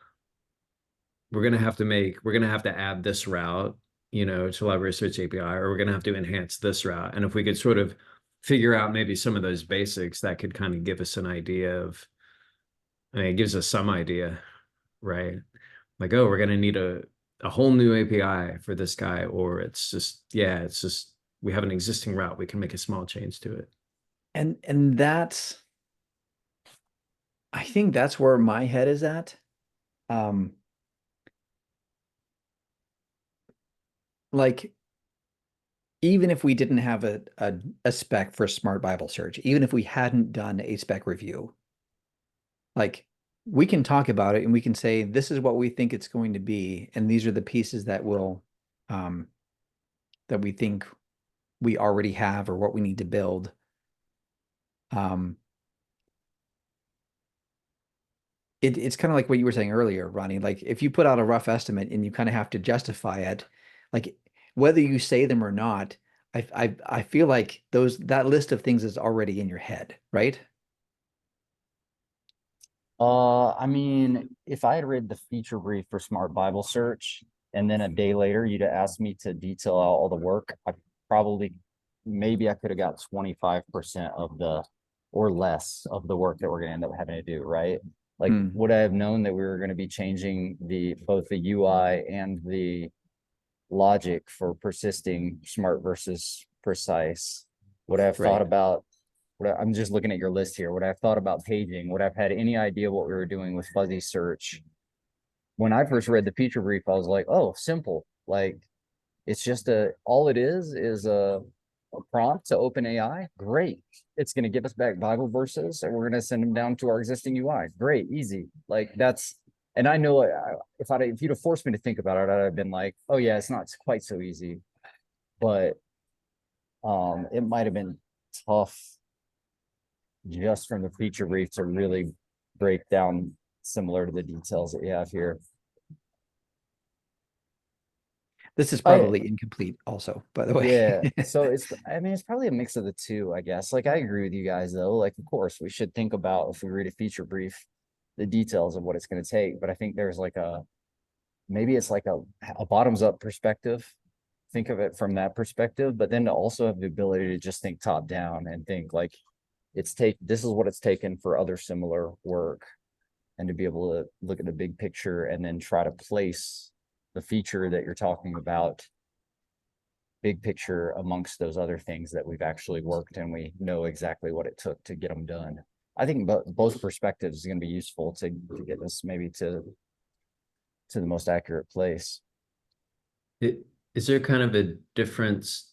we're gonna have to add this route, to Library Search API, or we're gonna have to enhance this route. And if we could sort of figure out maybe some of those basics, that could kind of give us an idea of, I mean, it gives us some idea, right? Like, oh, we're gonna need a whole new API for this guy, or it's just we have an existing route, we can make a small change to it. And that's, I think that's where my head is at. Like, even if we didn't have a spec for Smart Bible Search, even if we hadn't done a spec review, like, we can talk about it and we can say, this is what we think it's going to be, and these are the pieces that will that we think we already have or what we need to build. It's kind of like what you were saying earlier, Ronnie. Like, if you put out a rough estimate and you kind of have to justify it, like, whether you say them or not, I feel like that list of things is already in your head, right? I mean, if I had read the feature brief for Smart Bible Search and then a day later you'd have asked me to detail out all the work, maybe I could have got 25% of or less of the work that we're gonna end up having to do, right? Like, would I have known that we were gonna be changing both the UI and the logic for persisting smart versus precise? Would I have thought about, I'm just looking at your list here. Would I have thought about paging? Would I have had any idea what we were doing with fuzzy search? When I first read the feature brief, I was like, oh, simple. Like, it's just all it is a prompt to OpenAI. Great. It's going to give us back Bible verses and we're going to send them down to our existing UI. Great, easy. Like, and I know if you'd have forced me to think about it, I'd have been like, oh yeah, it's not quite so easy. But it might have been tough just from the feature brief to really break down similar to the details that we have here. This is probably incomplete also, by the way. Yeah. So it's probably a mix of the two, I guess. Like, I agree with you guys though. Like, of course, we should think about, if we read a feature brief, the details of what it's going to take. But I think there's like maybe it's like a bottoms up perspective. Think of it from that perspective, but then to also have the ability to just think top down and think like, this is what it's taken for other similar work, and to be able to look at the big picture and then try to place the feature that you're talking about big picture amongst those other things that we've actually worked and we know exactly what it took to get them done. I think both perspectives is going to be useful to get us maybe to to the most accurate place. Is there kind of a difference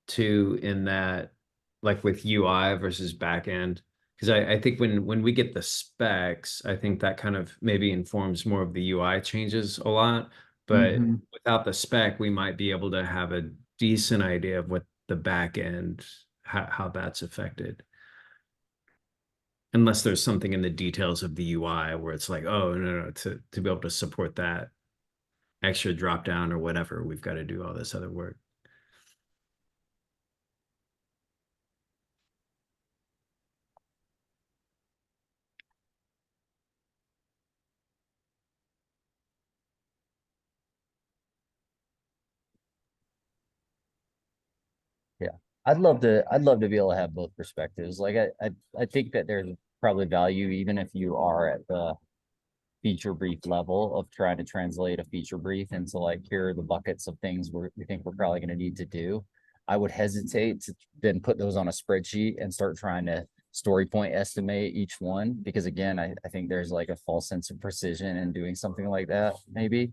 too in that, like with UI versus backend? Because I think when we get the specs, I think that kind of maybe informs more of the UI changes a lot. But Mhm. without the spec, we might be able to have a decent idea of what the back end, how that's affected. Unless there's something in the details of the UI where it's like, oh, no, to be able to support that extra drop down or whatever, we've got to do all this other work. Yeah, I'd love to be able to have both perspectives. Like I think that there's probably value even if you are at the feature brief level of trying to translate a feature brief into like, here are the buckets of things we think we're probably going to need to do. I would hesitate to then put those on a spreadsheet and start trying to story point estimate each one, because again, I think there's like a false sense of precision in doing something like that, maybe.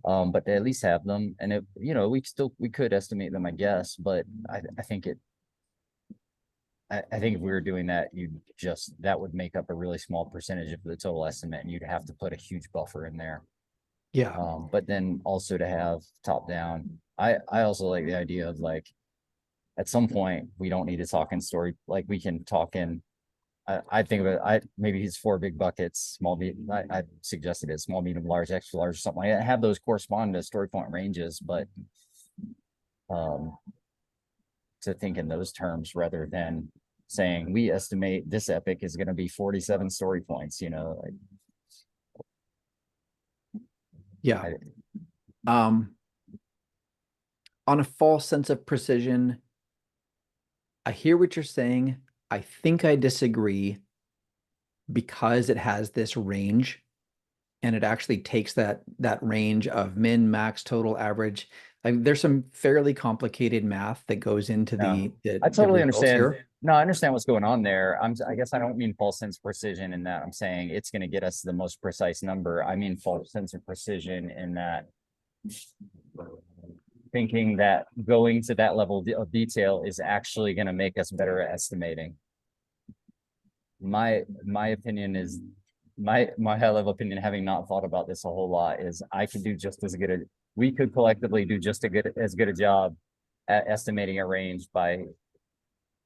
But they at least have them, and it, you know, we could estimate them, I guess, but I think I think if we were doing that, that would make up a really small percentage of the total estimate, and you'd have to put a huge buffer in there. Yeah. But then also to have top down, I also like the idea of like, at some point, we don't need to talk in story, like we can talk in, I think of it, maybe it's 4 big buckets, small, I suggested it, small, medium, large, extra large, something like that, have those correspond to story point ranges, but to think in those terms rather than saying we estimate this epic is going to be 47 story points, you know, like, Yeah. On a false sense of precision, I hear what you're saying. I think I disagree because it has this range and it actually takes that range of min, max, total, average. Like there's some fairly complicated math that goes into Yeah. the I totally results understand. here. No, I understand what's going on there. I guess I don't mean false sense of precision in that I'm saying it's going to get us the most precise number. I mean false sense of precision in that thinking that going to that level of detail is actually going to make us better at estimating. My opinion is my high level opinion, having not thought about this a whole lot, is I could do just as good a, we could collectively do just as good a job at estimating a range by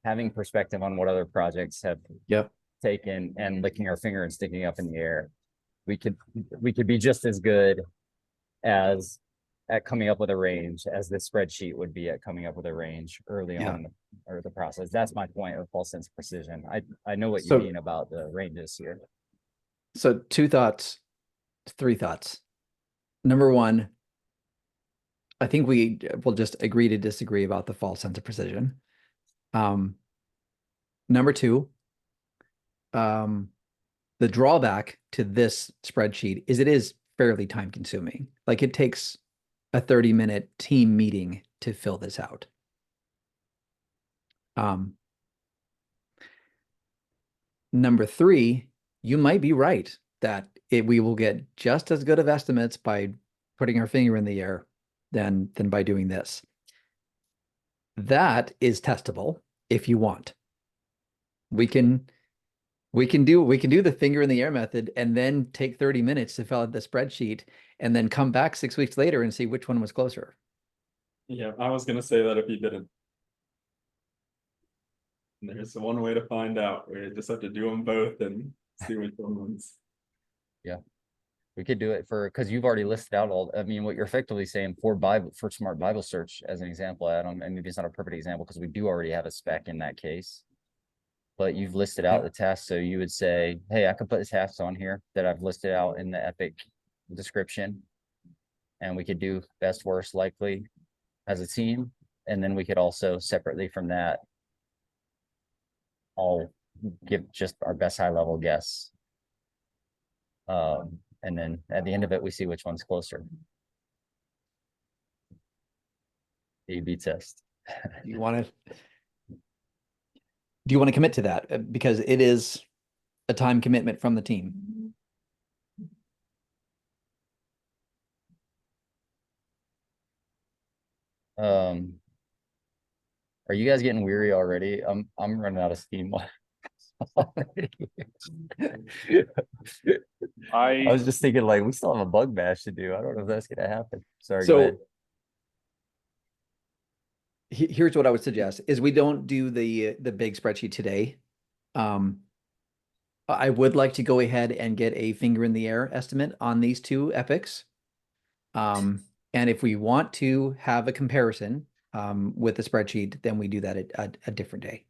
having perspective on what other projects have Yep. taken and licking our finger and sticking up in the air. We could be just as good as at coming up with a range as the spreadsheet would be at coming up with a range early Yeah. on or the process. That's my point of false sense of precision. I know what you So- mean about the ranges here. So 2 thoughts, 3 thoughts. Number 1, I think we will just agree to disagree about the false sense of precision. Number 2, the drawback to this spreadsheet is it is fairly time consuming. Like it takes a 30-minute team meeting to fill this out. Number 3, you might be right that we will get just as good of estimates by putting our finger in the air than by doing this. That is testable if you want. We can do the finger in the air method and then take 30 minutes to fill out the spreadsheet and then come back 6 weeks later and see which one was closer. Yeah, I was gonna say that if you didn't. There's one way to find out. We just have to do them both and see which one wins. We could do it because you've already listed out all, I mean, what you're effectively saying for Smart Bible Search as an example. And maybe it's not a perfect example because we do already have a spec in that case. But you've listed out the tasks, so you would say, hey, I could put the tasks on here that I've listed out in the Epic description. And we could do best, worst, likely as a team. And then we could also separately from that, all give just our best high level guess. And then at the end of it, we see which one's closer. A/B test. Do you want to commit to that? Because it is a time commitment from the team. Um, are you guys getting weary already? I'm running out of steam. already. I I was just thinking like we still have a bug bash to do. I don't know if that's gonna happen. Sorry, go ahead. So here's what I would suggest is we don't do the big spreadsheet today. I would like to go ahead and get a finger in the air estimate on these two epics. And if we want to have a comparison with the spreadsheet, then we do that at a different day.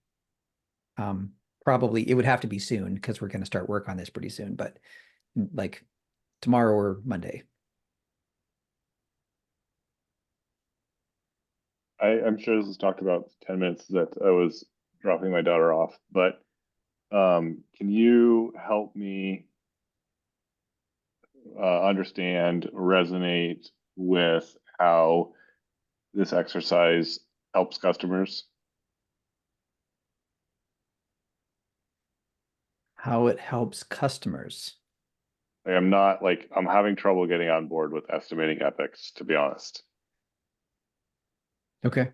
Probably it would have to be soon because we're going to start work on this pretty soon, but like tomorrow or Monday. I'm sure this was talked about 10 minutes that I was dropping my daughter off, but can you help me understand, resonate with how this exercise helps customers? How it helps customers. Like, I'm having trouble getting on board with estimating epics, to be honest. Okay.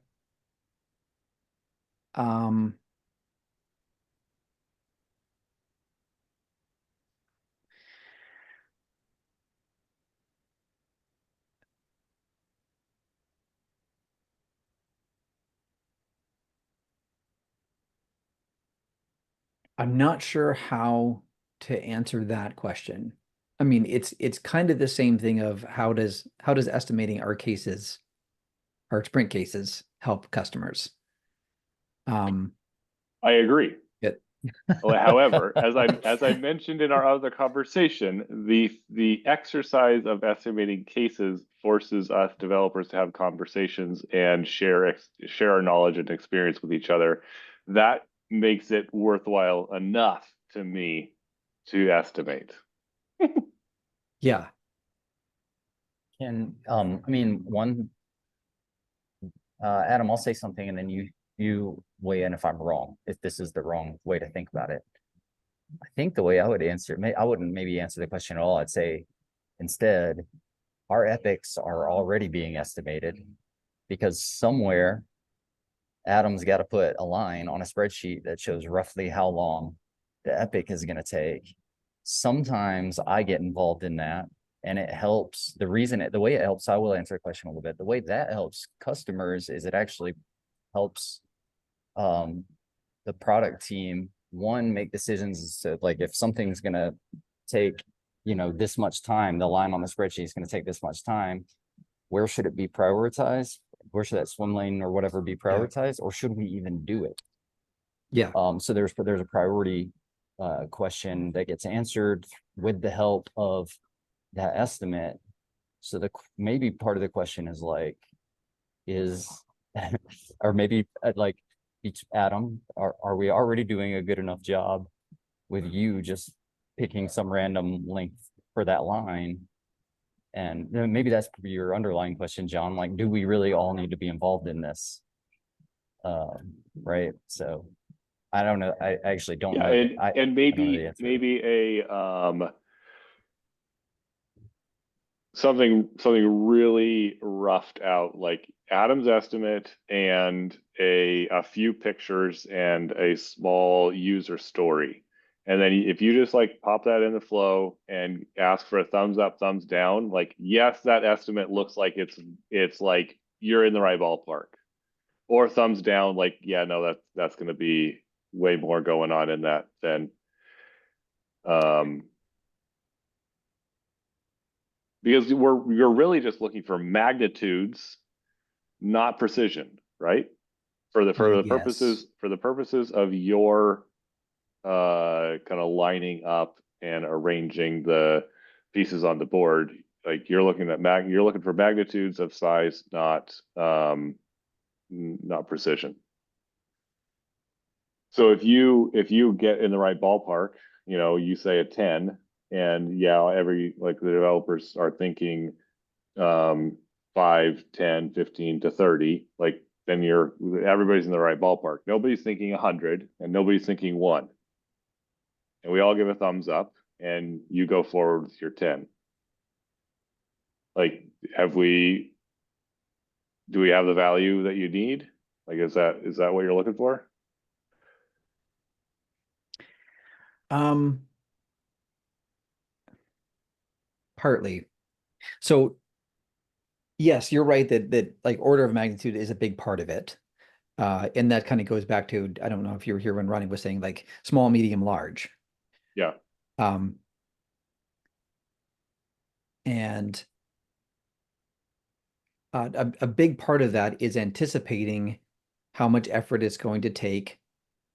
I'm not sure how to answer that question. I mean, it's kind of the same thing of how does estimating our cases, our sprint cases help customers? I agree. It, However, as I mentioned in our other conversation, the exercise of estimating cases forces us developers to have conversations and share our knowledge and experience with each other. That makes it worthwhile enough to me to estimate. yeah. Can I mean one Adam, I'll say something and then you weigh in if I'm wrong, if this is the wrong way to think about it. I think the way I would answer, I wouldn't maybe answer the question at all. I'd say instead, our epics are already being estimated because somewhere Adam's got to put a line on a spreadsheet that shows roughly how long the epic is going to take. Sometimes I get involved in that and it helps. The way it helps, I will answer the question a little bit. The way that helps customers is it actually helps the product team make decisions. So like if something's going to take, this much time, the line on the spreadsheet is going to take this much time. Where should it be prioritized? Where should that swim lane or whatever be prioritized, or should we even do it? Yeah. So there's a priority question that gets answered with the help of that estimate. So maybe part of the question is like, or maybe like Adam, are we already doing a good enough job with you just picking some random length for that line? And maybe that's your underlying question, John. Like, do we really all need to be involved in this? Right. So I don't know. I actually don't know. And maybe something really roughed out, like Adam's estimate and a few pictures and a small user story. And then if you just like pop that in the flow and ask for a thumbs up, thumbs down, like, yes, that estimate looks like it's like you're in the right ballpark. Or thumbs down, like, yeah, no, that's going to be way more going on in that than because you're really just looking for magnitudes, not precision, right? For the purposes of your kind of lining up and arranging the pieces on the board, like you're looking for magnitudes of size, not precision. So if you get in the right ballpark, you say a 10, and yeah, like the developers are thinking 5, 10, 15 to 30, like then everybody's in the right ballpark. Nobody's thinking 100 and nobody's thinking 1. And we all give a thumbs up and you go forward with your 10. Like, have we do we have the value that you need? Like, is that what you're looking for? Partly. So yes, you're right that like order of magnitude is a big part of it. And that kind of goes back to, I don't know if you were here when Ronnie was saying like small, medium, large. Yeah. Um, and a big part of that is anticipating how much effort it's going to take.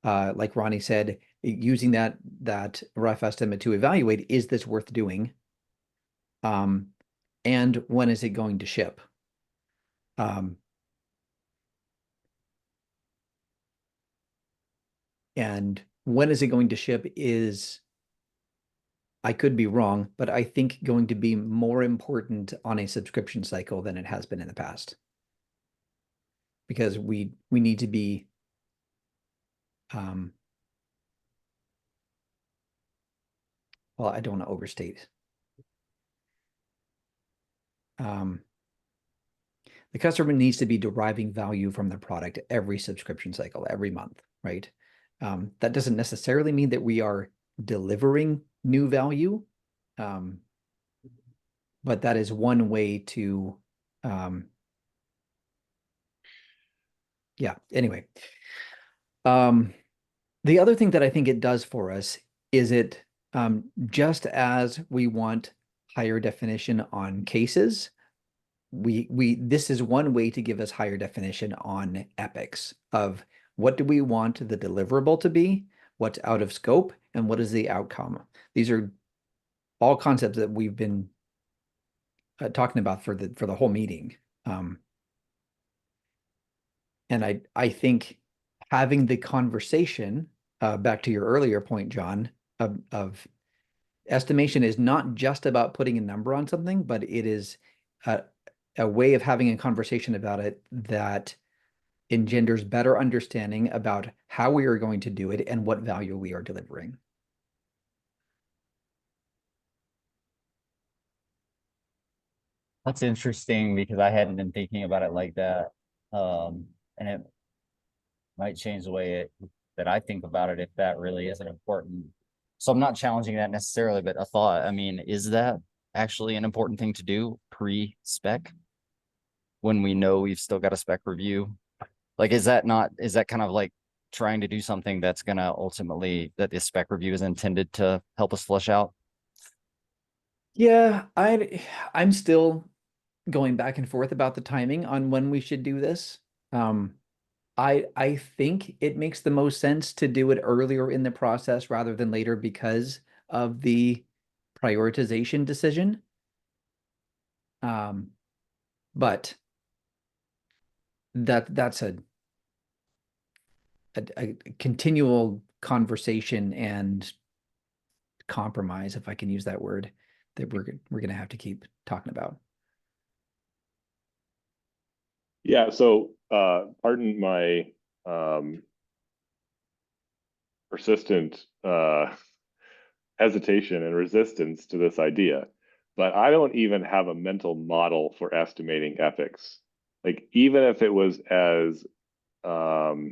Like Ronnie said, using that rough estimate to evaluate, is this worth doing? And when is it going to ship? And when is it going to ship is, I could be wrong, but I think going to be more important on a subscription cycle than it has been in the past. Because we need to be well, I don't want to overstate. The customer needs to be deriving value from the product every subscription cycle, every month, right? That doesn't necessarily mean that we are delivering new value, but that is one way to, yeah, anyway. The other thing that I think it does for us is it, just as we want higher definition on cases, this is one way to give us higher definition on epics of what do we want the deliverable to be, what's out of scope, and what is the outcome. These are all concepts that we've been talking about for the whole meeting. And I think having the conversation, back to your earlier point, John, of estimation is not just about putting a number on something, but it is a way of having a conversation about it that engenders better understanding about how we are going to do it and what value we are delivering. That's interesting because I hadn't been thinking about it like that. And it might change the way that I think about it if that really isn't important. So I'm not challenging that necessarily, but a thought. I mean, is that actually an important thing to do pre-spec when we know we've still got a spec review? Like, is that kind of like trying to do something that's gonna ultimately, that the spec review is intended to help us flesh out? Yeah, I'm still going back and forth about the timing on when we should do this. I think it makes the most sense to do it earlier in the process rather than later because of the prioritization decision. But that's a continual conversation and compromise, if I can use that word, that we're going to have to keep talking about. Yeah, so pardon my persistent hesitation and resistance to this idea, but I don't even have a mental model for estimating epics. Like, even if it was as low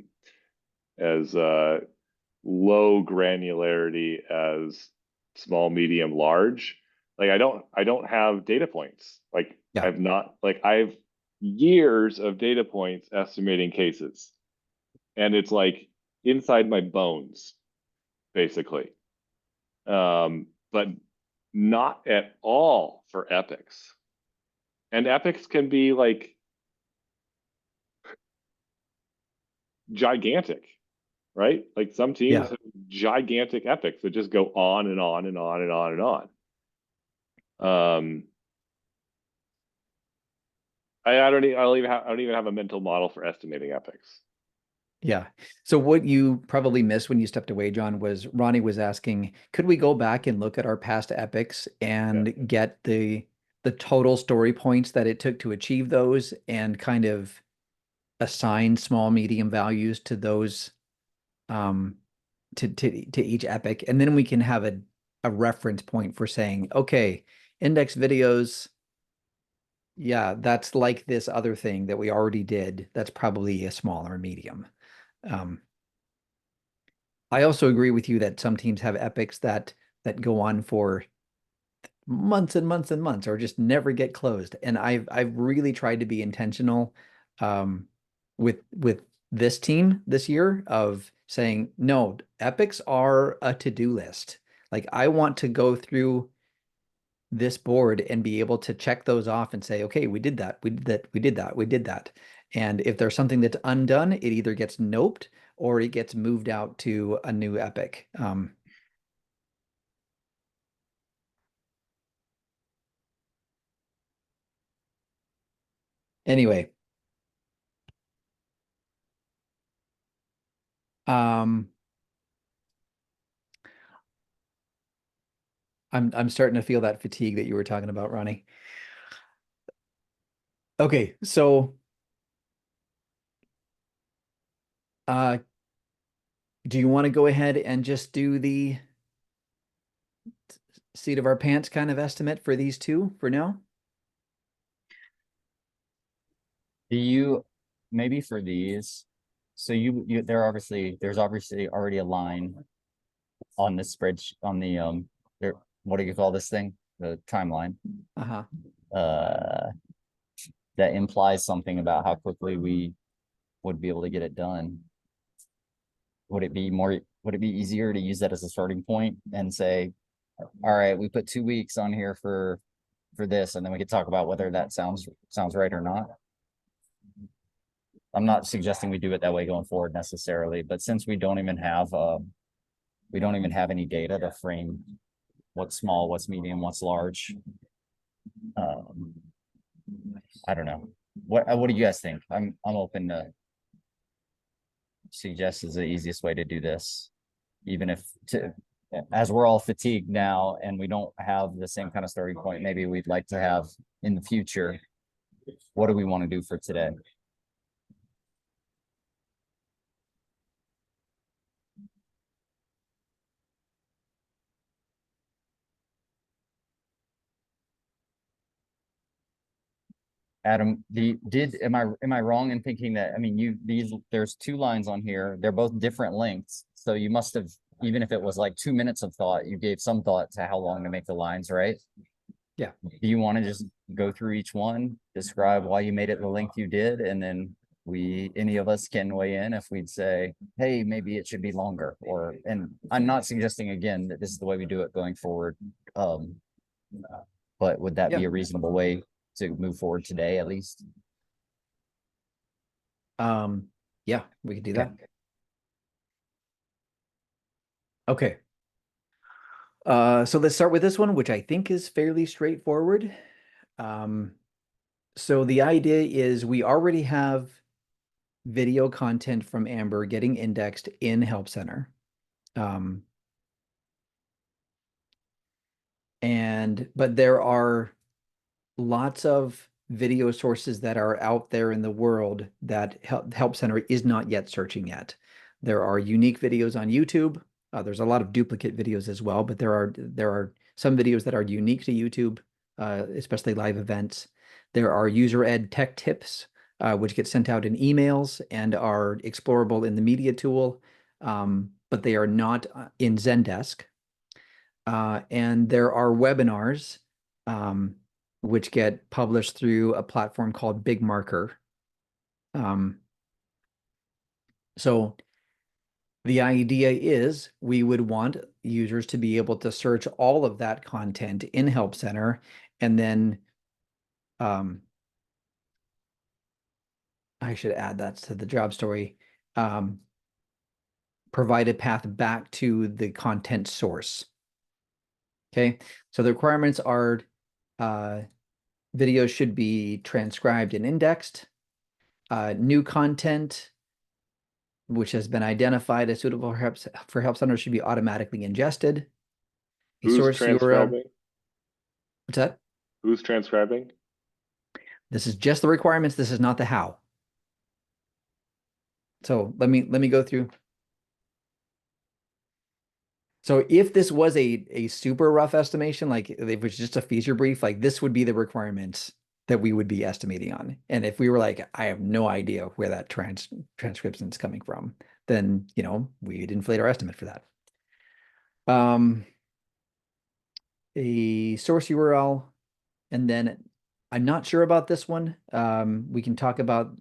granularity as small, medium, large, like I don't have data points. Like, Yeah. I've years of data points estimating cases, and it's like inside my bones, basically. But not at all for epics. And epics can be like gigantic, right? Like, some teams Yeah. have gigantic epics that just go on and on and on and on and on. I don't even have a mental model for estimating epics. Yeah. So what you probably missed when you stepped away, John, was Ronnie was asking, could we go back and look at our past epics and get the total story points that it took to achieve those and kind of assign small, medium values to those, to each epic, and then we can have a reference point for saying, okay, index videos Yeah, that's like this other thing that we already did. That's probably a small or medium. Um, I also agree with you that some teams have epics that go on for months and months and months or just never get closed. And I've really tried to be intentional um with this team this year of saying, no, epics are a to-do list. Like I want to go through this board and be able to check those off and say, okay, we did that, we did that, we did that, we did that. And if there's something that's undone, it either gets noped or it gets moved out to a new epic. Anyway, I'm starting to feel that fatigue that you were talking about, Ronnie. Okay, so uh do you want to go ahead and just do the seat of our pants kind of estimate for these two for now? Do you, maybe for these, so there's obviously already a line on this spreadsheet, on the, there, what do you call this thing? The timeline, Uh-huh. that implies something about how quickly we would be able to get it done. Would it be easier to use that as a starting point and say, all right, we put 2 weeks on here for this, and then we could talk about whether that sounds right or not? I'm not suggesting we do it that way going forward necessarily, but since we don't even have any data to frame what's small, what's medium, what's large. I don't know. What do you guys think? I'm open to suggest is the easiest way to do this, even if as we're all fatigued now and we don't have the same kind of starting point maybe we'd like to have in the future. What do we want to do for today? Adam, am I wrong in thinking that, I mean, there's 2 lines on here, they're both different lengths, so you must have, even if it was like 2 minutes of thought, you gave some thought to how long to make the lines, right? Yeah. Do you want to just go through each one, describe why you made it the length you did, and then any of us can weigh in if we'd say, hey, maybe it should be longer, and I'm not suggesting again that this is the way we do it going forward. But would that be Yeah. a reasonable way to move forward today, at least? Yeah, we could do that. Okay. Okay. So let's start with this one, which I think is fairly straightforward. So the idea is we already have video content from Amber getting indexed in Help Center. But there are lots of video sources that are out there in the world that Help Center is not yet searching yet. There are unique videos on YouTube. There's a lot of duplicate videos as well, but there are some videos that are unique to YouTube, especially live events. There are user ed tech tips, which get sent out in emails and are explorable in the media tool, but they are not in Zendesk. And there are webinars, which get published through a platform called Big Marker. So the idea is we would want users to be able to search all of that content in Help Center and then I should add that to the job story, provide a path back to the content source. Okay, so the requirements are videos should be transcribed and indexed. New content, which has been identified as suitable for Help Center, should be automatically ingested. A Who's source URL. transcribing? What's that? Who's transcribing? This is just the requirements. This is not the how. So let me go through. So if this was a super rough estimation, like if it was just a feature brief, like this would be the requirements that we would be estimating on. And if we were like, I have no idea where that transcription is coming from, then, you know, we'd inflate our estimate for that. A source URL, and then I'm not sure about this one. We can talk about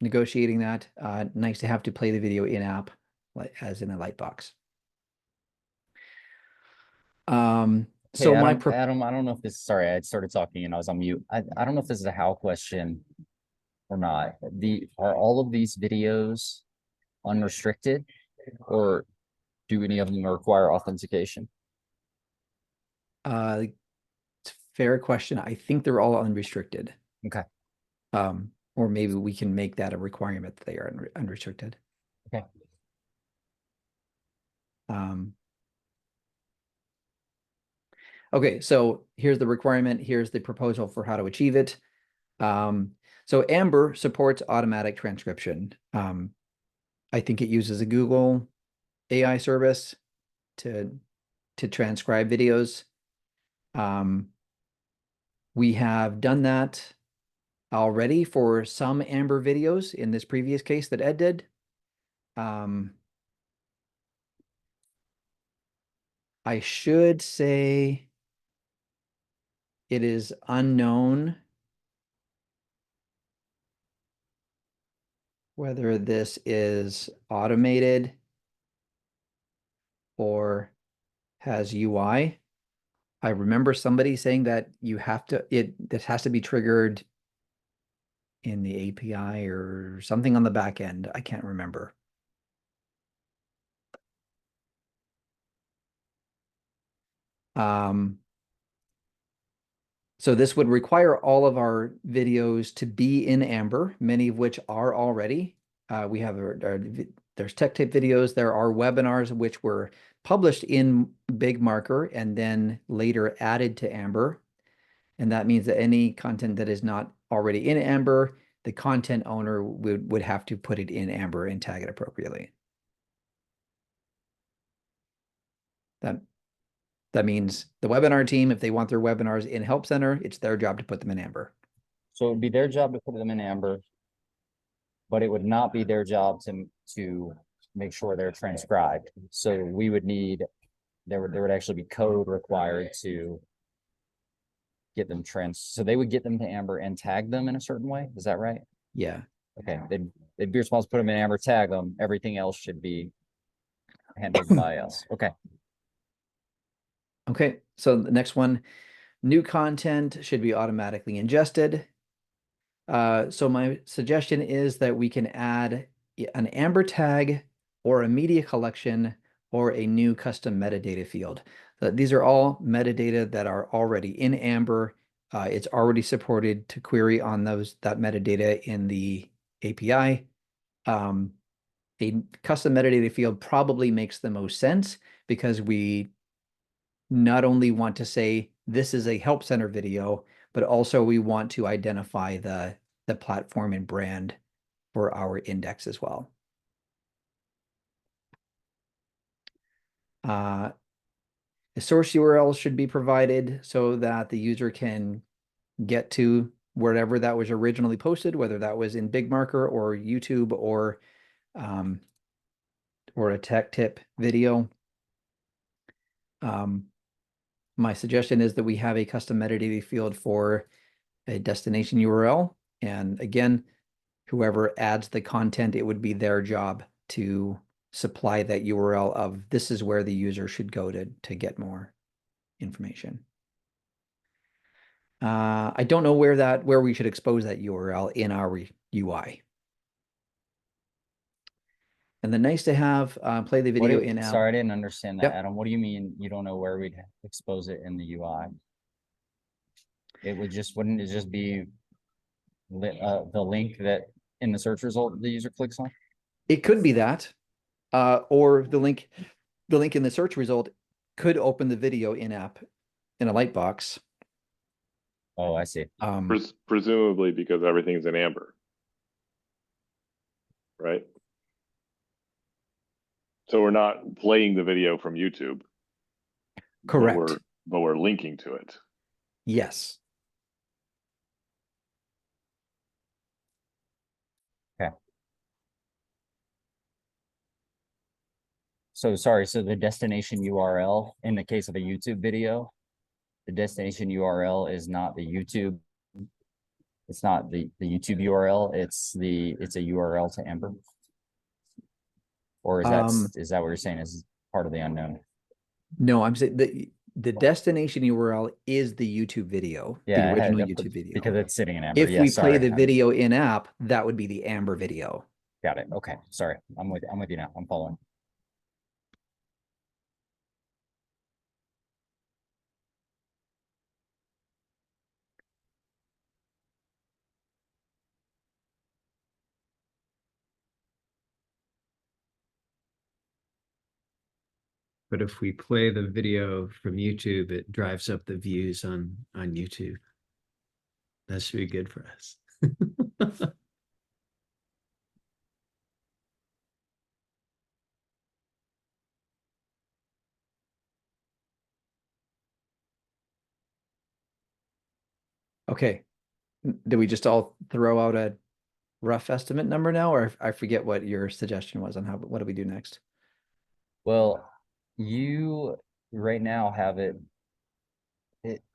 negotiating that. Nice to have to play the video in app, like as in a Lightbox. Hey, So Adam, I don't know if this, sorry, I started talking and I was on mute. I don't know if this is a how question or not. Are all of these videos unrestricted, or do any of them require authentication? It's a fair question. I think they're all unrestricted. Okay. Or maybe we can make that a requirement that they are unrestricted. Okay. Okay, so here's the requirement. Here's the proposal for how to achieve it. So Amber supports automatic transcription. I think it uses a Google AI service to transcribe videos. We have done that already for some Amber videos in this previous case that Ed did. I should say it is unknown whether this is automated or has UI. I remember somebody saying that you have to, this has to be triggered in the API or something on the back end. I can't remember. So this would require all of our videos to be in Amber, many of which are already. We have there's tech tape videos. There are webinars which were published in Big Marker and then later added to Amber. And that means that any content that is not already in Amber, the content owner would have to put it in Amber and tag it appropriately. That means the webinar team, if they want their webinars in Help Center, it's their job to put them in Amber. So it'd be their job to put them in Amber, but it would not be their job to make sure they're transcribed. So we would need, there would actually be code required to get them so they would get them to Amber and tag them in a certain way. Is that right? Yeah. Okay, they'd be responsible to put them in Amber, tag them. Everything else should be handled by us. Okay. Okay, so the next one, new content should be automatically ingested. So my suggestion is that we can add an Amber tag or a media collection or a new custom metadata field. These are all metadata that are already in Amber. It's already supported to query on that metadata in the API. A custom metadata field probably makes the most sense because we not only want to say this is a Help Center video, but also we want to identify the platform and brand for our index as well. A source URL should be provided so that the user can get to wherever that was originally posted, whether that was in Big Marker or YouTube or a tech tip video. My suggestion is that we have a custom metadata field for a destination URL. And again, whoever adds the content, it would be their job to supply that URL of this is where the user should go to get more information. I don't know where we should expose that URL in our UI. And then nice to have play the video in app. Sorry, I didn't understand that, Yep. Adam. What do you mean you don't know where we'd expose it in the UI? Wouldn't it just be the link that in the search result the user clicks on? It could be that, or the link in the search result could open the video in app in a Lightbox. Oh, I see. Presumably because everything's in Amber. Right? So we're not playing the video from YouTube. Correct. But we're linking to it. Yes. So sorry, so the destination URL in the case of a YouTube video, the destination URL is not the YouTube. It's not the YouTube URL, it's a URL to Ember. Or is that what you're saying is part of the unknown? No, I'm saying the destination URL is the YouTube video, Yeah, the I had original to put- YouTube video. because it's sitting in Ember. If Yeah, we play sorry, the I'm- video in app, that would be the Amber video. Got it. Okay, sorry. I'm with you now. I'm following. But if we play the video from YouTube, it drives up the views on YouTube. That should be good for us. Okay. Did we just all throw out a rough estimate number now, or I forget what your suggestion was on what do we do next? Well, you right now have it.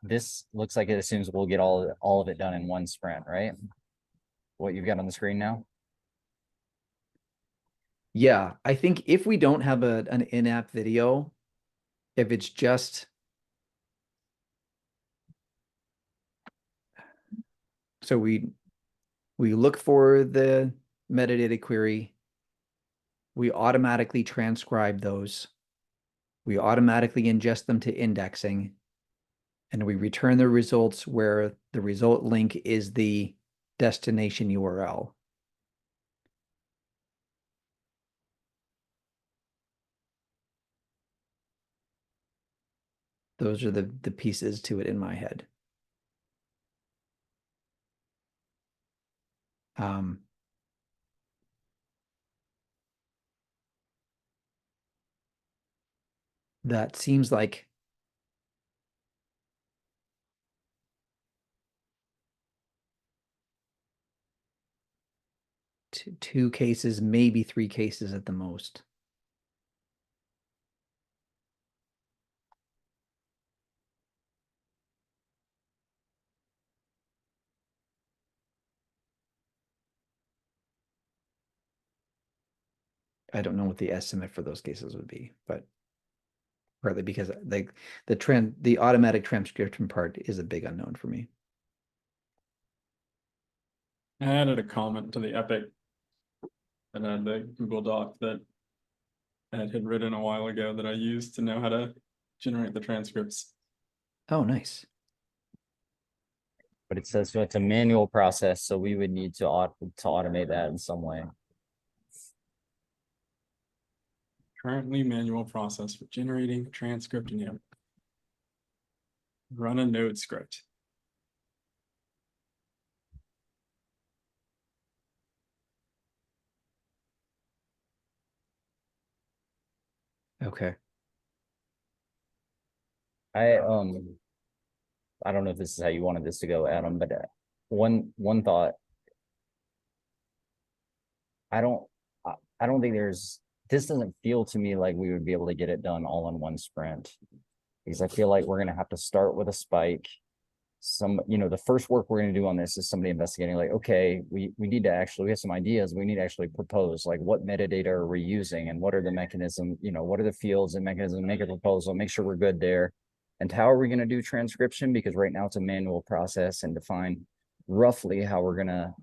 This looks like it assumes we'll get all of it done in one sprint, right? What you've got on the screen now? Yeah, I think if we don't have an in-app video, if it's just so we look for the metadata query, we automatically transcribe those, we automatically ingest them to indexing, and we return the results where the result link is the destination URL. Those are the pieces to it in my head. That seems like two cases, maybe 3 cases at the most. I don't know what the estimate for those cases would be, but partly because the automatic transcription part is a big unknown for me. I added a comment to the Epic and then the Google Doc that Ed had written a while ago that I used to know how to generate the transcripts. Oh, nice. But it says so it's a manual process, so we would need to automate that in some way. Currently manual process for generating a transcript in Epic. Run a node script. Okay. I don't know if this is how you wanted this to go, Adam, but one thought. I don't think this doesn't feel to me like we would be able to get it done all in one sprint. Because I feel like we're gonna have to start with a spike. The first work we're gonna do on this is somebody investigating, like, okay, we need to actually, we have some ideas, we need to actually propose, like, what metadata are we using and what are the mechanisms, what are the fields and mechanisms, make a proposal, make sure we're good there. And how are we gonna do transcription? Because right now it's a manual process, and define roughly how we're gonna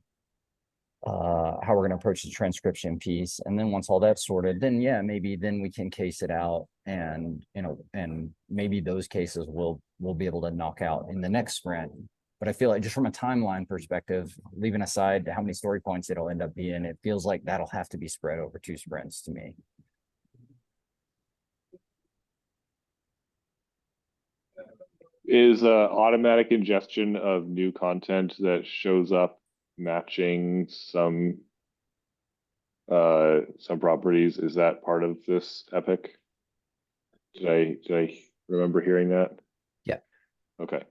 approach the transcription piece. And then once all that's sorted, then yeah, maybe then we can case it out, and and maybe those cases we'll be able to knock out in the next sprint. But I feel like just from a timeline perspective, leaving aside how many story points it'll end up being, it feels like that'll have to be spread over 2 sprints to me. Is automatic ingestion of new content that shows up matching some properties, is that part of this epic? Did I remember hearing that? Yeah. Okay.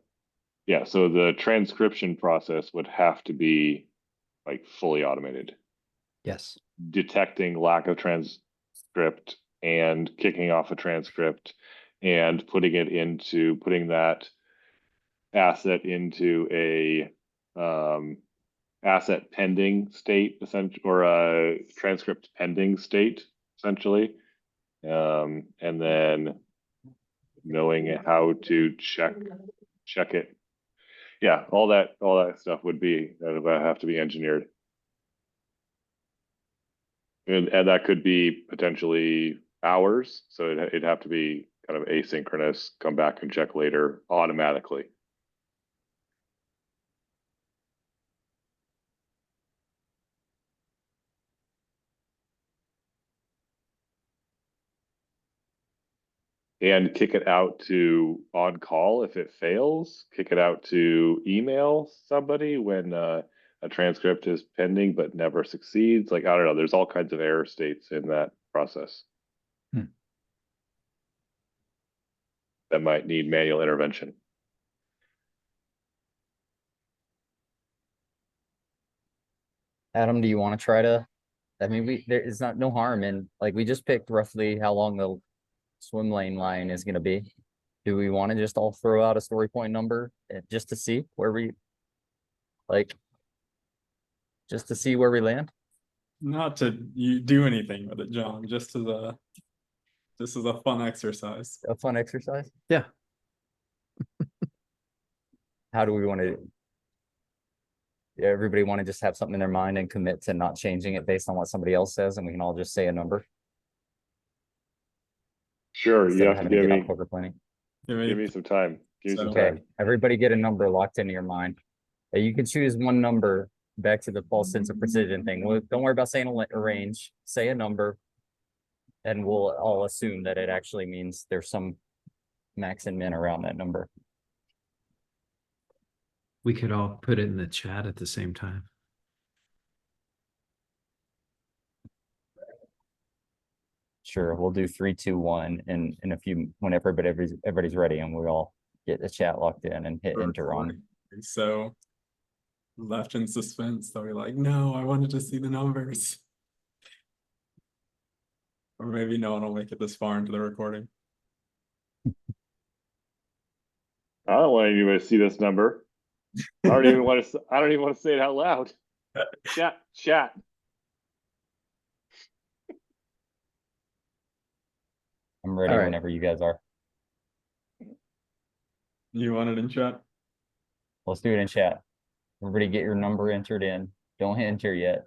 Yeah, so the transcription process would have to be like fully automated. Yes. detecting lack of transcript and kicking off a transcript and putting that asset into a asset pending state, essentially, or a transcript pending state, essentially. And then knowing how to check it. Yeah, all that stuff would have to be engineered. And that could be potentially hours, so it'd have to be kind of asynchronous, come back and check later automatically. And kick it out to on call if it fails, kick it out to email somebody when a transcript is pending but never succeeds. Like, I don't know, there's all kinds of error states in that process. That might need manual intervention. Adam, do you want to try to, I mean, there is no harm in, like, we just picked roughly how long the swim lane line is going to be. Do we want to just all throw out a story point number just to see where we, like, just to see where we land? Not to you do anything with it, John, just as a fun exercise. A fun exercise? Yeah. How do we want to, everybody want to just have something in their mind and commit to not changing it based on what somebody else says, and we can all just say a number? Sure, you Instead of have to having give get me off poker planning. give me some time. Give me some Okay, time. everybody get a number locked into your mind. You can choose one number, back to the false sense of precision thing. Well, don't worry about saying a range, say a number. And we'll all assume that it actually means there's some max and min around that number. We could all put it in the chat at the same time. Sure, we'll do 3, 2, 1, and in a few, when everybody's ready, and we all get the chat locked in and hit enter on. So left in suspense, so we're like, no, I wanted to see the numbers. Or maybe no one will make it this far into the recording. I don't want anybody to see this number. I don't even want to say it out loud. Chat. I'm ready All right. whenever you guys are. You want it in chat? Let's do it in chat. Everybody get your number entered in. Don't hit enter yet.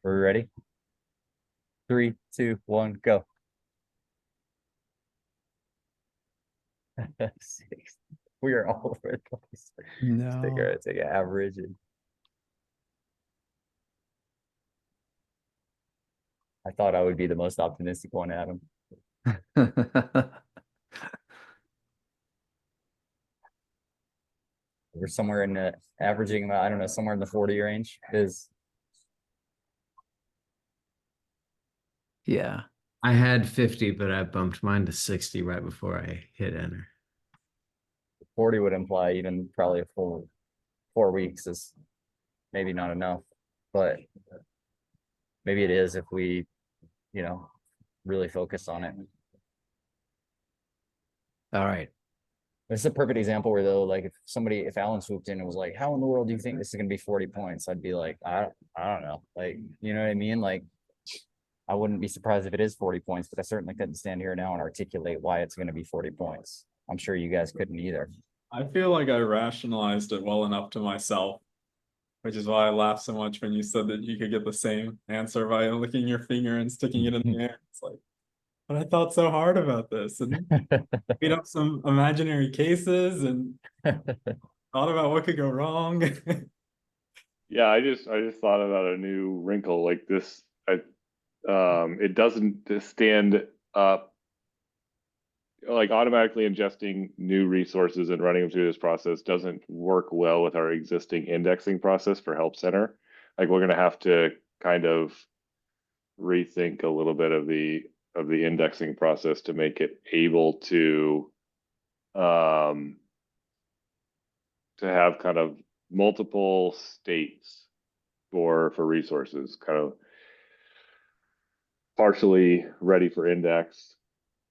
Are we ready? 3, 2, 1, go. 6. We are all over the place. No. Take an average. I thought I would be the most optimistic one, Adam. We're somewhere in the averaging, I don't know, somewhere in the 40 range is. Yeah. I had 50, but I bumped mine to 60 right before I hit enter. 40 would imply even probably a full 4 weeks is maybe not enough, but maybe it is if we, really focus on it. All right. This is a perfect example where, though, like if Alan swooped in and was like, how in the world do you think this is going to be 40 points? I'd be like, I don't know. Like, you know what I mean? Like, I wouldn't be surprised if it is 40 points, but I certainly couldn't stand here now and articulate why it's going to be 40 points. I'm sure you guys couldn't either. I feel like I rationalized it well enough to myself, which is why I laughed so much when you said that you could get the same answer by licking your finger and sticking it in the air. It's like, but I thought so hard about this and beat up some imaginary cases and thought about what could go wrong. Yeah, I just thought about a new wrinkle like this. It doesn't stand up, like automatically ingesting new resources and running them through this process doesn't work well with our existing indexing process for Help Center. Like, we're going to have to kind of rethink a little bit of the of the indexing process to make it able to have kind of multiple states for resources, kind of partially ready for index,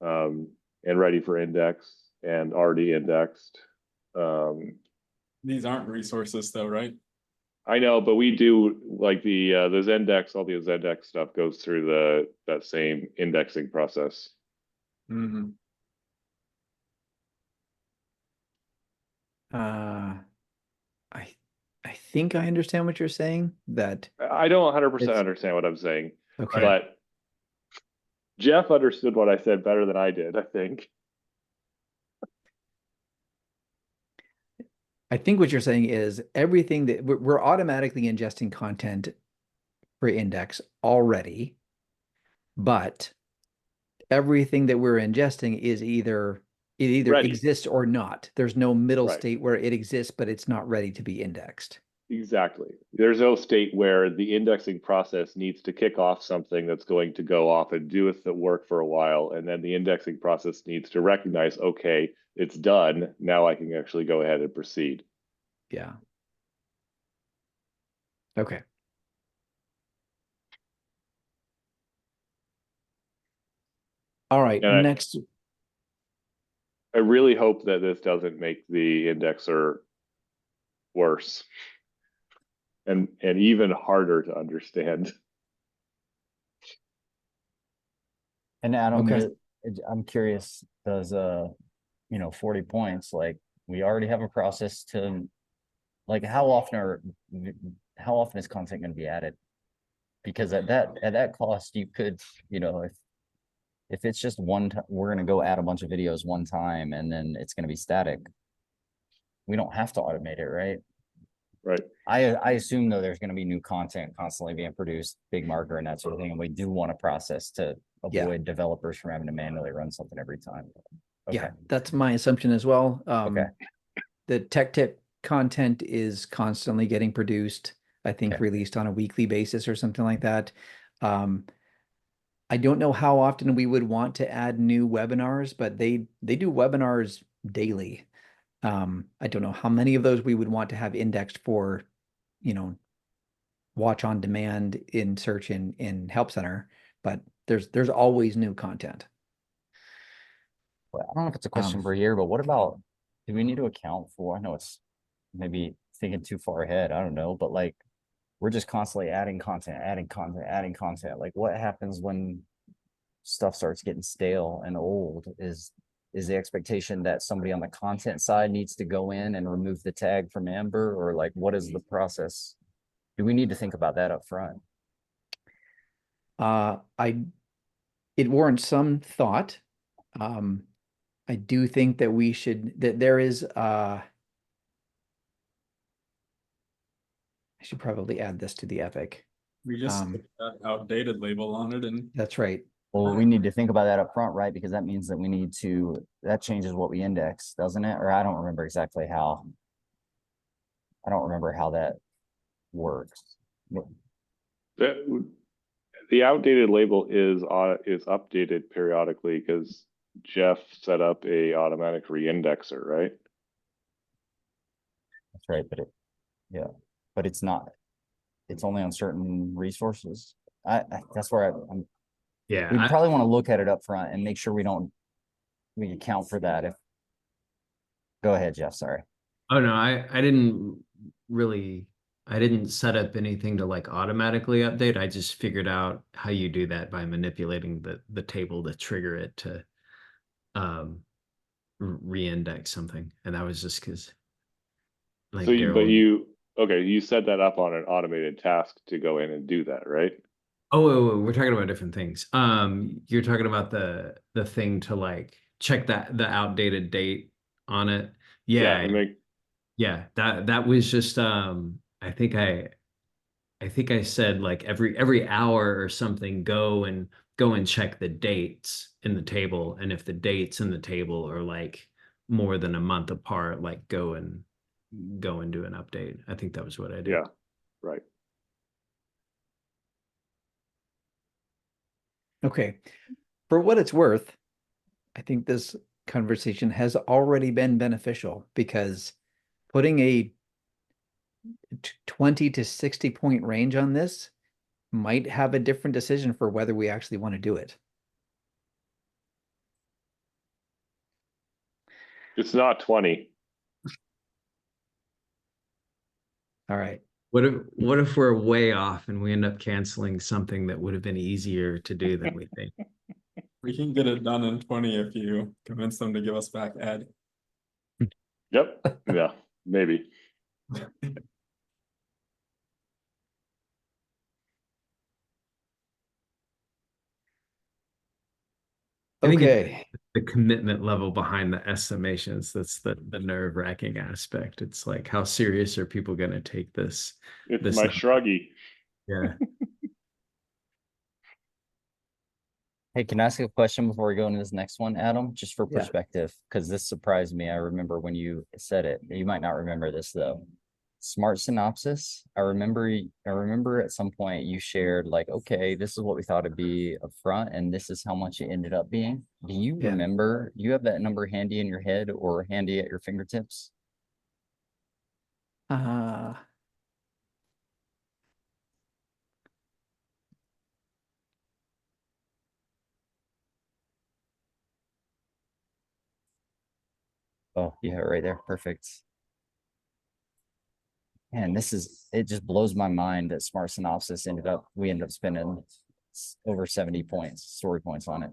and ready for index and already indexed. These aren't resources though, right? I know, but we do like the Zendex, all the Zendex stuff goes through that same indexing process. Mm-hmm. I think I understand what you're saying, that I don't 100% It's- understand what I'm saying, okay. but Jeff understood what I said better than I did, I think. I think what you're saying is everything that we're automatically ingesting content for index already, but everything that we're ingesting is either Ready. exists or not. There's no middle Right. state where it exists, but it's not ready to be indexed. Exactly. There's no state where the indexing process needs to kick off something that's going to go off and do the work for a while. And then the indexing process needs to recognize, okay, it's done. Now I can actually go ahead and proceed. Yeah. Okay. All right. And Next. I really hope that this doesn't make the indexer worse and even harder to understand. And Adam, Okay. I'm curious, does 40 points, like we already have a process to, like how often is content going to be added? Because at that cost, you could, if it's just one time, we're going to go add a bunch of videos one time and then it's going to be static. We don't have to automate it, right? Right. I assume though there's going to be new content constantly being produced, big marker and that sort of thing, and we do want a process to avoid developers from having to manually run something every time. Okay. Yeah, that's my assumption as well. Okay. The tech tip content is constantly getting produced, I think Okay. released on a weekly basis or something like that. I don't know how often we would want to add new webinars, but they do webinars daily. I don't know how many of those we would want to have indexed for, watch on demand in search in Help Center, but there's always new content. Well, I don't know if it's a question for here, but what about, do we need to account for, I know it's maybe thinking too far ahead, I don't know, but like, we're just constantly adding content. Like what happens when stuff starts getting stale and old? Is the expectation that somebody on the content side needs to go in and remove the tag from Amber, or like, what is the process? Do we need to think about that up front? It warrants some thought. I do think that there is, I should probably add this to the epic. We just put that outdated label on it, and That's right. Well, we need to think about that up front, right? Because that means that we need to, that changes what we index, doesn't it? Or I don't remember exactly how. I don't remember how that works. The outdated label is updated periodically because Jeff set up a automatic reindexer, right? That's right, but it's not. It's only on certain resources. That's where I'm. Yeah. We probably want to look at it up front and make sure we account for that. Go ahead, Jeff. Sorry. Oh no, I didn't set up anything to like automatically update. I just figured out how you do that by manipulating the table to trigger it to reindex something. And that was just because like you set that up on an automated task to go in and do that, right? Oh, we're talking about different things. You're talking about the thing to like check the outdated date on it. Yeah. Yeah, that was just I think I said like every hour or something go and check the dates in the table, and if the dates in the table are like more than a month apart, like go and do an update. I think that was what I did. Yeah, right. Okay. For what it's worth, I think this conversation has already been beneficial because putting a 20 to 60 point range on this might have a different decision for whether we actually want to do it. It's not 20. All right. What if we're way off and we end up canceling something that would have been easier to do than we think? We can get it done in 20 if you convince them to give us back Ed. Yep. Yeah, maybe. I think Okay. the commitment level behind the estimations, that's the nerve-wracking aspect. It's like, how serious are people going to take this? It's This my number? shruggy. Yeah. Hey, can I ask a question before we go into this next one, Adam? Just for Yeah. perspective, because this surprised me. I remember when you said it. You might not remember this though. Smart synopsis. I remember at some point you shared like, okay, this is what we thought it'd be up front, and this is how much it ended up being. Do you Yeah. remember? Do you have that number handy in your head or handy at your fingertips? Uh, Oh, you have it right there. Perfect. And it just blows my mind that Smart Synopsis we ended up spending over 70 points, story points on it.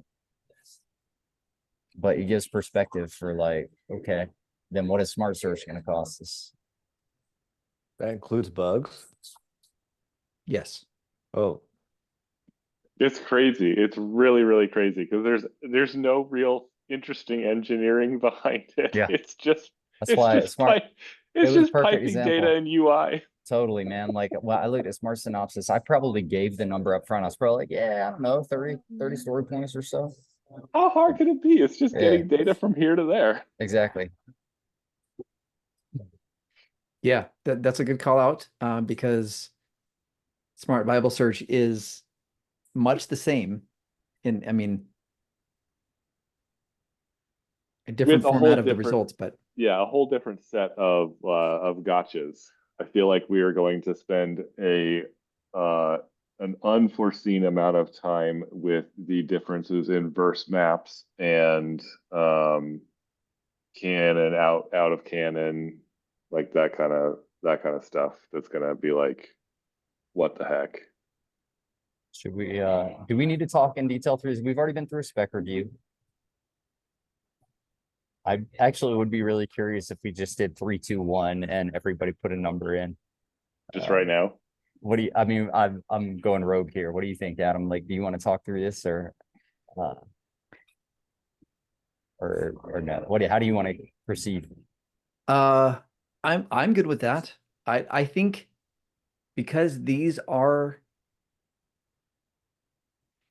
But it gives perspective for like, okay, then what is Smart Search going to cost us? That includes bugs. yes. Oh, It's crazy. It's really, really crazy because there's no real interesting engineering behind it. Yeah. It's just That's why it's was a just perfect piping example. data in UI. Totally, man. Like, well, I looked at Smart Synopsis. I probably gave the number up front. I was probably like, yeah, I don't know, 30 story points or so. How hard could it be? It's just Yeah. getting data from here to there. Exactly. Yeah, that's a good call out because Smart Bible Search is much the same I mean, a different With a whole format of the different results, but yeah, a whole different set of gotchas. I feel like we are going to spend an unforeseen amount of time with the differences in verse maps and canon out of canon, like that kind of stuff. That's gonna be like, what the heck? Should we, do we need to talk in detail through this? We've already been through a spec review. I actually would be really curious if we just did 3, 2, 1 and everybody put a number in. Just right now. What do you, I mean, I'm going rogue here. What do you think, Adam? Like, do you want to talk through this or no? How do you want to proceed? I'm good with that. I think because these are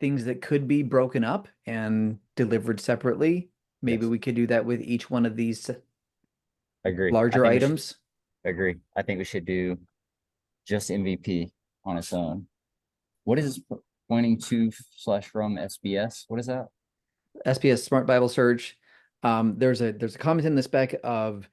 things that could be broken up and delivered separately, maybe Yes. we could do that with each one of these Agree. larger items. Agree. I think we should do just MVP on its own. What is pointing to / from SBS? What is that? SPS Smart Bible Search. There's a comment in the spec of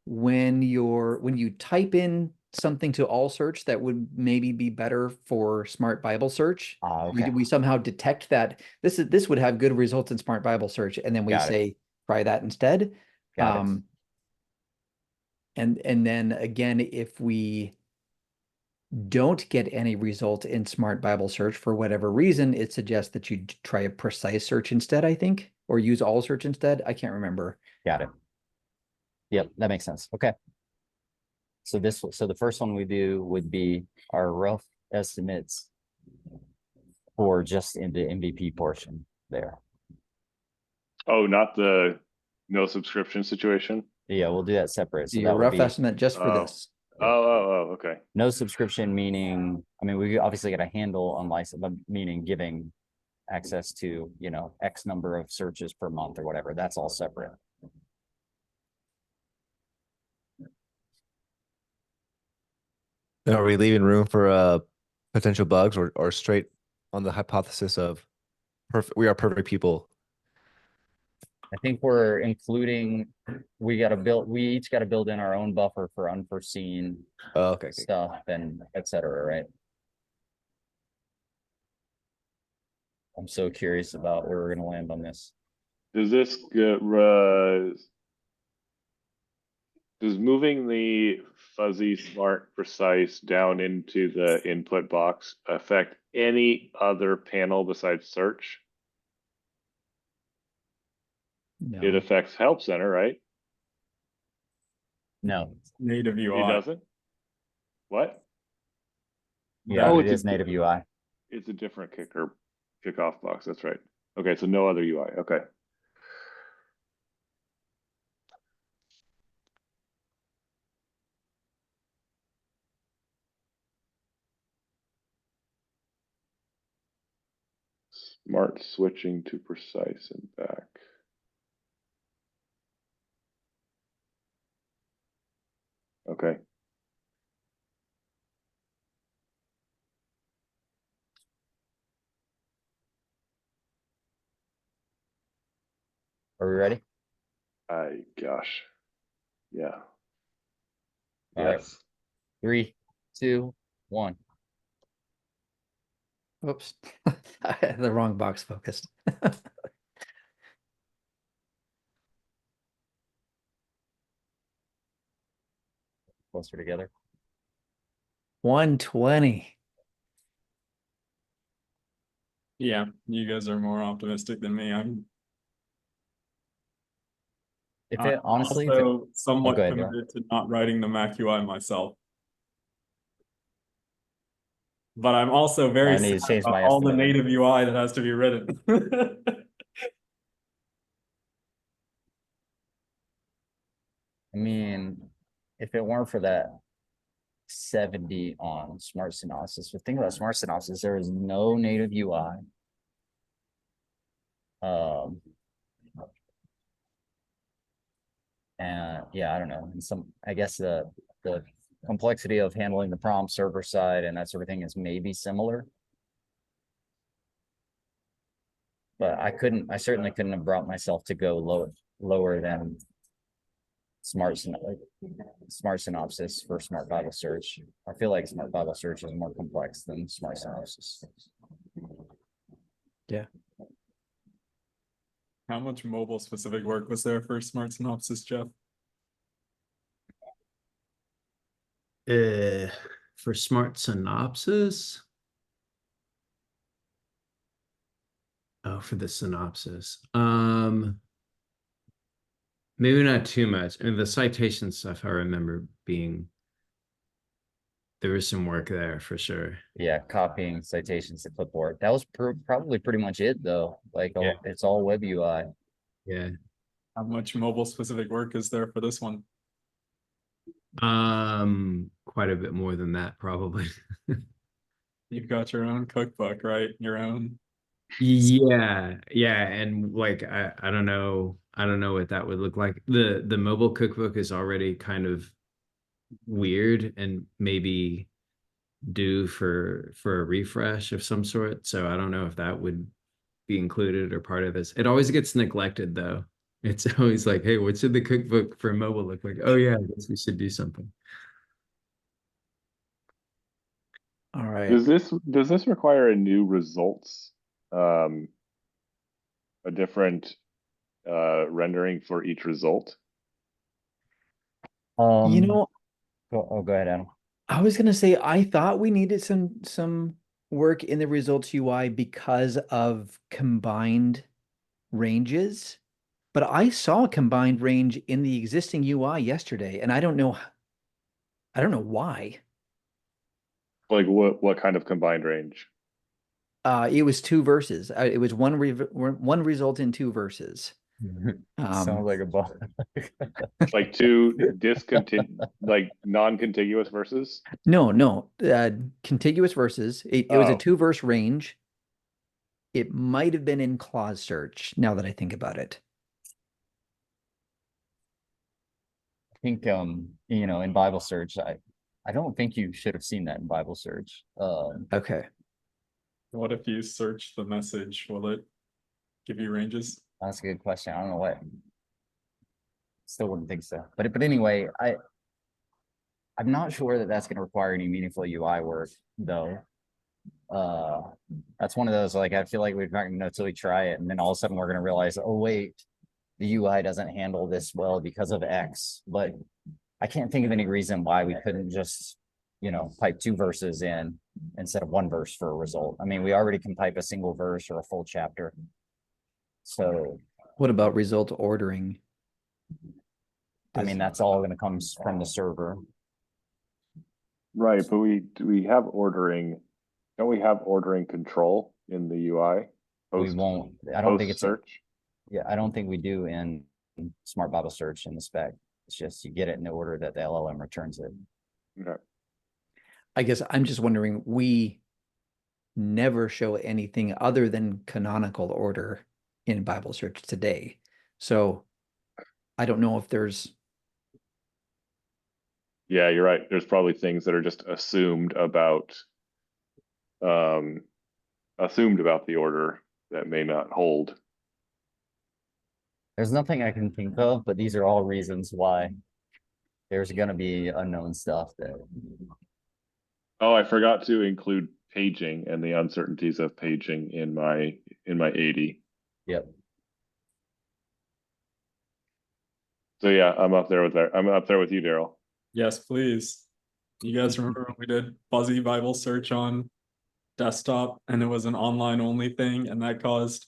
when you type in something to all search that would maybe be better for Smart Bible Search. Okay. We somehow detect that this would have good results in Smart Bible Search, and then we Got it. say try that instead. Got it. And then again, if we don't get any result in Smart Bible Search for whatever reason, it suggests that you try a precise search instead, I think, or use all search instead. I can't remember. Got it. Yep, that makes sense. Okay. So the first one we do would be our rough estimates for just in the MVP portion there. Oh, not the no subscription situation. Yeah, we'll do that separate. So Your that would rough be estimate just for Oh. this. Okay. no subscription, meaning, I mean, we obviously got a handle on license, but meaning giving access to, X number of searches per month or whatever. That's all separate. are we leaving room for potential bugs or straight on the hypothesis of perfect. We are perfect people. I think we're including, we each gotta build in our own buffer for unforeseen Oh, okay. stuff and et cetera, right? I'm so curious about where we're gonna land on this. Does this get, does moving the fuzzy, smart, precise down into the input box affect any other panel besides search? It No. affects help center, right? No, Native It UI. doesn't? What? yeah, Oh, it it's a is native UI. It's a different kickoff box. That's right. Okay, so no other UI. Okay. Smart switching to precise and back. Okay. Are we ready? Gosh. Yeah. All right. Yes. 3, 2, 1. Oops. I had the wrong box focused. Closer together. 120. Yeah, you guys are more optimistic than me. If I'm it honestly, if it, also somewhat go ahead, go committed to not writing the Mac UI myself. But I'm also very I need to sad change about my all the estimate. native UI that has to be written. I mean, if it weren't for that 70 on smart synopsis, but think about smart synopsis, there is no native UI. And yeah, I don't know. And I guess the complexity of handling the prompt server side and that sort of thing is maybe similar. But I certainly couldn't have brought myself to go lower than smart synopsis for smart Bible search. I feel like smart Bible search is more complex than smart synopsis. Yeah. How much mobile specific work was there for smart synopsis, Jeff? For smart synopsis. Oh, for the synopsis. Maybe not too much. I mean, the citation stuff, I remember there was some work there for sure. Yeah, copying citations to clipboard. That was probably pretty much it though. Like Yeah. it's all web UI. Yeah. How much mobile specific work is there for this one? Quite a bit more than that, probably. You've got your own cookbook, right? Your own. Yeah, and like I don't know what that would look like. The mobile cookbook is already kind of weird and maybe due for a refresh of some sort. So I don't know if that would be included or part of this. It always gets neglected though. It's always like, hey, what should the cookbook for mobile look like? Oh yeah, I guess we should do something. All right. Does this require a new results? A different rendering for each result? You know, Go ahead, Adam. I was gonna say I thought we needed some work in the results UI because of combined ranges, but I saw a combined range in the existing UI yesterday, and I don't know why. Like what kind of combined range? It was two verses. It was one result in two verses. Sounds like a bug. Like two like non-contiguous verses? No, contiguous verses. It was a Oh. two-verse range. It might have been in clause search now that I think about it. I think in Bible search, I don't think you should have seen that in Bible search. Okay. What if you search the message? Will it give you ranges? That's a good question. I don't know what. Still wouldn't think so. But anyway, I'm not sure that that's going to require any meaningful UI work though. That's one of those, like, I feel like we're not going to know till we try it, and then all of a sudden we're going to realize, oh wait, the UI doesn't handle this well because of X. But I can't think of any reason why we couldn't just, you know, pipe 2 verses in instead of 1 verse for a result. I mean, we already can type a single verse or a full chapter. So What about result ordering? I mean, that's all going to come from the server. Right, but we have ordering. Don't we have ordering control in the UI? We won't. I don't think it's search. Yeah, I don't think we do in Smart Bible Search in the spec. It's just you get it in the order that the LLM returns it. Okay. I guess I'm just wondering, we never show anything other than canonical order in Bible search today. So I don't know if there's. Yeah, you're right. There's probably things that are just assumed about the order that may not hold. There's nothing I can think of, but these are all reasons why there's going to be unknown stuff that. Oh, I forgot to include paging and the uncertainties of paging in my 80. Yep. So yeah, I'm up there with that. I'm up there with you, Daryl. Yes, please. You guys remember when we did fuzzy Bible search on desktop and it was an online only thing, and that caused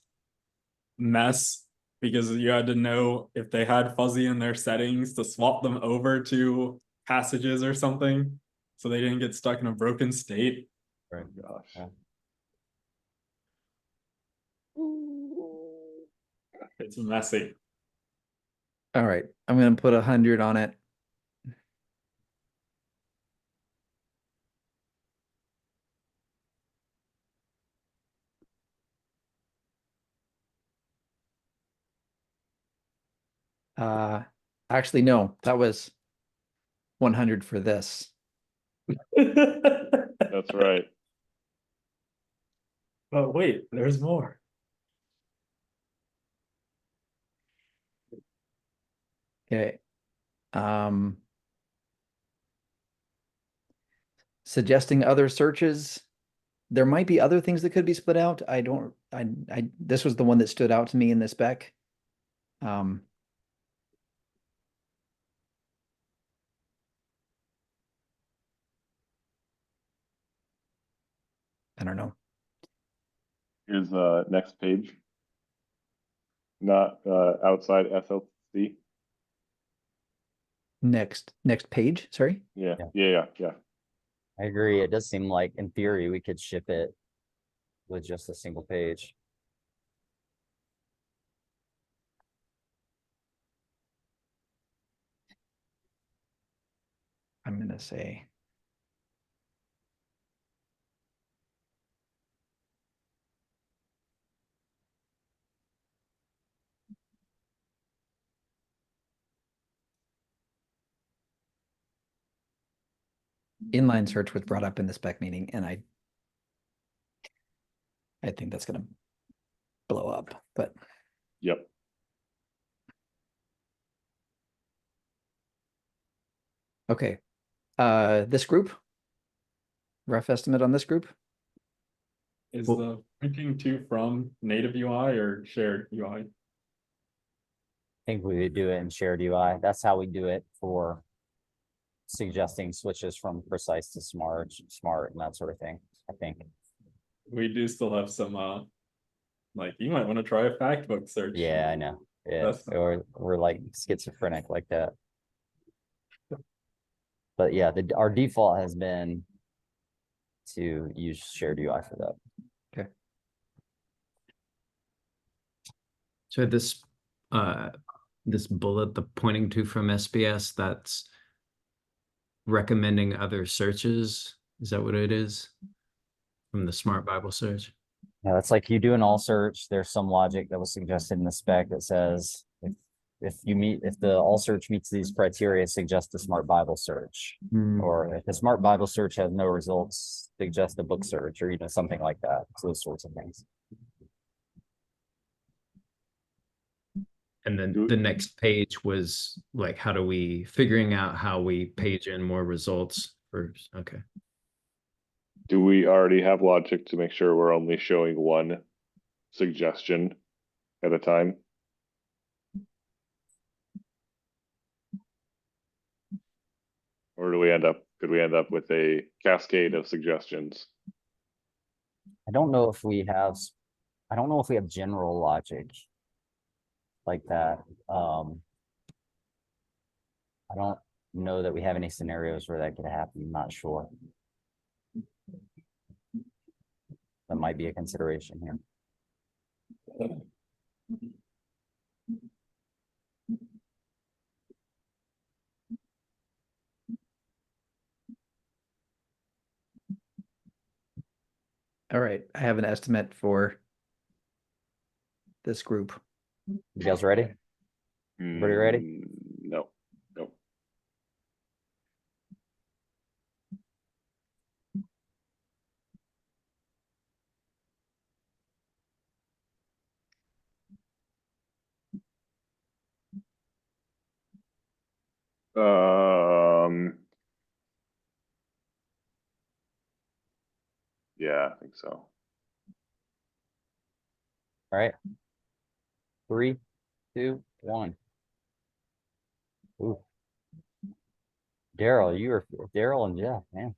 mess because you had to know if they had fuzzy in their settings to swap them over to passages or something so they didn't get stuck in a broken state. Right. Gosh. Yeah. It's messy. All right, I'm going to put 100 on it. Actually, no, that was 100 for this. That's right. But wait, there's more. Okay. Suggesting other searches. There might be other things that could be split out. This was the one that stood out to me in the spec. I don't know. Here's next page. Not outside SLC. Next page, sorry. Yeah. I agree. It does seem like in theory we could ship it with just a single page. I'm gonna say inline search was brought up in the spec meeting, and I think that's gonna blow up, but Yep. okay. This group, rough estimate on this group. Is Well- the linking to from native UI or shared UI? I think we would do it in shared UI. That's how we do it for suggesting switches from precise to smart, and that sort of thing. I think. We do still have some like you might want to try a fact book search. Yeah, I know. Yeah, That's- or we're like schizophrenic like that. But yeah, our default has been to use shared UI for that. So this bullet, the pointing to from SBS, that's recommending other searches. Is that what it is? From the Smart Bible Search? Yeah, it's like you do an all search. There's some logic that was suggested in the spec that says if the all search meets these criteria, suggest a Smart Bible Search. Or if the Smart Bible Search has no results, suggest a book search, or something like that. So those sorts of things. And then Do- the next page was like, how do we figuring out how we page in more results for, okay. Do we already have logic to make sure we're only showing one suggestion at a time? Or could we end up with a cascade of suggestions? I don't know if we have, I don't know if we have general logic like that. I don't know that we have any scenarios where that could happen. I'm not sure. That might be a consideration here. All right, I have an estimate for this group. You guys ready? Everybody ready? No, no. Yeah, I think so. All right. 3, 2, 1. Ooh. Daryl and Jeff, man.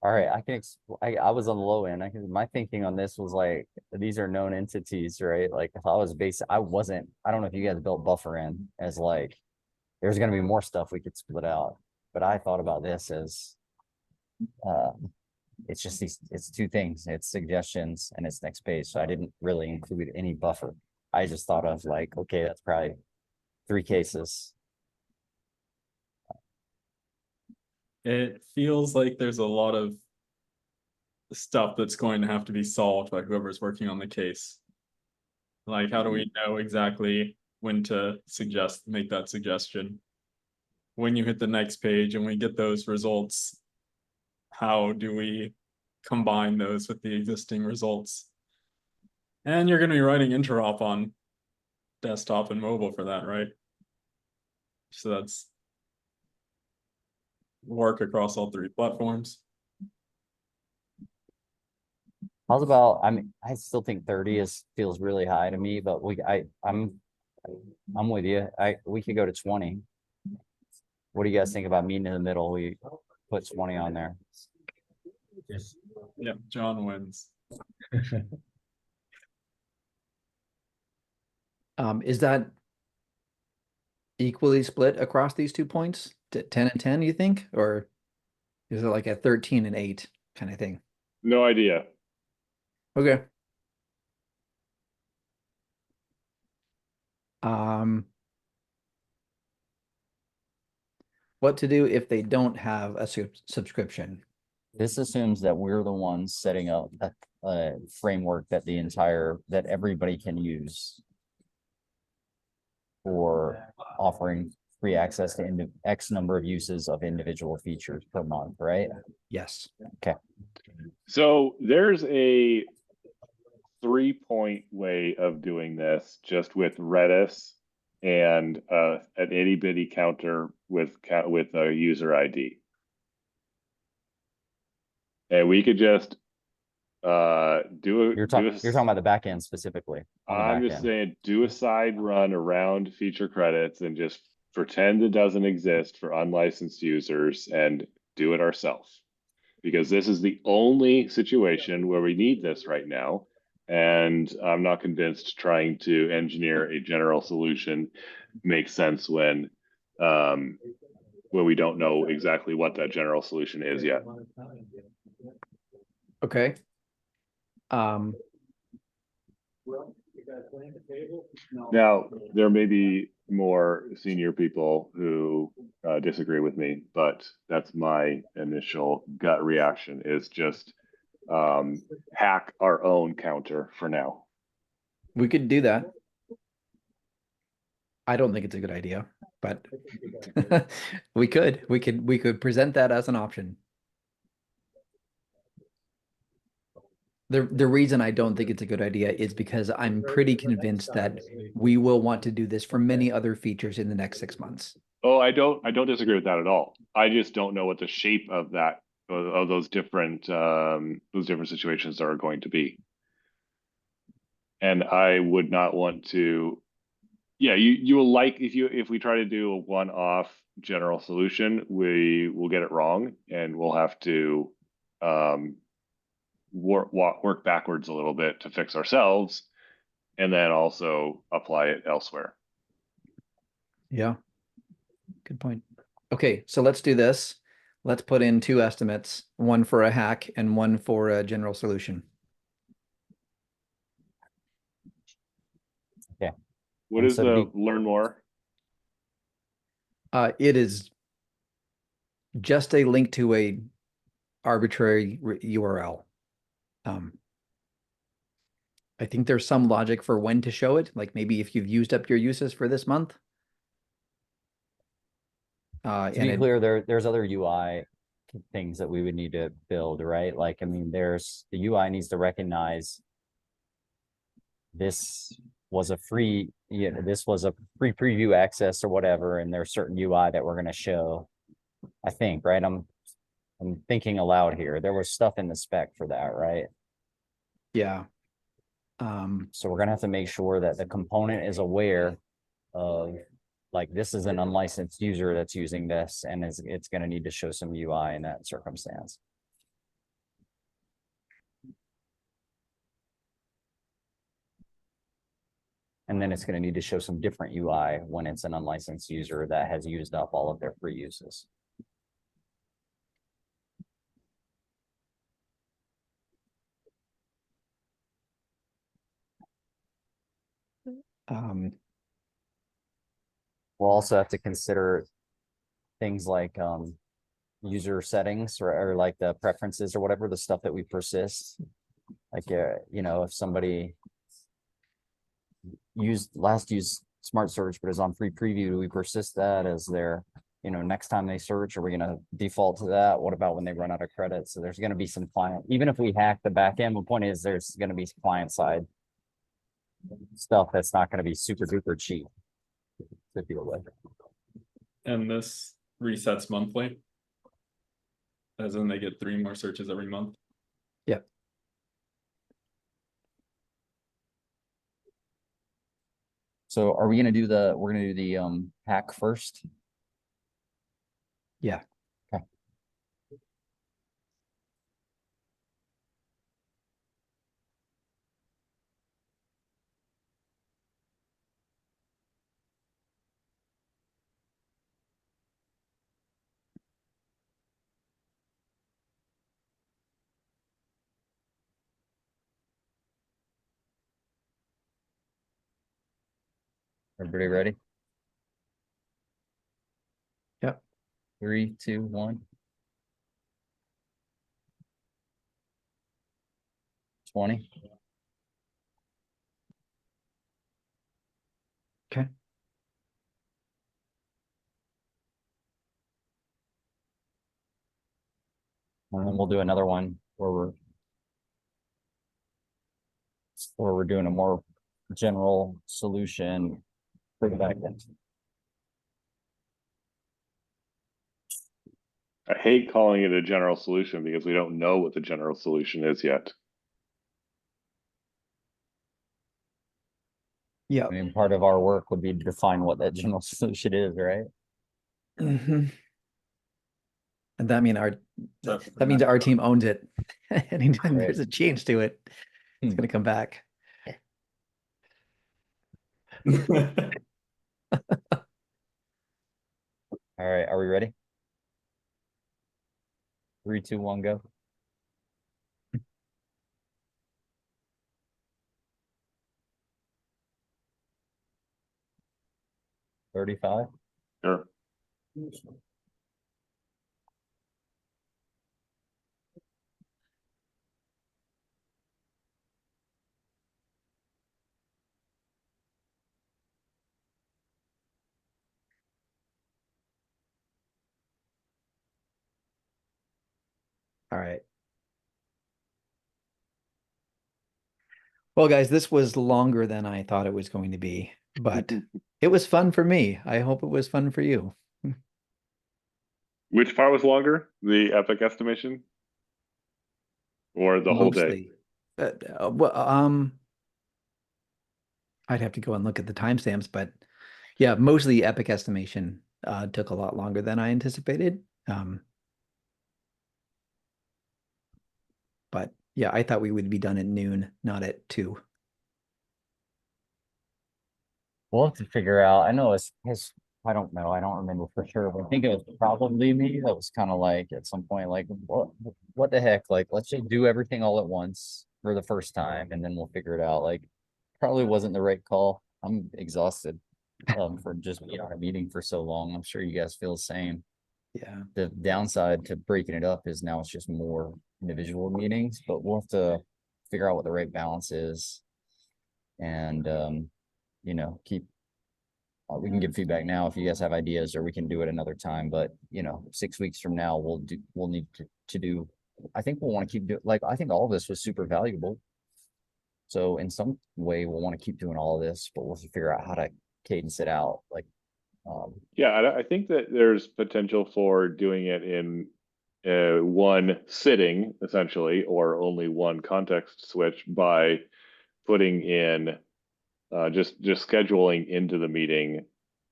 All right, I was on the low end. My thinking on this was like, these are known entities, right? Like if I was I don't know if you guys built buffer in as like, there's going to be more stuff we could split out, but I thought about this as, it's just it's two things. It's suggestions and it's next page. So I didn't really include any buffer. I just thought of like, okay, that's probably 3 cases. It feels like there's a lot of stuff that's going to have to be solved by whoever's working on the case. Like, how do we know exactly when to make that suggestion? When you hit the next page and we get those results, how do we combine those with the existing results? And you're going to be writing interop on desktop and mobile for that, right? So that's work across all 3 platforms. How's about, I mean, I still think 30 feels really high to me, but I'm with you. We could go to 20. What do you guys think about meeting in the middle? We put 20 on there. Yep, John wins. Is that equally split across these 2 points? 10 and 10, you think? Or is it like a 13 and 8 kind of thing? No idea. Okay. What to do if they don't have a subscription? This assumes that we're the ones setting up a framework that that everybody can use for offering free access to X number of uses of individual features per month, right? Yes. Okay. So there's a 3-point way of doing this just with Redis and an itty bitty counter with a user ID. And we could just You're talking about the back end specifically. I'm just saying, do a side run around feature credits and just pretend it doesn't exist for unlicensed users and do it ourselves. Because this is the only situation where we need this right now. And I'm not convinced trying to engineer a general solution makes sense when we don't know exactly what that general solution is yet. Okay. Now, there may be more senior people who disagree with me, but that's my initial gut reaction is just hack our own counter for now. We could do that. I don't think it's a good idea, but we could present that as an option. The reason I don't think it's a good idea is because I'm pretty convinced that we will want to do this for many other features in the next 6 months. Oh, I don't disagree with that at all. I just don't know what the shape of that of those different situations are going to be. And I would not want to, yeah, you will like if we try to do a one-off general solution, we will get it wrong and we'll have to work backwards a little bit to fix ourselves and then also apply it elsewhere. Yeah. Good point. Okay, so let's do this. Let's put in 2 estimates, one for a hack and one for a general solution. What is the learn more? It is just a link to a arbitrary URL. I think there's some logic for when to show it, like maybe if you've used up your uses for this month. To be clear, there's other UI things that we would need to build, right? Like, I mean, there's the UI needs to recognize this was a free, this was a free preview access or whatever, and there's certain UI that we're going to show. I think, right? I'm thinking aloud here. There was stuff in the spec for that, right? Yeah. So we're gonna have to make sure that the component is aware of, like, this is an unlicensed user that's using this, and it's gonna need to show some UI in that circumstance. And then it's gonna need to show some different UI when it's an unlicensed user that has used up all of their free uses. We'll also have to consider things like user settings or like the preferences or whatever, the stuff that we persist. Like, if somebody used smart search but is on free preview, do we persist that as their, next time they search? Are we going to default to that? What about when they run out of credit? So there's going to be some client, even if we hack the back end, the point is there's going to be client side stuff that's not going to be super duper cheap to deal with. And this resets monthly, as in they get 3 more searches every month. Yep. So are we going to do we're going to do the hack first? Yeah. Okay. Everybody ready? Yep. 3, 2, 1. 20. Okay. And then we'll do another one where we're doing a more general solution for the back end. I hate calling it a general solution because we don't know what the general solution is yet. Yeah. I mean, part of our work would be to define what that general solution is, right? And that means So that means our team owns it. Anytime Right. there's a change to it, it's going to come back. All right, are we ready? 3, 2, 1, go. $35. Sure. All right. Well, guys, this was longer than I thought it was going to be, but it was fun for me. I hope it was fun for you. Which part was longer? The epic estimation? Or the whole day? Mostly. Well, I'd have to go and look at the timestamps, but yeah, mostly epic estimation took a lot longer than I anticipated. But yeah, I thought we would be done at noon, not at 2. We'll have to figure out. I know I don't know. I don't remember for sure, but I think it was probably me that was kind of like at some point, like, what the heck? Like, let's just do everything all at once for the first time, and then we'll figure it out. Like, probably wasn't the right call. I'm exhausted for just being on a meeting for so long. I'm sure you guys feel the same. Yeah. The downside to breaking it up is now it's just more individual meetings, but we'll have to figure out what the right balance is. And you know, we can give feedback now if you guys have ideas, or we can do it another time. But you know, 6 weeks from now, we'll need to do. I think we'll want to keep doing, like, I think all of this was super valuable. So in some way, we'll want to keep doing all of this, but we'll have to figure out how to cadence it out. Like, Yeah, I think that there's potential for doing it in one sitting, essentially, or only one context switch by putting in just scheduling into the meeting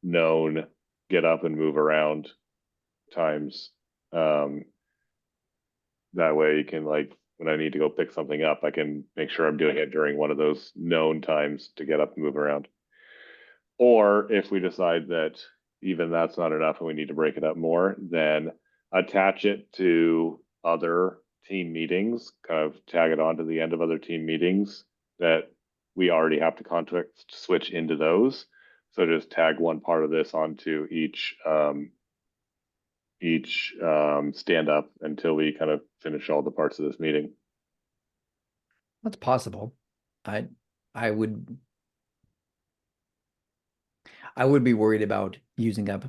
known get up and move around times. That way you can, like, when I need to go pick something up, I can make sure I'm doing it during one of those known times to get up and move around. Or if we decide that even that's not enough and we need to break it up more, then attach it to other team meetings, kind of tag it on to the end of other team meetings that we already have to context switch into those. So just tag one part of this onto each stand up until we kind of finish all the parts of this meeting. That's possible. I would be worried about using up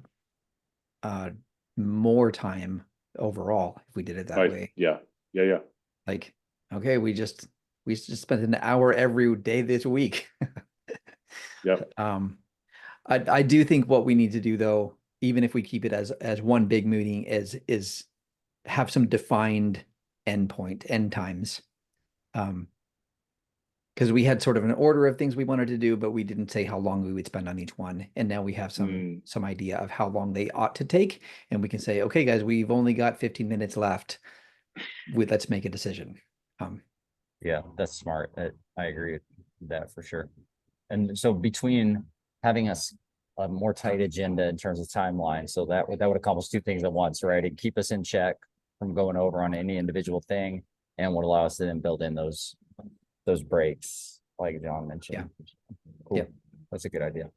more time overall if we did it that Right. way. Yeah. Like, okay, we just spent an hour every day this week. Yep. I do think what we need to do, though, even if we keep it as one big meeting, is have some defined end times. Because we had sort of an order of things we wanted to do, but we didn't say how long we would spend on each one. And now we have some idea of how long they ought to take, and we can say, okay, guys, we've only got 15 minutes left. Let's make a decision. Yeah, that's smart. I agree with that for sure. And so between having a more tight agenda in terms of timeline, so that would accomplish two things at once, right? It'd keep us in check from going over on any individual thing, and would allow us to then build in those breaks, like John mentioned. Yeah. Cool. Yep. That's a good idea.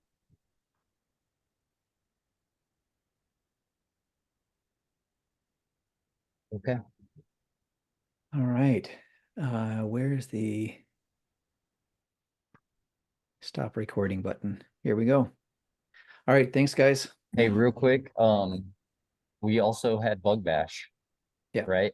Okay. All right. Where's the stop recording button? Here we go. All right. Thanks, guys. Hey, real quick, we also had Bug Bash. Yeah. Right.